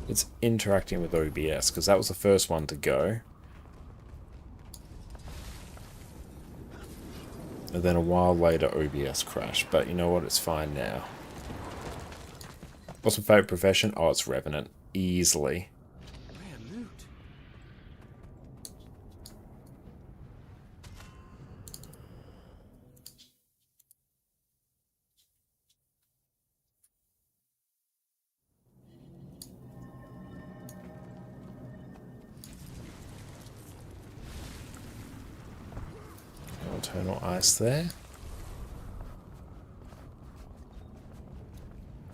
it's interacting with OBS, because that was the first one to go. And then a while later, OBS crashed, but you know what, it's fine now. What's my favourite profession? Oh, it's Revenant. Easily. Eternal Ice there.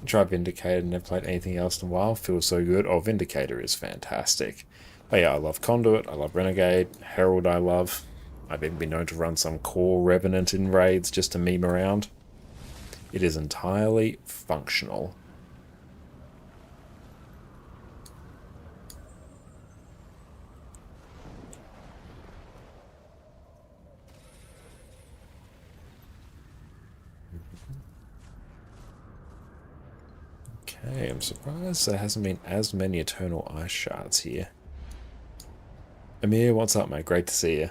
Try Vindicator, never played anything else in a while. Feels so good. Oh, Vindicator is fantastic. But yeah, I love Conduit, I love Renegade, Herald I love. I've even been known to run some core Revenant in raids just to meme around. It is entirely functional. Okay, I'm surprised there hasn't been as many Eternal Ice Shards here. Amir, what's up, mate? Great to see you.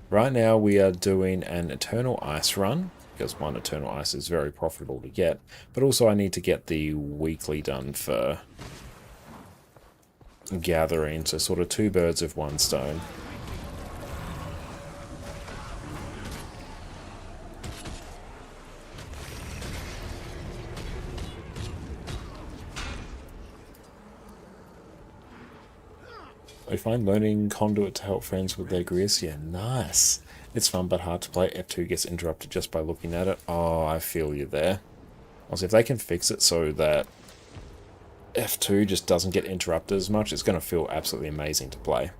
Right now we are doing an Eternal Ice run, because one Eternal Ice is very profitable to get, but also I need to get the weekly done for gathering, so sort of two birds with one stone. I find learning Conduit to help friends with their gears. Yeah, nice. It's fun but hard to play. F2 gets interrupted just by looking at it. Oh, I feel you there. Also, if they can fix it so that F2 just doesn't get interrupted as much, it's going to feel absolutely amazing to play.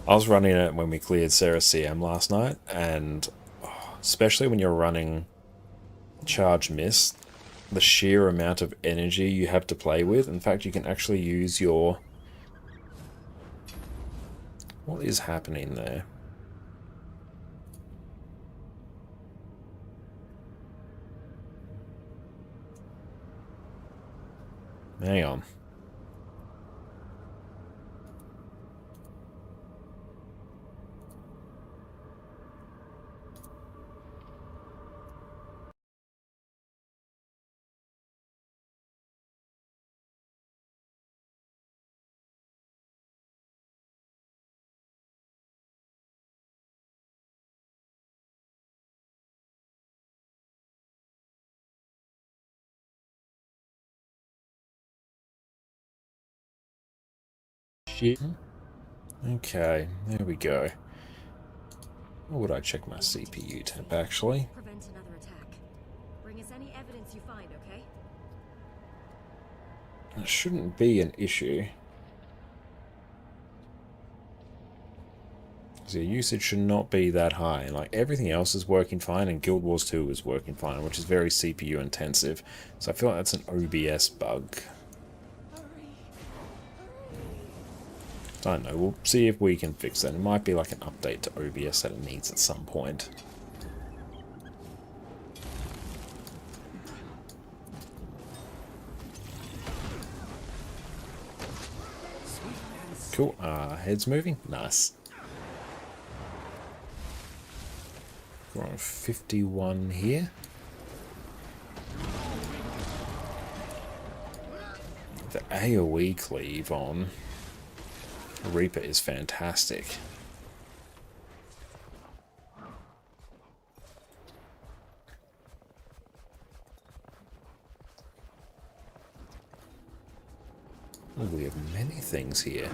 I was running it when we cleared Sarah CM last night, and especially when you're running Charge Mist, the sheer amount of energy you have to play with. In fact, you can actually use your... What is happening there? Hang on. Shit. Okay, there we go. Or would I check my CPU temp actually? Prevent another attack. Bring us any evidence you find, okay? It shouldn't be an issue. So usage should not be that high. Like everything else is working fine, and Guild Wars 2 is working fine, which is very CPU intensive. So I feel like that's an OBS bug. I don't know, we'll see if we can fix that. It might be like an update to OBS that it needs at some point. Cool, head's moving, nice. We're on 51 here. The AoE cleave on Reaper is fantastic. Oh, we have many things here.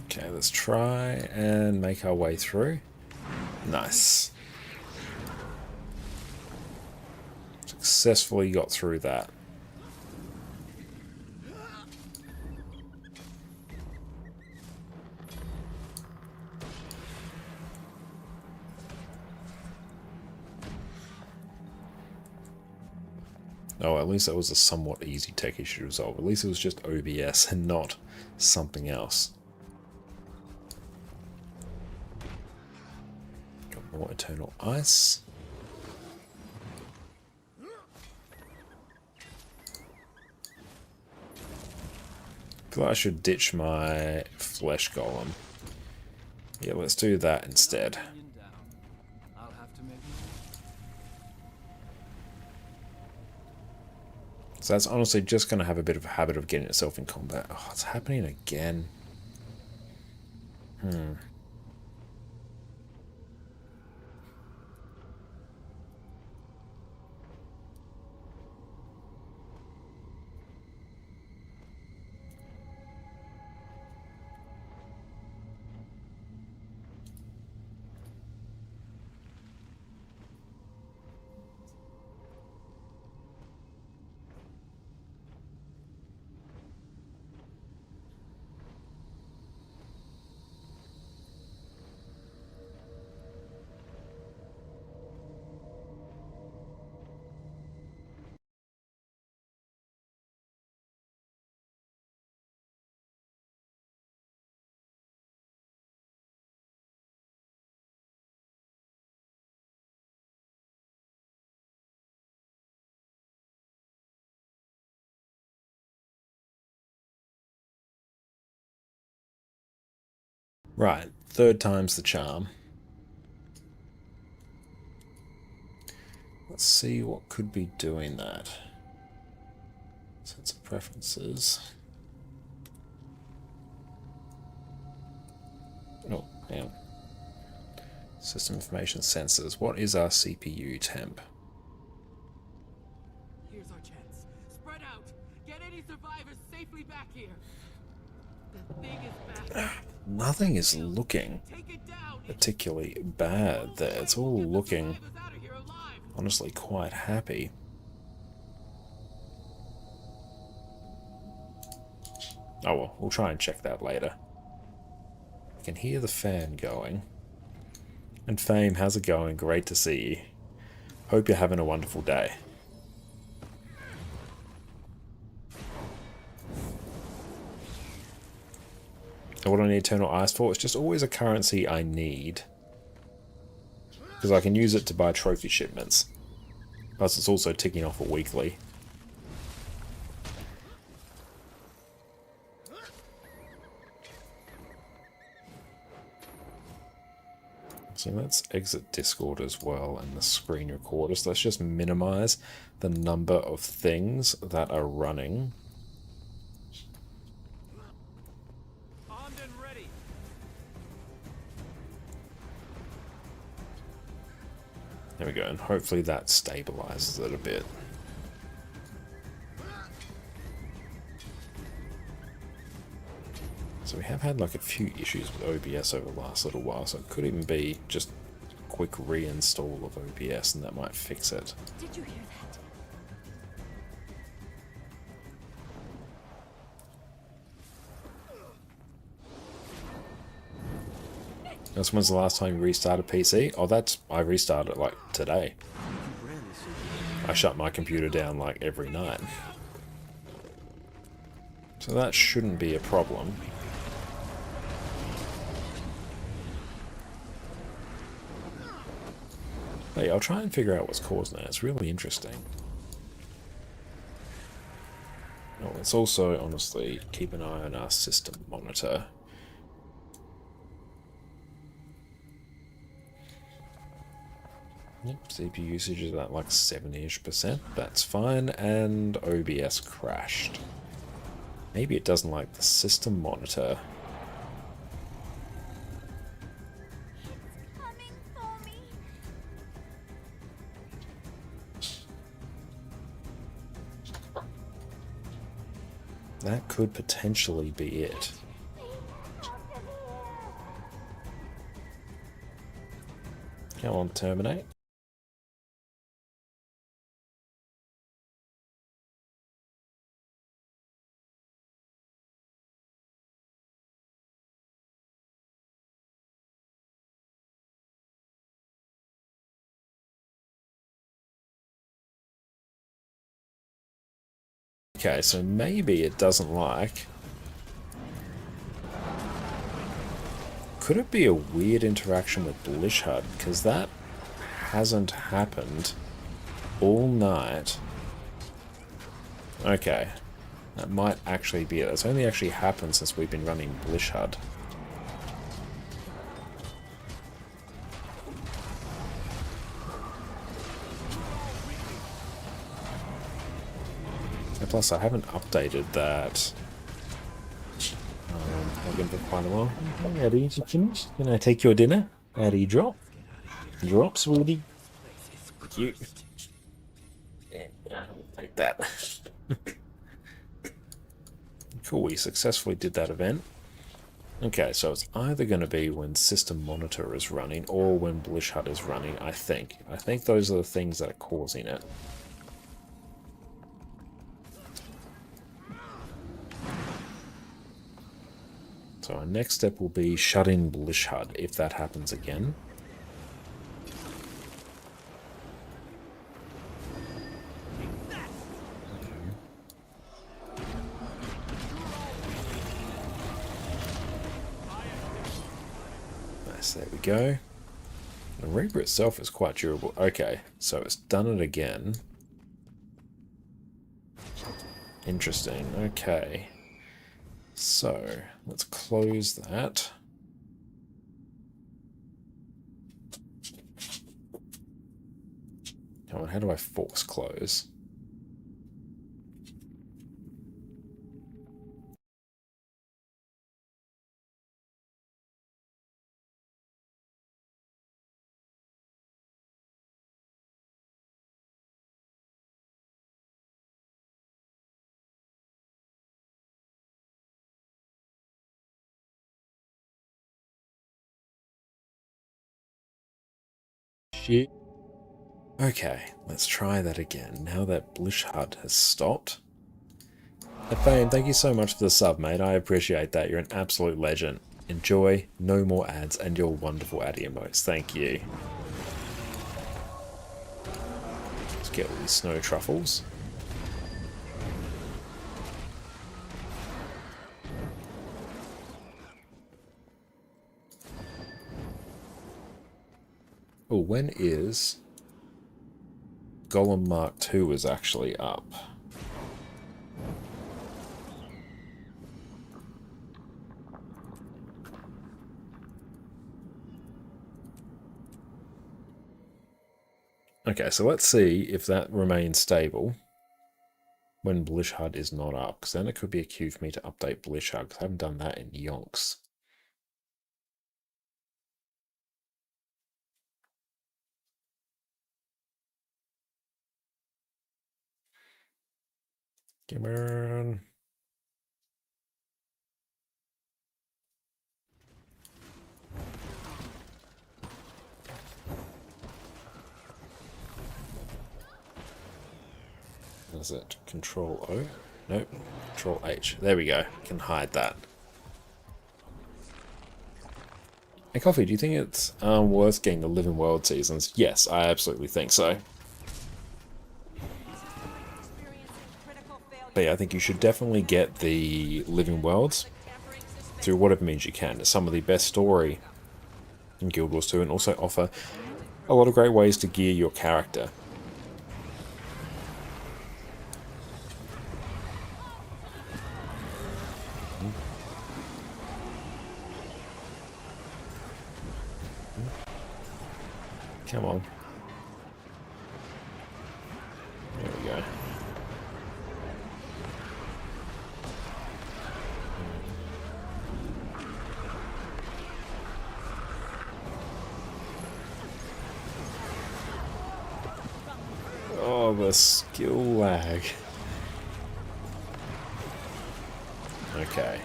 Okay, let's try and make our way through. Nice. Successfully got through that. Oh, at least that was a somewhat easy tech issue to resolve. At least it was just OBS and not something else. Got more Eternal Ice. I feel like I should ditch my Flesh Golem. Yeah, let's do that instead. So that's honestly just going to have a bit of a habit of getting itself in combat. Oh, it's happening again. Right, third time's the charm. Let's see what could be doing that. Sense of preferences. Oh, hang on. System information sensors. What is our CPU temp? Here's our chance. Spread out. Get any survivors safely back here. The thing is back. Nothing is looking Take it down. particularly bad there. It's all looking, honestly, quite happy. Oh well, we'll try and check that later. I can hear the fan going. And Fame, how's it going? Great to see you. Hope you're having a wonderful day. And what do I need Eternal Ice for? It's just always a currency I need. Because I can use it to buy trophy shipments. Plus it's also ticking off a weekly. So let's exit Discord as well and the screen recorder. So let's just minimize the number of things that are running. Armed and ready. There we go, and hopefully that stabilizes it a bit. So we have had like a few issues with OBS over the last little while, so it could even be just a quick reinstall of OBS and that might fix it. Did you hear that? That's when's the last time you restarted PC? Oh, I restarted it like today. I shut my computer down like every night. So that shouldn't be a problem. Hey, I'll try and figure out what's causing that. It's really interesting. Oh, let's also, honestly, keep an eye on our system monitor. Yep, CPU usage is at like 70-ish%. That's fine, and OBS crashed. Maybe it doesn't like the system monitor. Coming for me. That could potentially be it. Come on, terminate. Okay, so maybe it doesn't like... Could it be a weird interaction with Blishhud? Because that hasn't happened all night. Okay, that might actually be it. It's only actually happened since we've been running Blishhud. And plus, I haven't updated that plugin for quite a while. Eddie, you finished? Can I take your dinner? Eddie, drop. Drop, sweetie. Cute. Yeah, take that. Cool, we successfully did that event. Okay, so it's either going to be when System Monitor is running or when Blishhud is running, I think. I think those are the things that are causing it. So our next step will be shut in Blishhud if that happens again. Nice, there we go. The Reaper itself is quite durable. Okay, so it's done it again. Interesting, okay. So, let's close that. Come on, how do I force close? Shit. Okay, let's try that again. Now that Blishhud has stopped. Fame, thank you so much for the sub, mate. I appreciate that. You're an absolute legend. Enjoy, no more ads, and your wonderful ad emotes. Thank you. Let's get all these snow truffles. Oh, when is Golem Mark II is actually up? Okay, so let's see if that remains stable when Blishhud is not up, because then it could be a cue for me to update Blishhud, because I haven't done that in yonks. Come on. What is it? Control O? Nope. Control H. There we go. Can hide that. Hey, Coffee, do you think it's worth getting the Living World seasons? Yes, I absolutely think so. But yeah, I think you should definitely get the Living Worlds through whatever means you can. It's some of the best story in Guild Wars 2 and also offer a lot of great ways to gear your character. Come on. There we go. Oh, the skill lag. Okay.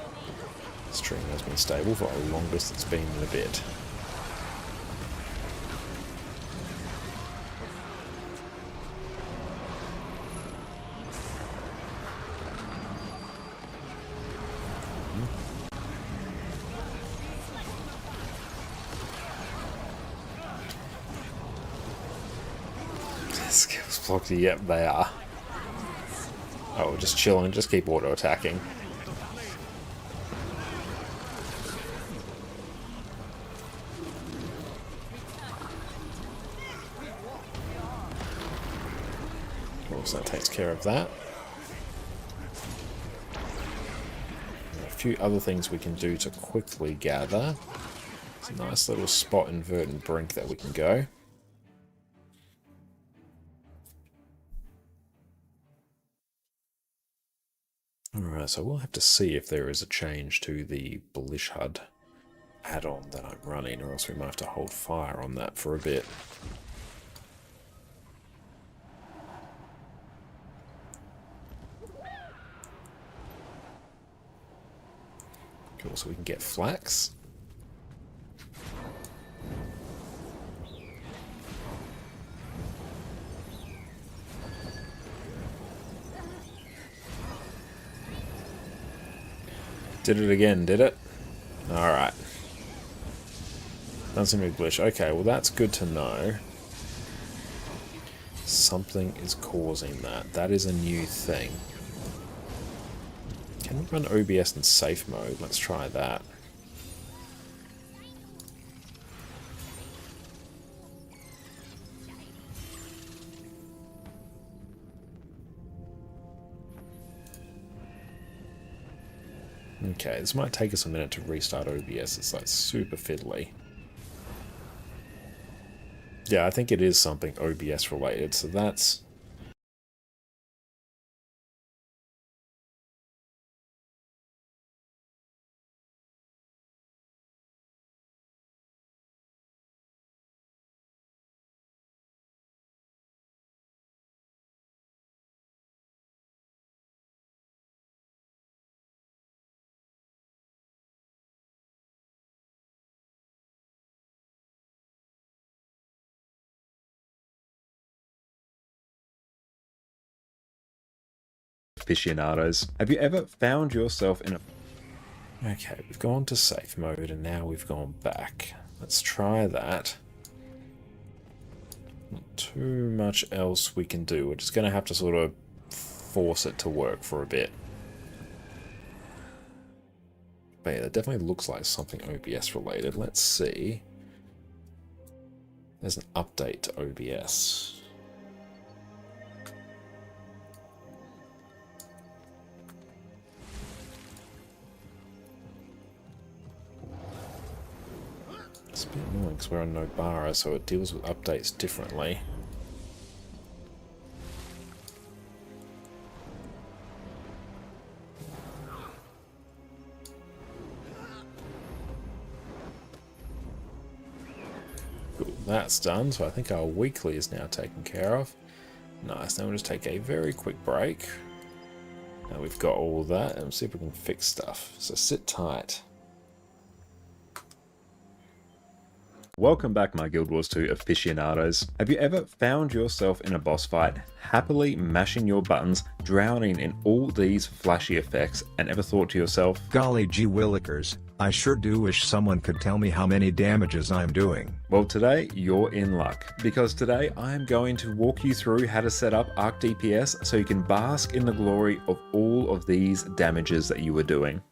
Stream has been stable for the longest it's been in a bit. Skills blocked, yep, they are. Oh, just chilling, just keep auto-attacking. So that takes care of that. A few other things we can do to quickly gather. It's a nice little spot in Verdant Brink that we can go. Alright, so we'll have to see if there is a change to the Blishhud add-on that I'm running, or else we might have to hold fire on that for a bit. Cool, so we can get flax. Did it again, did it? Alright. Doesn't seem to be glitch. Okay, well that's good to know. Something is causing that. That is a new thing. Can we run OBS in safe mode? Let's try that. Okay, this might take us a minute to restart OBS. It's like super fiddly. Yeah, I think it is something OBS related, so that's... aficionados. Have you ever found yourself in a... Okay, we've gone to safe mode and now we've gone back. Let's try that. Not too much else we can do. We're just going to have to sort of force it to work for a bit. But yeah, that definitely looks like something OBS related. Let's see. There's an update to OBS. It's a bit annoying because we're on Nobara, so it deals with updates differently. Cool, that's done, so I think our weekly is now taken care of. Nice, now we'll just take a very quick break. Now we've got all of that, and see if we can fix stuff. So sit tight. Welcome back, my Guild Wars 2 aficionados. Have you ever found yourself in a boss fight, happily mashing your buttons, drowning in all these flashy effects, and ever thought to yourself, golly gee willikers, I sure do wish someone could tell me how many damages I'm doing. Well, today you're in luck, because today I am going to walk you through how to set up Arc DPS so you can bask in the glory of all of these damages that you are doing.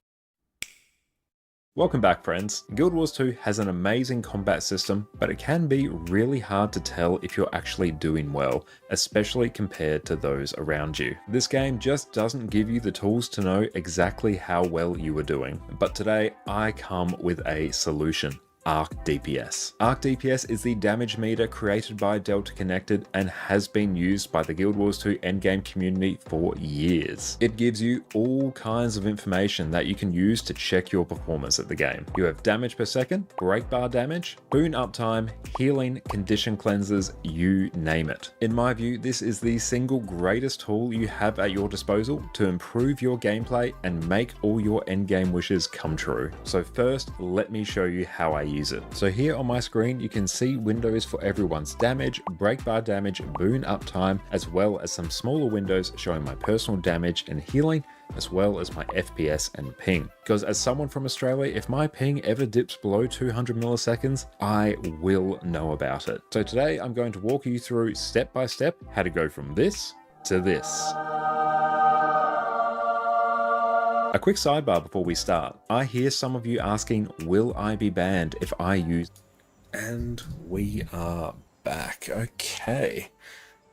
Welcome back, friends. Guild Wars 2 has an amazing combat system, but it can be really hard to tell if you're actually doing well, especially compared to those around you. This game just doesn't give you the tools to know exactly how well you are doing, but today I come with a solution. Arc DPS. Arc DPS is the damage meter created by Delta Connected and has been used by the Guild Wars 2 Endgame community for years. It gives you all kinds of information that you can use to check your performance at the game. You have damage per second, break bar damage, boon uptime, healing, condition cleanses, you name it. In my view, this is the single greatest tool you have at your disposal to improve your gameplay and make all your endgame wishes come true. So first, let me show you how I use it. So here on my screen, you can see windows for everyone's damage, break bar damage, boon uptime, as well as some smaller windows showing my personal damage and healing, as well as my FPS and ping. Because as someone from Australia, if my ping ever dips below 200 milliseconds, I will know about it. So today I'm going to walk you through step by step how to go from this to this. A quick sidebar before we start. I hear some of you asking, will I be banned if I use... And we are back. Okay.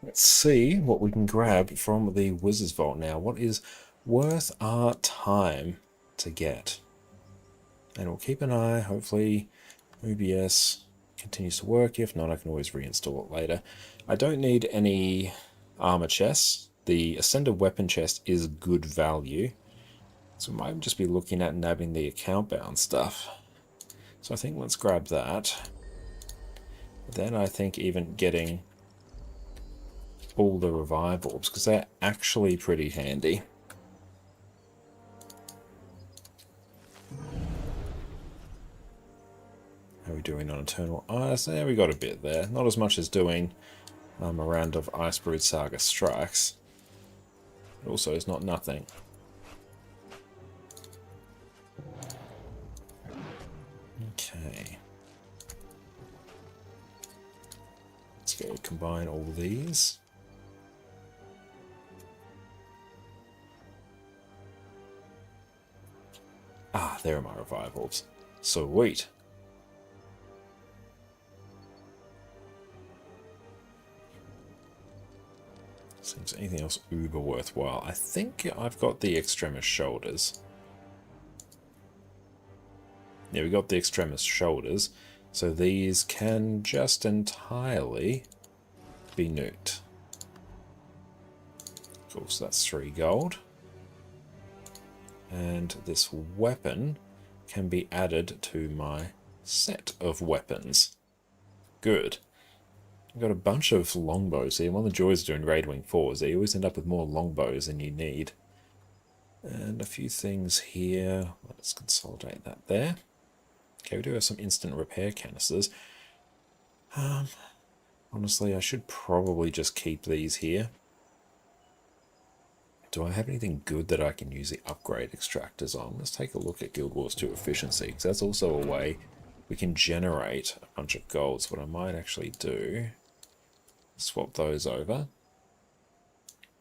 Let's see what we can grab from the Wizard's Vault now. What is worth our time to get? And we'll keep an eye. Hopefully OBS continues to work. If not, I can always reinstall it later. I don't need any armor chests. The Ascended Weapon chest is good value. So we might just be looking at nabbing the account bound stuff. So I think let's grab that. Then I think even getting all the revive orbs, because they're actually pretty handy. How are we doing on Eternal Ice? There, we got a bit there. Not as much as doing a round of Icebrood Saga Strikes. But also it's not nothing. Okay. Let's go combine all these. Ah, there are my revivals. Sweet. Seems anything else uber worthwhile. I think I've got the Extremis Shoulders. Yeah, we got the Extremis Shoulders. So these can just entirely be nuked. Cool, so that's 3 gold. And this weapon can be added to my set of weapons. Good. I've got a bunch of longbows here. One of the joys of doing Raid Wing 4 is that you always end up with more longbows than you need. And a few things here. Let's consolidate that there. Okay, we do have some instant repair canisters. Honestly, I should probably just keep these here. Do I have anything good that I can use the upgrade extractors on? Let's take a look at Guild Wars 2 efficiency, because that's also a way we can generate a bunch of gold. So what I might actually do, swap those over.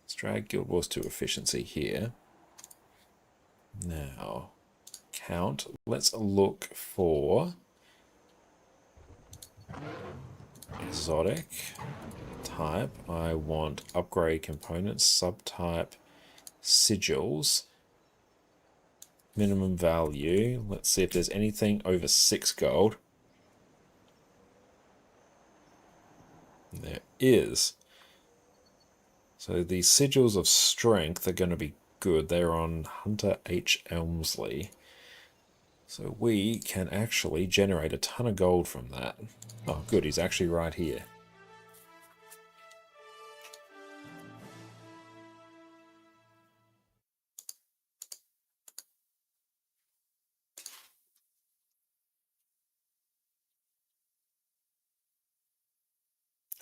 Let's drag Guild Wars 2 efficiency here. Now, count. Let's look for exotic type. I want upgrade components, subtype, sigils, minimum value. Let's see if there's anything over 6 gold. There is. So the sigils of strength are going to be good. They're on Hunter H. Elmsley. So we can actually generate a ton of gold from that. Oh, good. He's actually right here.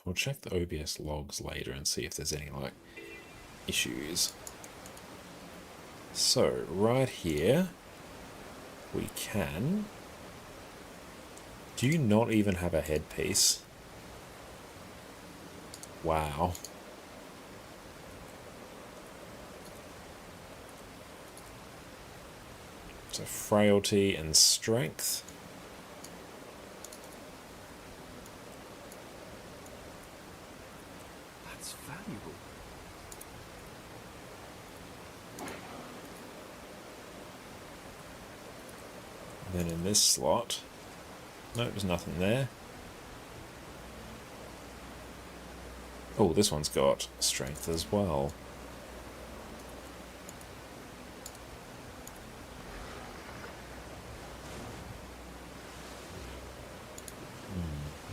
We'll check the OBS logs later and see if there's any, like, issues. So, right here, we can... Do you not even have a headpiece? Wow. So, frailty and strength. That's valuable. Then in this slot, no, there's nothing there. Oh, this one's got strength as well.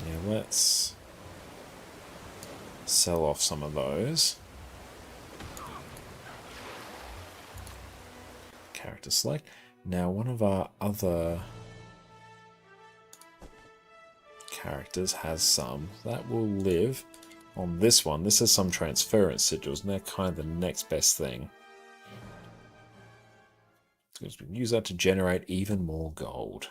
Yeah, let's sell off some of those. Character select. Now, one of our other characters has some that will live on this one. This has some transference sigils, and they're kind of the next best thing. So we can use that to generate even more gold.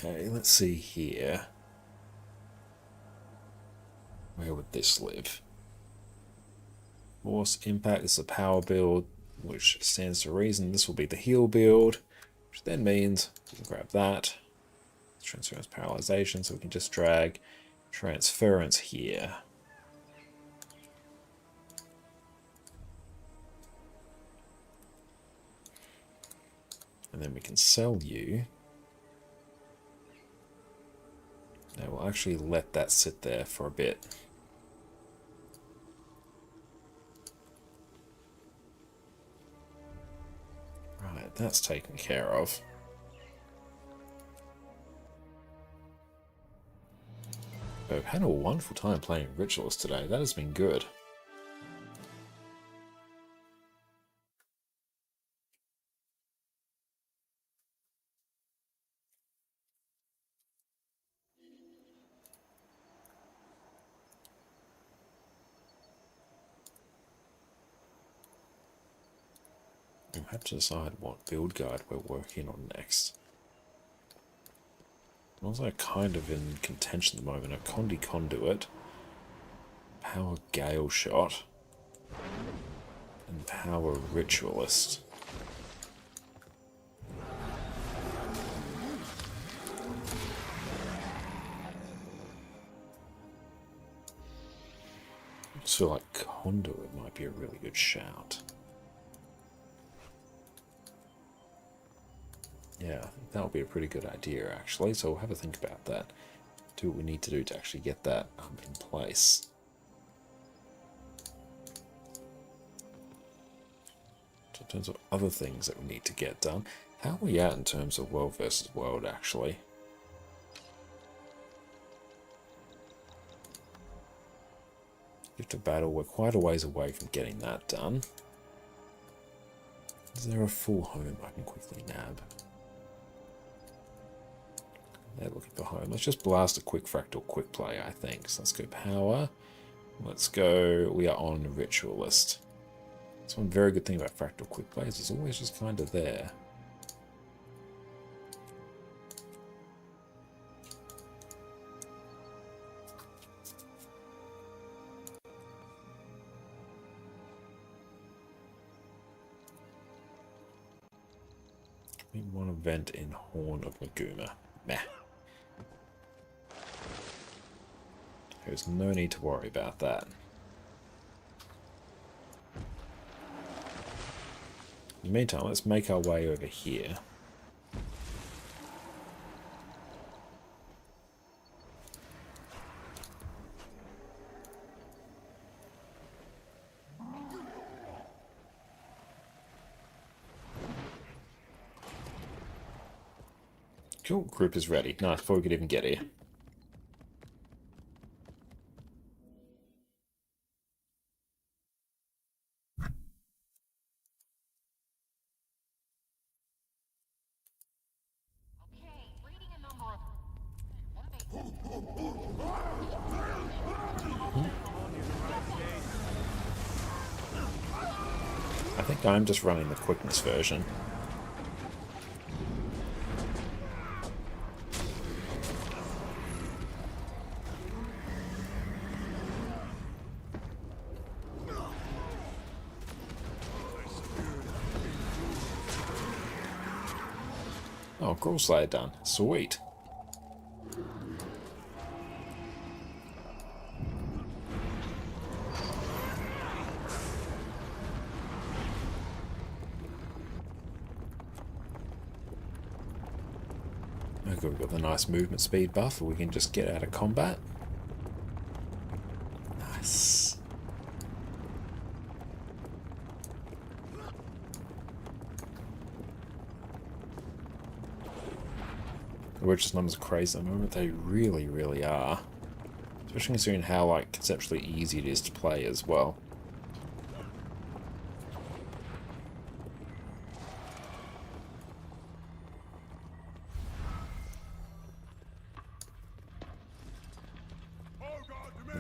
Okay, let's see here. Where would this live? Force Impact is a power build, which stands to reason. This will be the heal build, which then means we can grab that. Transference Paralyzation, so we can just drag Transference here. And then we can sell you. Now we'll actually let that sit there for a bit. Right, that's taken care of. I've had a wonderful time playing Ritualist today. That has been good. We'll have to decide what build guide we're working on next. I'm also kind of in contention at the moment. A Condi Conduit, Power Gale Shot, and Power Ritualist. I just feel like Conduit might be a really good shout. Yeah, I think that would be a pretty good idea, actually. So we'll have a think about that. Do what we need to do to actually get that in place. So in terms of other things that we need to get done, how are we at in terms of world versus world, actually? Gift of Battle, we're quite a ways away from getting that done. Is there a full home I can quickly nab? They're looking for home. Let's just blast a quick fractal quick play, I think. So let's go power. Let's go. We are on Ritualist. That's one very good thing about fractal quick plays. It's always just kind of there. We want to vent in Horn of Maguma. Meh. There's no need to worry about that. In the meantime, let's make our way over here. Cool, group is ready. Nice, before we could even get here. I think I'm just running the quickness version. Oh, Gruul Slayer done. Sweet. Okay, we've got the nice movement speed buff, we can just get out of combat. Nice. The witches numbers are crazy at the moment. They really, really are. Especially considering how, like, conceptually easy it is to play as well.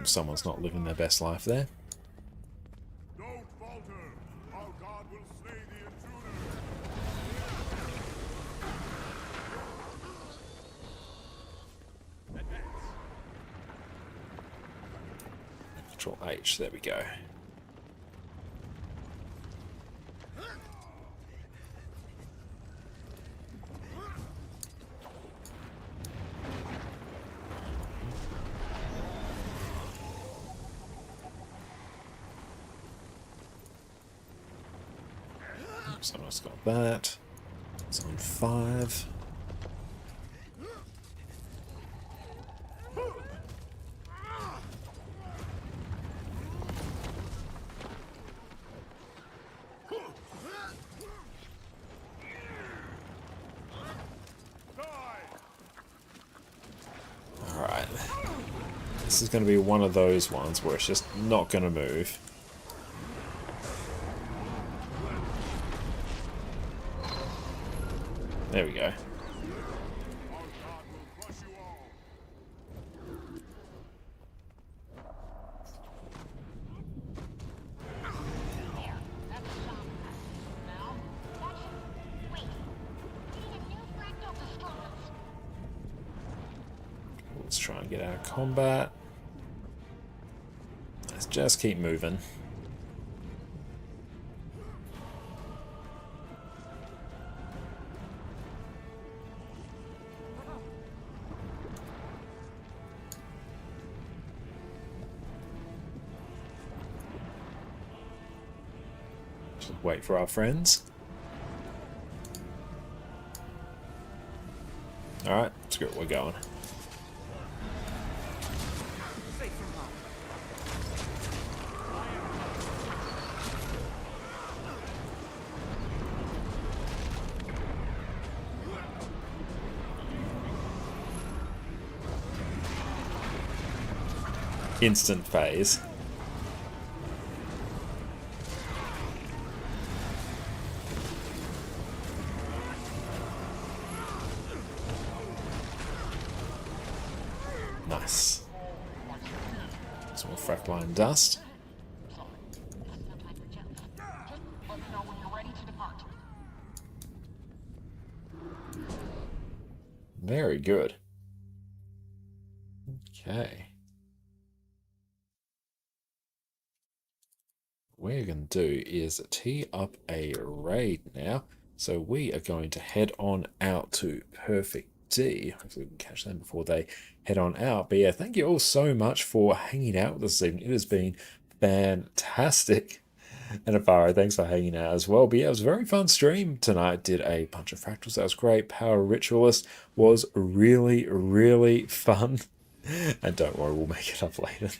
Someone's not living their best life there. Don't falter. Our God will slay the intruder. Control H, there we go. Someone's got that. It's on 5. Alright. This is going to be one of those ones where it's just not going to move. There we go. Let's try and get out of combat. Let's just keep moving. Just wait for our friends. Alright, screw it, we're going. Safe from harm. Instant phase. Nice. Some more frack line dust. Let me know when you're ready to depart. Very good. Okay. What we're going to do is tee up a raid now. So we are going to head on out to Perfect D. Hopefully we can catch them before they head on out. But yeah, thank you all so much for hanging out with us this evening. It has been fantastic. And Afaro, thanks for hanging out as well. But yeah, it was a very fun stream tonight. Did a bunch of fractals. That was great. Power Ritualist was really, really fun. And don't worry, we'll make it up later.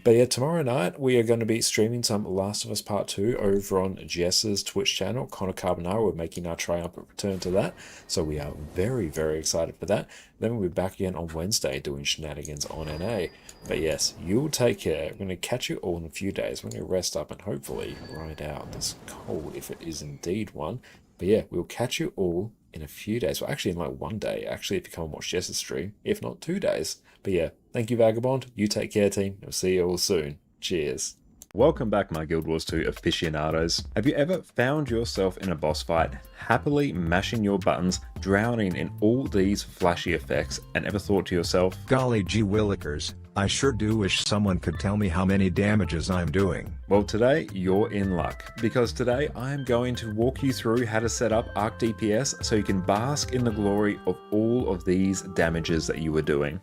But yeah, tomorrow night we are going to be streaming some Last of Us Part 2 over on Jess's Twitch channel, ConnorConCarne. We're making our triumphant return to that. So we are very, very excited for that. Then we'll be back again on Wednesday doing shenanigans on NA. But yes, you'll take care. I'm going to catch you all in a few days. We're going to rest up and hopefully ride out this cold, if it is indeed one. But yeah, we'll catch you all in a few days. Well, actually in like one day, actually, if you come and watch Jess's stream, if not 2 days. But yeah, thank you, Vagabond. You take care, team. I'll see you all soon. Cheers. Welcome back, my Guild Wars 2 aficionados. Have you ever found yourself in a boss fight, happily mashing your buttons, drowning in all these flashy effects, and ever thought to yourself, golly gee willikers, I sure do wish someone could tell me how many damages I'm doing. Well, today you're in luck, because today I am going to walk you through how to set up Arc DPS so you can bask in the glory of all of these damages that you are doing.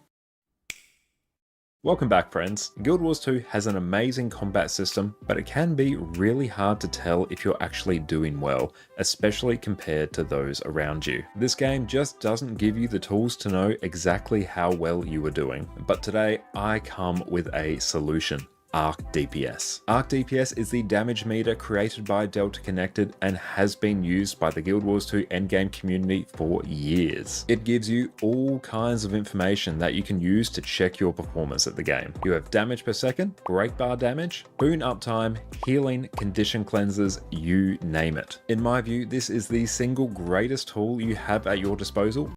Welcome back, friends. Guild Wars 2 has an amazing combat system, but it can be really hard to tell if you're actually doing well, especially compared to those around you. This game just doesn't give you the tools to know exactly how well you are doing. But today, I come with a solution. Arc DPS. Arc DPS is the damage meter created by Delta Connected and has been used by the Guild Wars 2 Endgame community for years. It gives you all kinds of information that you can use to check your performance at the game. You have damage per second, break bar damage, boon uptime, healing, condition cleansers, you name it. In my view, this is the single greatest tool you have at your disposal